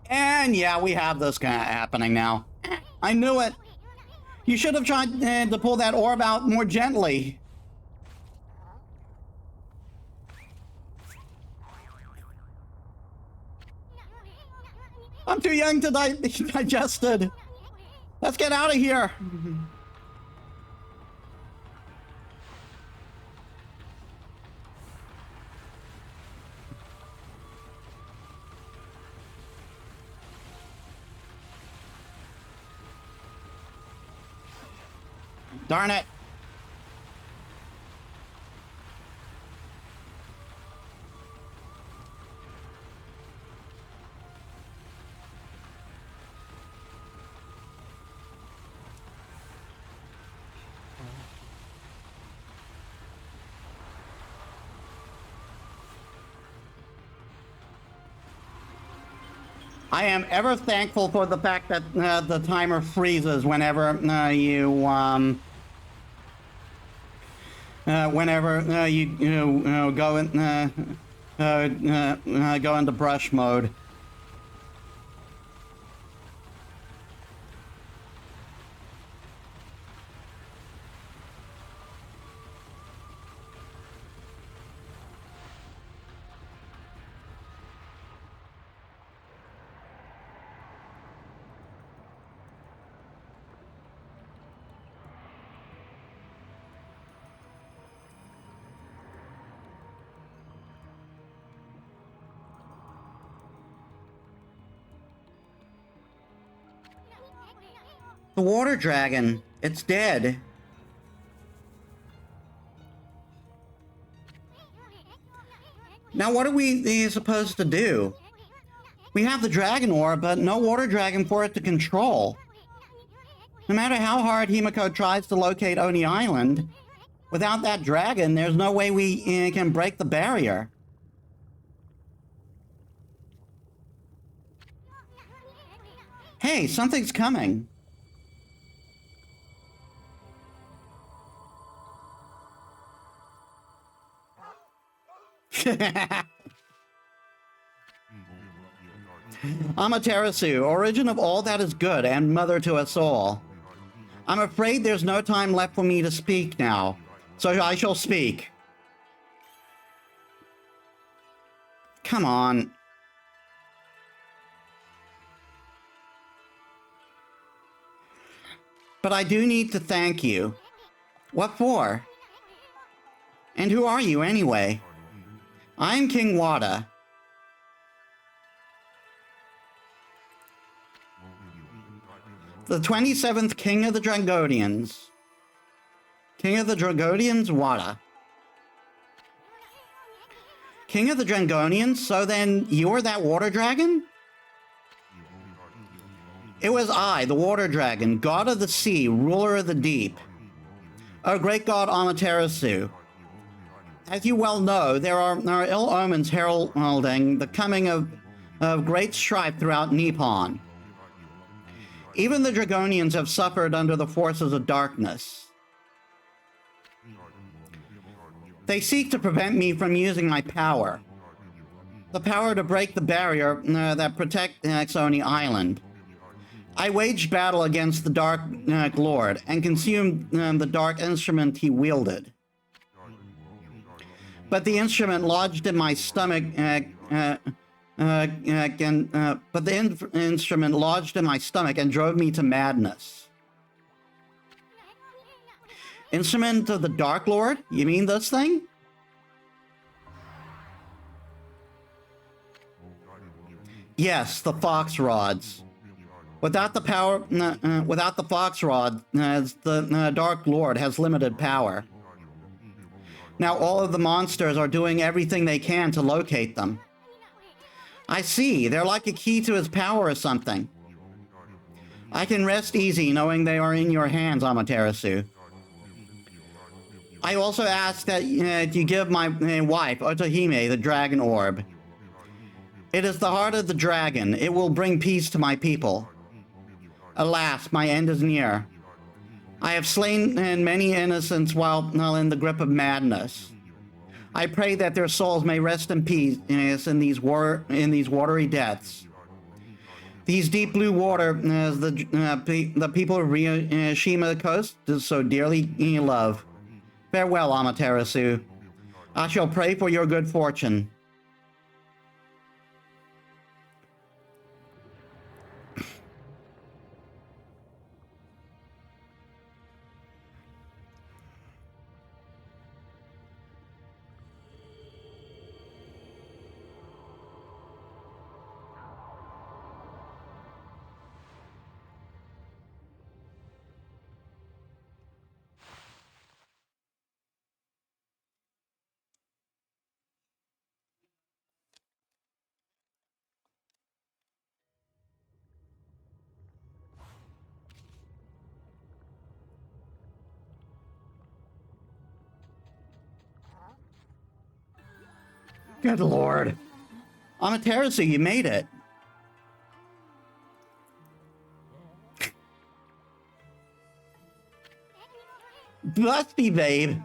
And yeah, we have this kind of happening now. I knew it. You should have tried to pull that orb out more gently. I'm too young to digest it. Let's get out of here. Darn it. I am ever thankful for the fact that the timer freezes whenever you go into brush mode. The water dragon, it's dead. Now what are we supposed to do? We have the dragon orb, but no water dragon for it to control. No matter how hard Himiko tries to locate Oni Island, without that dragon, there's no way we can break the barrier. Hey, something's coming. Amaterasu, origin of all that is good and mother to us all. I'm afraid there's no time left for me to speak now, so I shall speak. Come on. But I do need to thank you. What for? And who are you anyway? I'm King Wada. The 27th King of the Drangonians. King of the Dragonians? Wada. King of the Dragonians? So then you were that water dragon? It was I, the water dragon, god of the sea, ruler of the deep. O great god Amaterasu. As you well know, there are ill omens heralding the coming of great strife throughout Nippon. Even the Dragonians have suffered under the forces of darkness. They seek to prevent me from using my power. The power to break the barrier that protects Oni Island. I waged battle against the Dark Lord and consumed the dark instrument he wielded. But the instrument lodged in my stomach instrument lodged in my stomach and drove me to madness. Instrument of the Dark Lord? You mean this thing? Yes, the fox rods. Without the power, without the fox rod, the Dark Lord has limited power. Now all of the monsters are doing everything they can to locate them. I see, they're like a key to his power or something. I can rest easy knowing they are in your hands, Amaterasu. I also ask that you give my wife, Otohime, the dragon orb. It is the heart of the dragon. It will bring peace to my people. Alas, my end is near. I have slain many innocents while in the grip of madness. I pray that their souls may rest in peace in these watery depths. These deep blue water, the people of Ryoshima coast so dearly love. Farewell, Amaterasu. I shall pray for your good fortune. Good lord. Amaterasu, you made it. Busty, babe.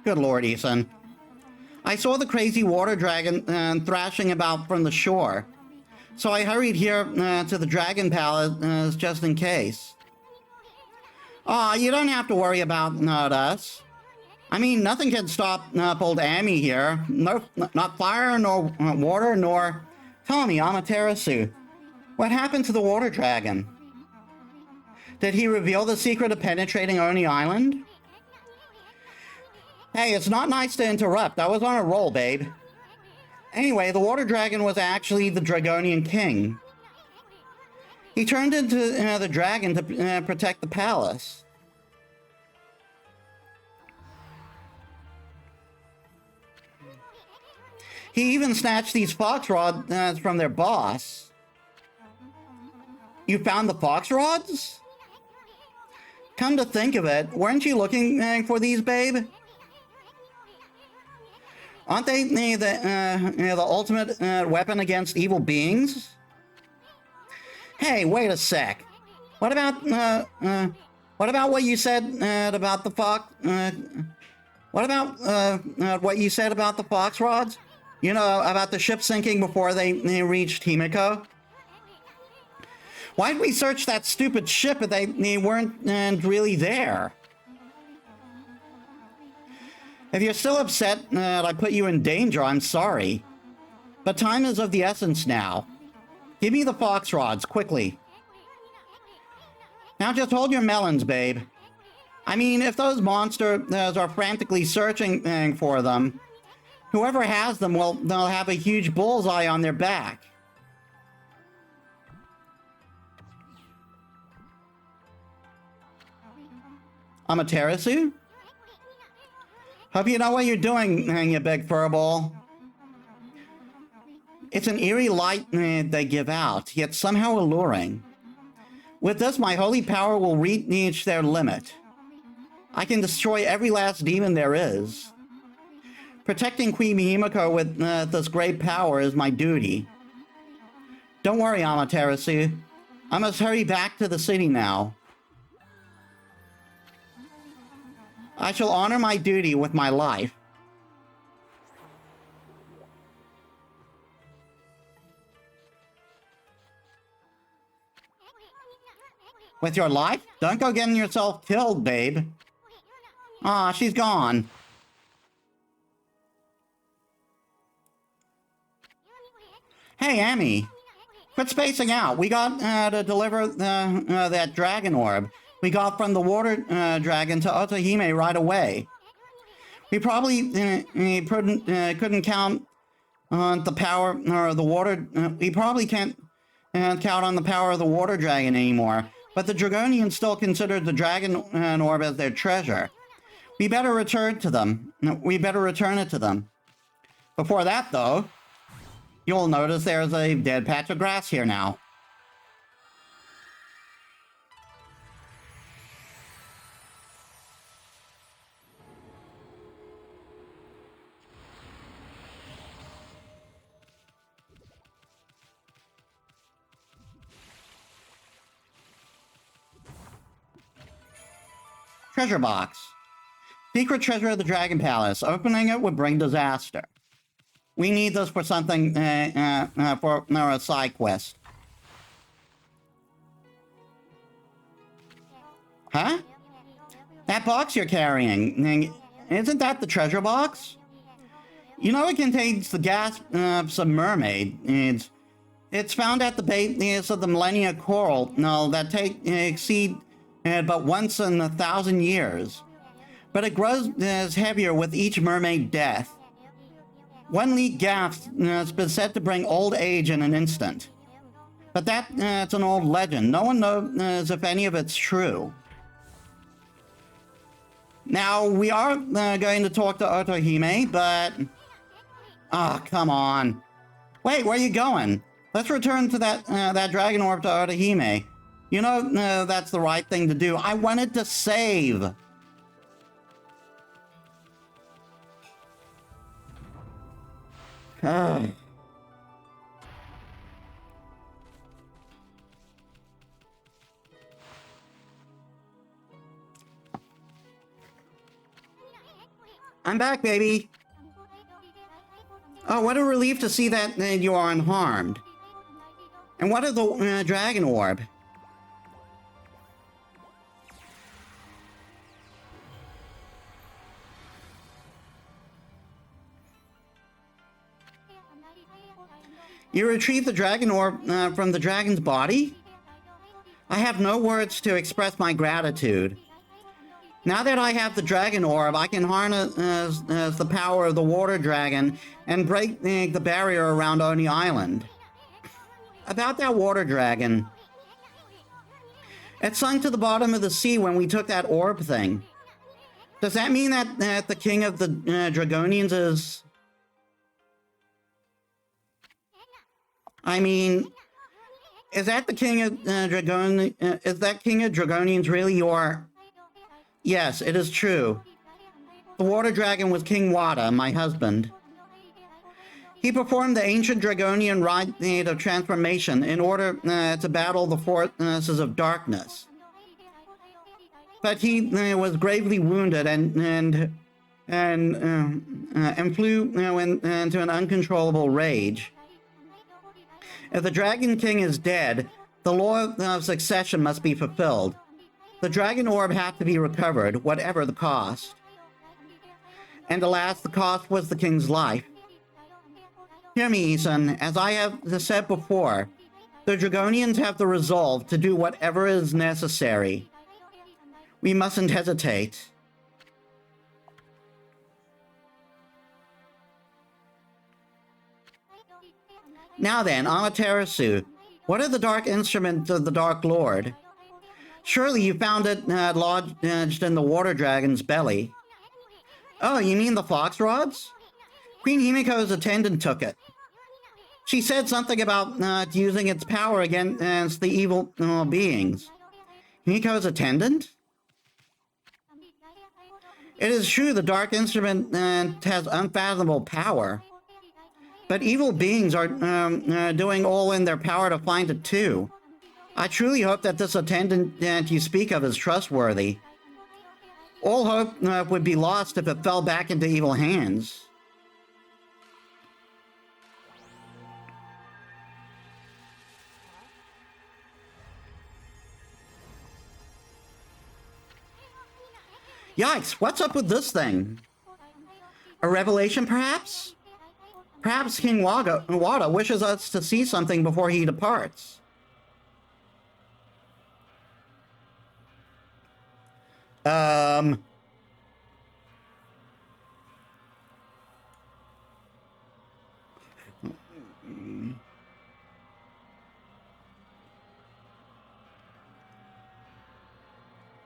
Good lord, Ethan. I saw the crazy water dragon thrashing about from the shore. So I hurried here to the Dragon Palace just in case. Aw, you don't have to worry about us. I mean, nothing can stop old Amy here. No, not fire, nor water, nor... Tell me, Amaterasu, what happened to the water dragon? Did he reveal the secret of penetrating Oni Island? Hey, it's not nice to interrupt. I was on a roll, babe. Anyway, the water dragon was actually the Dragonian king. He turned into the dragon to protect the palace. He even snatched these fox rods from their boss. You found the fox rods? Come to think of it, weren't you looking for these, babe? Aren't they the ultimate weapon against evil beings? Hey, wait a sec. What about what you said about the fox? What about what you said about the fox rods? You know, about the ship sinking before they reached Himiko? Why'd we search that stupid ship if they weren't really there? If you're still upset that I put you in danger, I'm sorry. But time is of the essence now. Give me the fox rods, quickly. Now just hold your melons, babe. I mean, if those monsters are frantically searching for them, whoever has them, well, they'll have a huge bullseye on their back. Amaterasu? Hope you know what you're doing, you big furball. It's an eerie light they give out, yet somehow alluring. With this, my holy power will reach their limit. I can destroy every last demon there is. Protecting Queen Himiko with this great power is my duty. Don't worry, Amaterasu. I must hurry back to the city now. I shall honor my duty with my life. With your life? Don't go getting yourself killed, babe. Aw, she's gone. Hey, Amy. Quit spacing out. We got to deliver that dragon orb we got from the water dragon to Otohime right away. We probably couldn't count on the power or the water. We probably can't count on the power of the water dragon anymore. But the Dragonians still consider the dragon orb as their treasure. We better return to them. We better return it to them. Before that, though, you'll notice there's a dead patch of grass here now. Treasure box. Secret treasure of the Dragon Palace. Opening it would bring disaster. We need this for something, for a side quest. Huh? That box you're carrying, isn't that the treasure box? You know it contains the gasps of mermaid. It's found at the base of the Millennia Coral that exceed but once in 1,000 years. But it grows heavier with each mermaid death. One leak gasp has been said to bring old age in an instant. But that's an old legend. No one knows if any of it's true. Now, we are going to talk to Otohime, but... Oh, come on. Wait, where are you going? Let's return to that dragon orb to Otohime. You know, that's the right thing to do. I wanted to save. I'm back, baby. Oh, what a relief to see that you are unharmed. And what of the dragon orb? You retrieved the dragon orb from the dragon's body? I have no words to express my gratitude. Now that I have the dragon orb, I can harness the power of the water dragon and break the barrier around Oni Island. About that water dragon. It sunk to the bottom of the sea when we took that orb thing. Does that mean that the king of the Dragonians is... I mean, is that the king of is that king of Dragonians really your... Yes, it is true. The water dragon was King Wada, my husband. He performed the ancient Dragonian rite of transformation in order to battle the forces of darkness. But he was gravely wounded and flew into an uncontrollable rage. If the Dragon King is dead, the law of succession must be fulfilled. The dragon orb had to be recovered, whatever the cost. And alas, the cost was the king's life. Hear me, Isan, as I have said before, the Dragonians have the resolve to do whatever is necessary. We mustn't hesitate. Now then, Amaterasu, what are the dark instruments of the Dark Lord? Surely you found it lodged in the water dragon's belly. Oh, you mean the fox rods? Queen Himiko's attendant took it. She said something about using its power against the evil beings. Himiko's attendant? It is true the dark instrument has unfathomable power. But evil beings are doing all in their power to find it too. I truly hope that this attendant you speak of is trustworthy. All hope would be lost if it fell back into evil hands. Yikes, what's up with this thing? A revelation, perhaps? Perhaps King Wada wishes us to see something before he departs.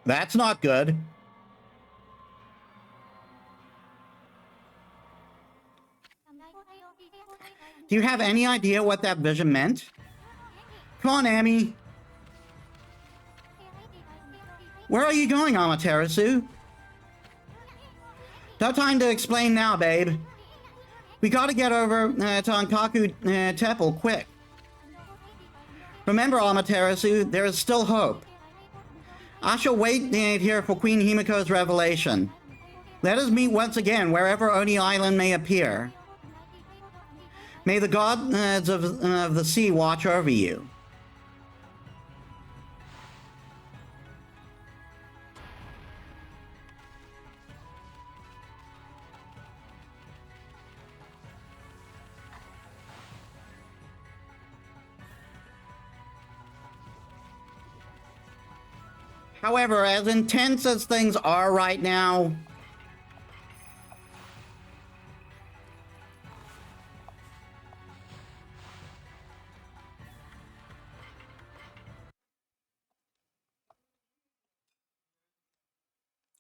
That's not good. Do you have any idea what that vision meant? Come on, Amy. Where are you going, Amaterasu? No time to explain now, babe. We gotta get over to Ankaku Temple quick. Remember, Amaterasu, there is still hope. I shall wait here for Queen Himiko's revelation. Let us meet once again wherever Oni Island may appear. May the gods of the sea watch over you. However, as intense as things are right now,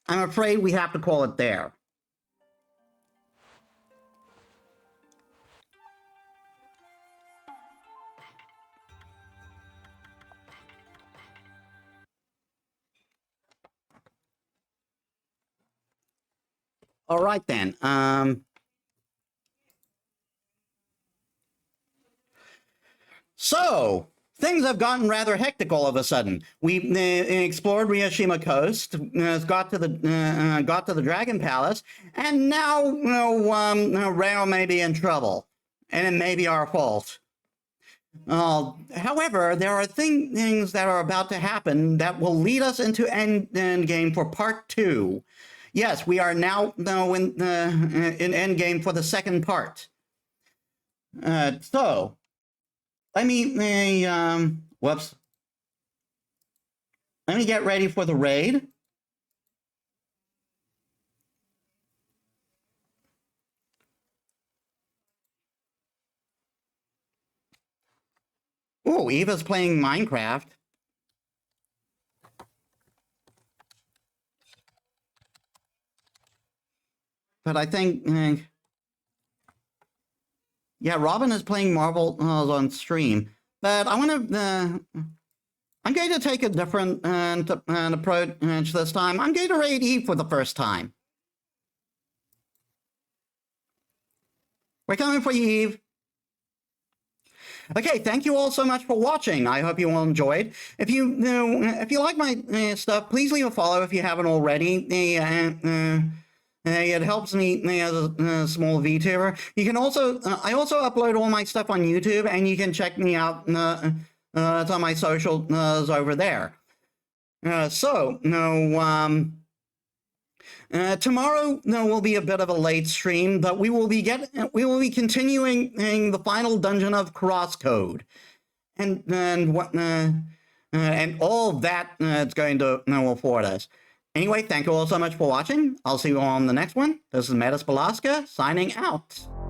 I'm afraid we have to call it there. All right then. So things have gotten rather hectic all of a sudden. We explored Ryoshima Coast, got to the Dragon Palace, and now Rayo may be in trouble, and it may be our fault. However, there are things that are about to happen that will lead us into Endgame for Part 2. Yes, we are now in Endgame for the second part. So, let me, whoops. Let me get ready for the raid. Oh, Eva's playing Minecraft. But I think, yeah, Robin is playing Marvel on stream. But I want to, I'm going to take a different approach this time. I'm going to raid Eve for the first time. We're coming for you, Eve. Okay, thank you all so much for watching. I hope you all enjoyed. If you like my stuff, please leave a follow if you haven't already. It helps me as a small VTuber. You can also, I also upload all my stuff on YouTube, and you can check me out. It's on my socials over there. Tomorrow will be a bit of a late stream, but we will be continuing the final dungeon of Crosscode, and all that it's going to afford us. Anyway, thank you all so much for watching. I'll see you all on the next one. This is Metis Balaska signing out.